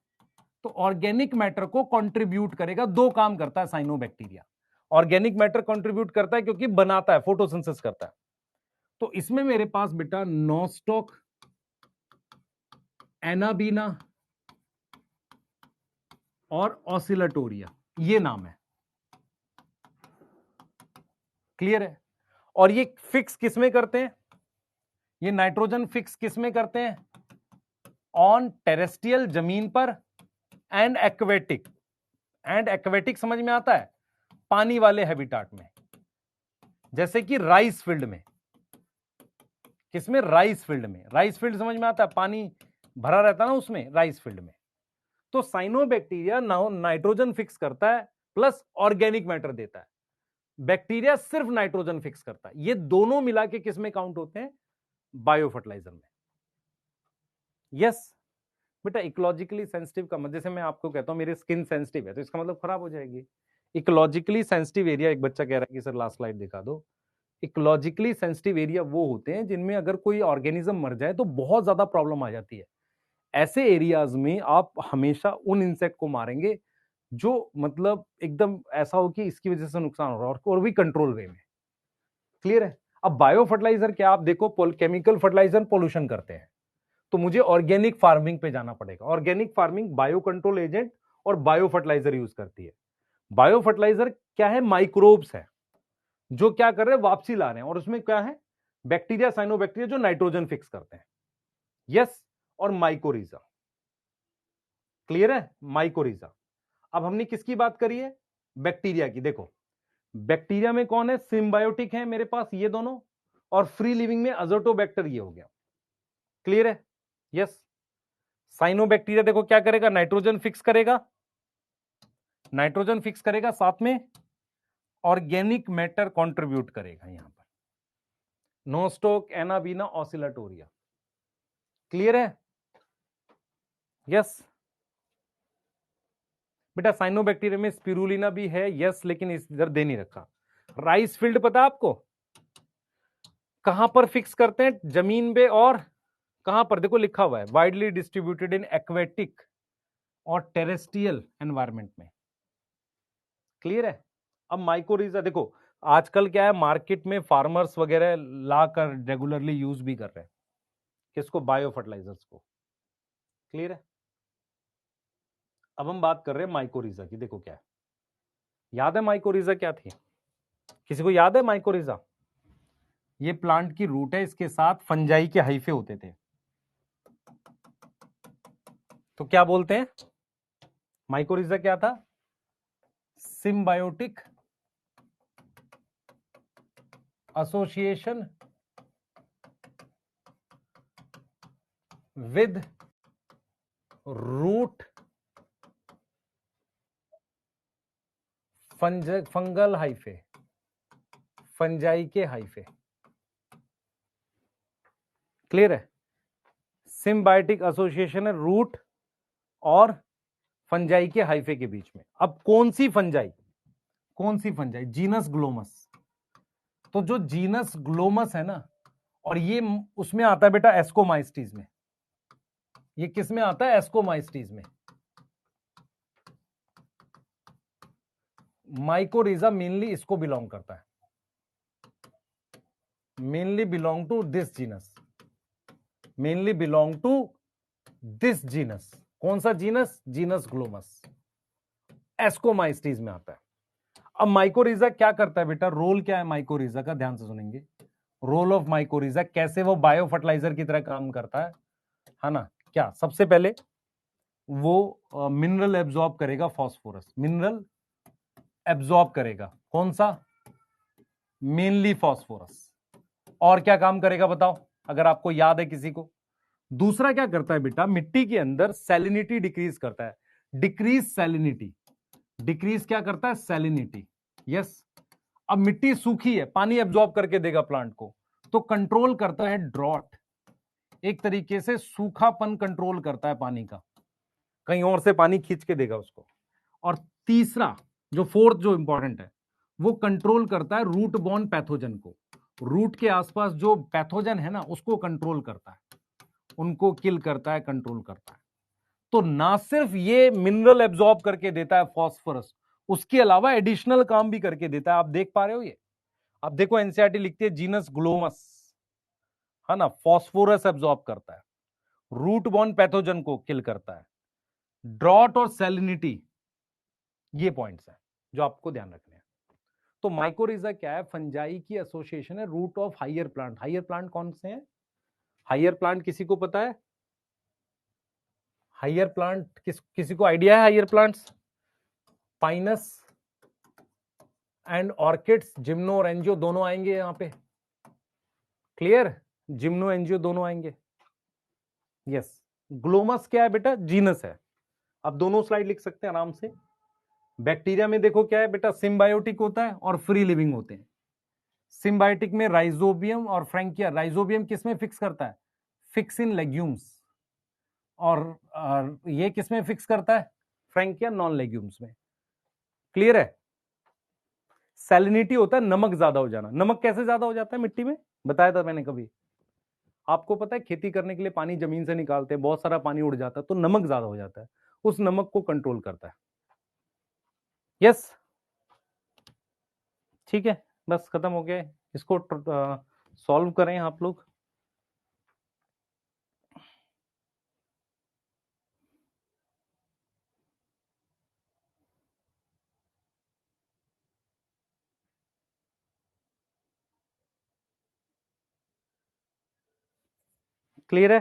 तो ऑर्गेनिक मैटर को कंट्रीब्यूट करेगा, 2 काम करता है साइनोबैक्टीरिया। ऑर्गेनिक मैटर कंट्रीब्यूट करता है क्योंकि बनाता है, फोटोसिंथेसिस करता है। तो इसमें मेरे पास बेटा नोस्टॉक, एनाबीना और ऑसिलेटोरिया, ये नाम है। क्लियर है? और ये फिक्स किसमें करते हैं? ये नाइट्रोजन फिक्स किसमें करते हैं? ऑन टेरेस्ट्रियल, जमीन पर, एंड एक्वेटिक। एंड एक्वेटिक समझ में आता है? पानी वाले हैबिटाट में, जैसे कि राइस फील्ड में। किसमें? राइस फील्ड में। राइस फील्ड समझ में आता है? पानी भरा रहता है ना उसमें, राइस फील्ड में। तो साइनोबैक्टीरिया नाइट्रोजन फिक्स करता है प्लस ऑर्गेनिक मैटर देता है, बैक्टीरिया सिर्फ नाइट्रोजन फिक्स करता है। ये दोनों मिला के किसमें काउंट होते हैं? बायो फर्टिलाइजर में। यस बेटा, इकोलॉजिकली सेंसिटिव का मतलब, जैसे मैं आपको कहता हूं मेरी स्किन सेंसिटिव है तो इसका मतलब खराब हो जाएगी। इकोलॉजिकली सेंसिटिव एरिया, एक बच्चा कह रहा है कि सर लास्ट स्लाइड दिखा दो। इकोलॉजिकली सेंसिटिव एरिया वो होते हैं जिनमें अगर कोई ऑर्गेनिज्म मर जाए तो बहुत ज्यादा प्रॉब्लम आ जाती है। ऐसे एरियाज में आप हमेशा उन इंसेक्ट को मारेंगे जो मतलब एकदम ऐसा हो कि इसकी वजह से नुकसान हो रहा है, और भी कंट्रोल वे में। क्लियर है? अब बायो फर्टिलाइजर क्या, आप देखो केमिकल फर्टिलाइजर पोल्यूशन करते हैं, तो मुझे ऑर्गेनिक फार्मिंग पे जाना पड़ेगा। Organic farming bio control agent और बायो फर्टिलाइजर यूज करती है। बायो फर्टिलाइजर क्या है? माइक्रोब्स है जो क्या कर रहे हैं, वापसी ला रहे हैं, और उसमें क्या है? बैक्टीरिया, साइनोबैक्टीरिया जो नाइट्रोजन फिक्स करते हैं। यस, और माइकोरिजा। क्लियर है? माइकोरिजा। अब हमने किसकी बात करी है? बैक्टीरिया की। देखो बैक्टीरिया में कौन है? सिम्बायोटिक है मेरे पास ये दोनों, और फ्री लिविंग में अजोटोबैक्टर ये हो गया। क्लियर है? यस। साइनोबैक्टीरिया देखो क्या करेगा? नाइट्रोजन फिक्स करेगा, नाइट्रोजन फिक्स करेगा, साथ में ऑर्गेनिक मैटर कंट्रीब्यूट करेगा। यहां पर नोस्टॉक, एनाबीना, ऑसिलेटोरिया। क्लियर है? यस बेटा, साइनोबैक्टीरिया में स्पिरुलिना भी है, यस, लेकिन इस इधर दे नहीं रखा। राइस फील्ड पता है आपको कहां पर फिक्स करते हैं? जमीन पे, और कहां पर? देखो लिखा हुआ है वाइडली डिस्ट्रीब्यूटेड इन एक्वेटिक और टेरेस्ट्रियल एनवायरमेंट में। क्लियर है? अब माइकोरिजा देखो, आजकल क्या है, मार्केट में फार्मर्स वगैरह लाकर रेगुलरली यूज भी कर रहे हैं किसको? बायो फर्टिलाइजर्स को। क्लियर है? अब हम बात कर रहे हैं माइकोरिजा की। देखो क्या है, याद है माइकोरिजा क्या थी? किसी को याद है माइकोरिजा? ये प्लांट की रूट है, इसके साथ फंजाई के हाइफे होते थे, तो क्या बोलते हैं? माइकोरिजा क्या था? Symbiotic association with root fungal hyphae, fungi के हाइफे। क्लियर है? सिम्बायोटिक एसोसिएशन है रूट और फंजाई के हाइफे के बीच में। अब कौन सी फंजाई? कौन सी फंजाई? Genus Glomus. तो जो जीनस ग्लोमस है ना, और ये उसमें आता है बेटा एस्कोमाइस्टीज में। ये किस में आता है? एस्कोमाइस्टीज में। माइकोरिजा मेनली इसको बिलोंग करता है, mainly belong to this genus, mainly belong to this genus. कौन सा जीनस? जीनस ग्लोमस, एस्कोमाइस्टीज में आता है। अब माइकोरिजा क्या करता है बेटा? रोल क्या है माइकोरिजा का? ध्यान से सुनेंगे। रोल ऑफ माइकोरिजा, कैसे वो बायो फर्टिलाइजर की तरह काम करता है ना? क्या सबसे पहले वो मिनरल एब्जॉर्ब करेगा, फास्फोरस मिनरल एब्जॉर्ब करेगा। कौन सा? Mainly phosphorus. और क्या काम करेगा बताओ, अगर आपको याद है किसी को? दूसरा क्या करता है बेटा? मिट्टी के अंदर सैलिनिटी डिक्रीज करता है। डिक्रीज सैलिनिटी, डिक्रीज क्या करता है? सैलिनिटी। यस। अब मिट्टी सूखी है, पानी एब्जॉर्ब करके देगा प्लांट को, तो कंट्रोल करता है ड्रॉट। एक तरीके से सूखापन कंट्रोल करता है पानी का, कहीं और से पानी खींच के देगा उसको। और तीसरा जो फोर्थ जो इंपॉर्टेंट है, वो कंट्रोल करता है रूट बॉर्न पैथोजन को। रूट के आसपास जो पैथोजन है ना, उसको कंट्रोल करता है, उनको किल करता है, कंट्रोल करता है। तो ना सिर्फ ये मिनरल एब्जॉर्ब करके देता है फास्फोरस, उसके अलावा एडिशनल काम भी करके देता है। आप देख पा रहे हो ये? आप देखो एनसीईआरटी लिखती है जीनस ग्लोमस, है ना, फास्फोरस एब्जॉर्ब करता है, रूट बॉर्न पैथोजन को किल करता है, ड्रॉट और सैलिनिटी, ये पॉइंट्स हैं जो आपको ध्यान रखने हैं। तो माइकोरिजा क्या है? फंजाई की एसोसिएशन है root of higher plant. Higher plant कौन से हैं? हायर प्लांट किसी को पता है? हायर प्लांट किसी को आइडिया है? Higher plants Pinus and orchids, gymno और एंजियो दोनों आएंगे यहां पे। क्लियर? जिम्नो एंजियो दोनों आएंगे। यस। ग्लोमस क्या है बेटा? जीनस है। आप दोनों स्लाइड लिख सकते हैं आराम से। बैक्टीरिया में देखो क्या है बेटा? सिम्बायोटिक होता है और फ्री लिविंग होते हैं। सिम्बायोटिक में राइजोबियम और फ्रैंकिया। राइजोबियम किस में फिक्स करता है? Fix in legumes. और ये किस में फिक्स करता है? फ्रैंकिया नॉन लेग्यूम्स में। क्लियर है? सैलिनिटी होता है नमक ज्यादा हो जाना। नमक कैसे ज्यादा हो जाता है मिट्टी में? बताया था मैंने कभी? आपको पता है खेती करने के लिए पानी जमीन से निकालते हैं, बहुत सारा पानी उड़ जाता है, तो नमक ज्यादा हो जाता है। उस नमक को कंट्रोल करता है। यस। ठीक है, बस खत्म हो गया। इसको सॉल्व करें आप लोग। क्लियर है?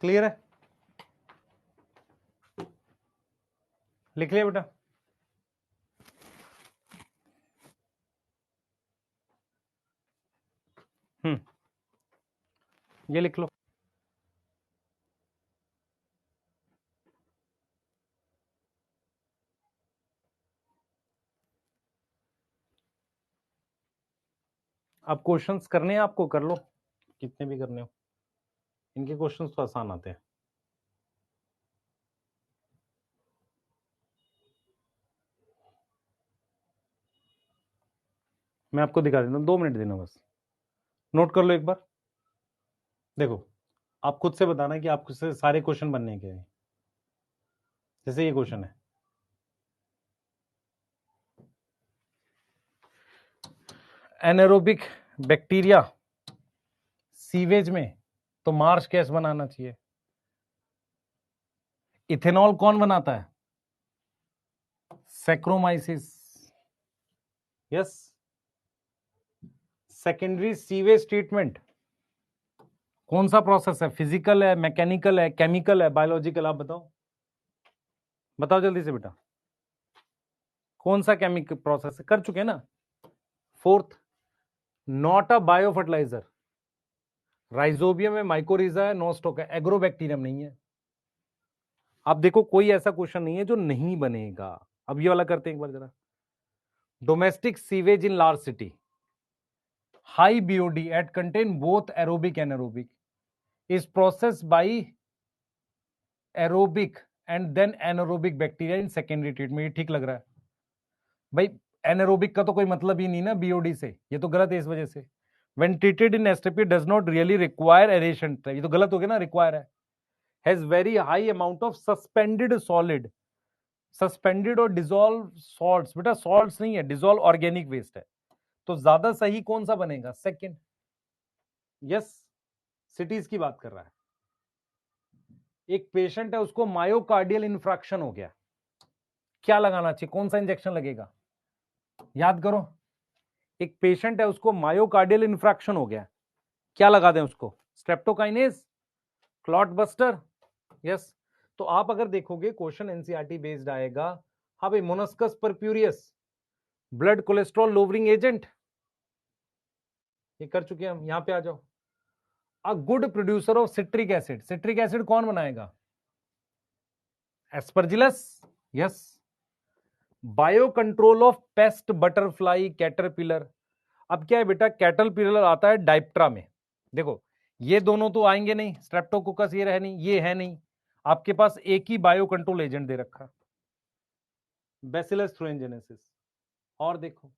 क्लियर है? लिख लिया बेटा? ये लिख लो। अब क्वेश्चंस करने हैं आपको, कर लो, कितने भी करने हो। इनके क्वेश्चंस तो आसान आते हैं। मैं आपको दिखा देता हूँ, 2 मिनट देना बस। नोट कर लो एक बार। देखो, आप खुद से बताना कि आपको से सारे क्वेश्चन बनने के हैं। जैसे ये क्वेश्चन है, एनारोबिक बैक्टीरिया सीवेज में, तो मार्श गैस बनाना चाहिए। इथेनॉल कौन बनाता है? Saccharomyces. Yes. Secondary sewage treatment कौन सा प्रोसेस है? फिजिकल है, मैकेनिकल है, केमिकल है, बायोलॉजिकल? आप बताओ, बताओ जल्दी से बेटा, कौन सा केमिकल प्रोसेस है? कर चुके हैं ना। Fourth, not a bio fertiliser. Rhizobium है, माइकोरिजा है, नोस्टोक है, एग्रोबैक्टीरियम नहीं है। आप देखो कोई ऐसा क्वेश्चन नहीं है जो नहीं बनेगा। अब ये वाला करते हैं एक बार जरा। Domestic sewage in large city, high BOD at contain both aerobic and aerobic, is process by aerobic and then anaerobic bacteria in secondary treatment. ये ठीक लग रहा है भाई। एनारोबिक का तो कोई मतलब ही नहीं ना बीओडी से, ये तो गलत है इस वजह से। when treated in STP does not really require aeration, ये तो गलत हो गया ना, रिक्वायर है। has very high amount of suspended solid, suspended और डिजोल्व सॉल्ट्स, बेटा सॉल्ट्स नहीं है, डिजोल्व ऑर्गेनिक वेस्ट है। तो ज्यादा सही कौन सा बनेगा? सेकंड। यस, सिटीज की बात कर रहा है। एक पेशेंट है, उसको मायोकार्डियल इंफ्रैक्शन हो गया, क्या लगाना चाहिए? कौन सा इंजेक्शन लगेगा? याद करो। एक पेशेंट है, उसको मायोकार्डियल इंफ्रैक्शन हो गया, क्या लगा दें उसको? Streptokinase, clot buster. यस। तो आप अगर देखोगे क्वेश्चन एनसीईआरटी बेस्ड आएगा, हाँ भाई, मोनस्कस purpureus, blood cholesterol lowering agent, ये कर चुके हैं हम। यहां पे आ जाओ। A good producer of citric acid, citric acid कौन बनाएगा? Aspergillus. Yes. Bio control of paste, butterfly, caterpillar. अब क्या है बेटा, कैटरपिलर आता है डाइप्ट्रा में। देखो ये दोनों तो आएंगे नहीं, स्ट्रेप्टोकोकस ये रहे नहीं, ये है नहीं, आपके पास एक ही बायो कंट्रोल एजेंट दे रखा, बैसिलस थ्रोएंजेनेसिस। और देखो,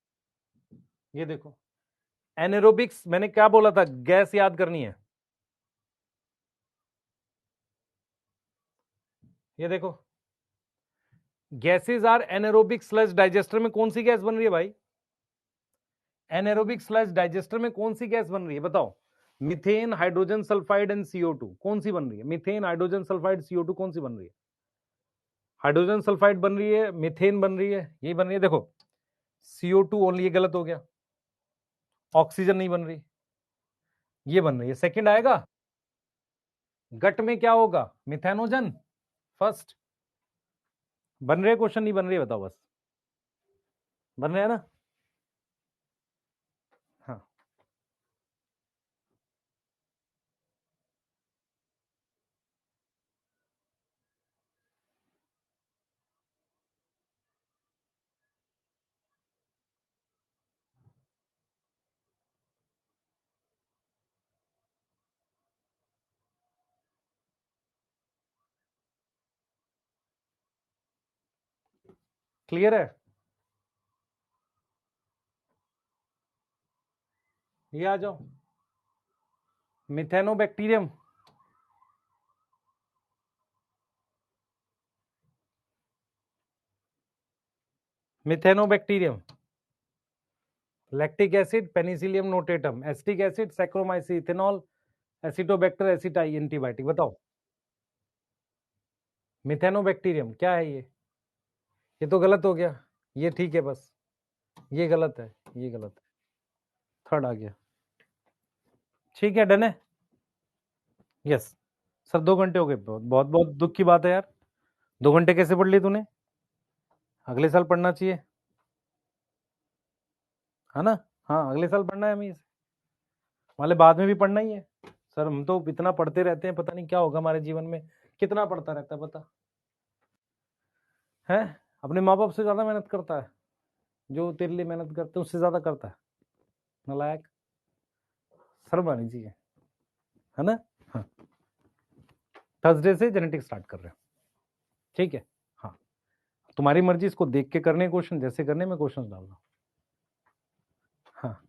ये देखो एनारोबिक्स, मैंने क्या बोला था, गैस याद करनी है। ये देखो, gases are anaerobic sludge digester में कौन सी गैस बन रही है भाई? एनारोबिक स्लज डाइजेस्टर में कौन सी गैस बन रही है बताओ? Methane, hydrogen sulphide and CO2, कौन सी बन रही है? मीथेन, हाइड्रोजन सल्फाइड, CO2, कौन सी बन रही है? हाइड्रोजन सल्फाइड बन रही है, मीथेन बन रही है, यही बन रही है। देखो CO2 ओनली, ये गलत हो गया। ऑक्सीजन नहीं बन रही, ये बन रही है। सेकंड आएगा, गट में क्या होगा? मिथेनोजन। फर्स्ट बन रहे, क्वेश्चन नहीं बन रही बताओ बस, बन रहे हैं ना? हाँ, क्लियर है? ये आ जाओ, methanobacterium, methanobacterium, lactic acid, penicillium notatum, acetic acid, saccharomyces, ethanol, acetobacter, aceti, antibiotic. बताओ मिथेनोबैक्टीरियम क्या है ये तो गलत हो गया, ये ठीक है बस, ये गलत है, ये गलत है। थर्ड आ गया, ठीक है, डन है। यस सर, 2 घंटे हो गए, बहुत बहुत बहुत दुख की बात है यार। 2 घंटे कैसे पढ़ लिए तूने? अगले साल पढ़ना चाहिए, है ना? हाँ, अगले साल पढ़ना है हमें, वाले बाद में भी पढ़ना ही है। सर हम तो इतना पढ़ते रहते हैं, पता नहीं क्या होगा हमारे जीवन में, कितना पढ़ता रहता है पता है? अपने माँ बाप से ज्यादा मेहनत करता है, जो तेरे लिए मेहनत करते हैं उससे ज्यादा करता है, नालायक। शर्म आनी चाहिए, है ना? हाँ, थर्सडे से जेनेटिक स्टार्ट कर रहे हैं, ठीक है? हाँ, तुम्हारी मर्जी, इसको देख के करने क्वेश्चन, जैसे करने में क्वेश्चन डाल दो। हाँ,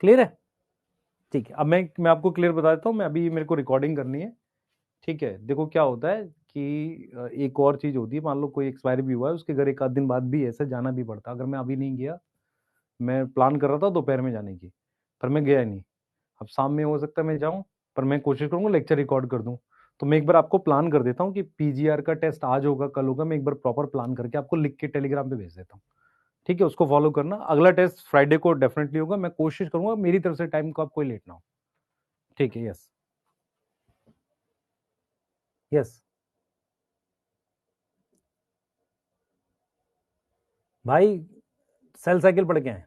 क्लियर है? ठीक है, अब मैं आपको क्लियर बता देता हूँ। मैं अभी मेरे को रिकॉर्डिंग करनी है, ठीक है? देखो क्या होता है कि एक और चीज होती है, मान लो कोई एक्सपायर भी हुआ है, उसके घर एक आध दिन बाद भी ऐसे जाना भी पड़ता है। अगर मैं अभी नहीं गया मैं प्लान कर रहा था दोपहर में जाने की, पर मैं गया नहीं। अब शाम में हो सकता है मैं जाऊं, पर मैं कोशिश करूंगा लेक्चर रिकॉर्ड कर दूं। तो मैं एक बार आपको प्लान कर देता हूँ कि पीजीआर का टेस्ट आज होगा कल होगा, मैं एक बार प्रॉपर प्लान करके आपको लिख के टेलीग्राम पे भेज देता हूँ। ठीक है, उसको फॉलो करना। अगला टेस्ट फ्राइडे को डेफिनेटली होगा, मैं कोशिश करूंगा मेरी तरफ से टाइम को आप कोई लेट ना हो। ठीक है। यस। यस भाई, सेल साइकिल पढ़ के आए।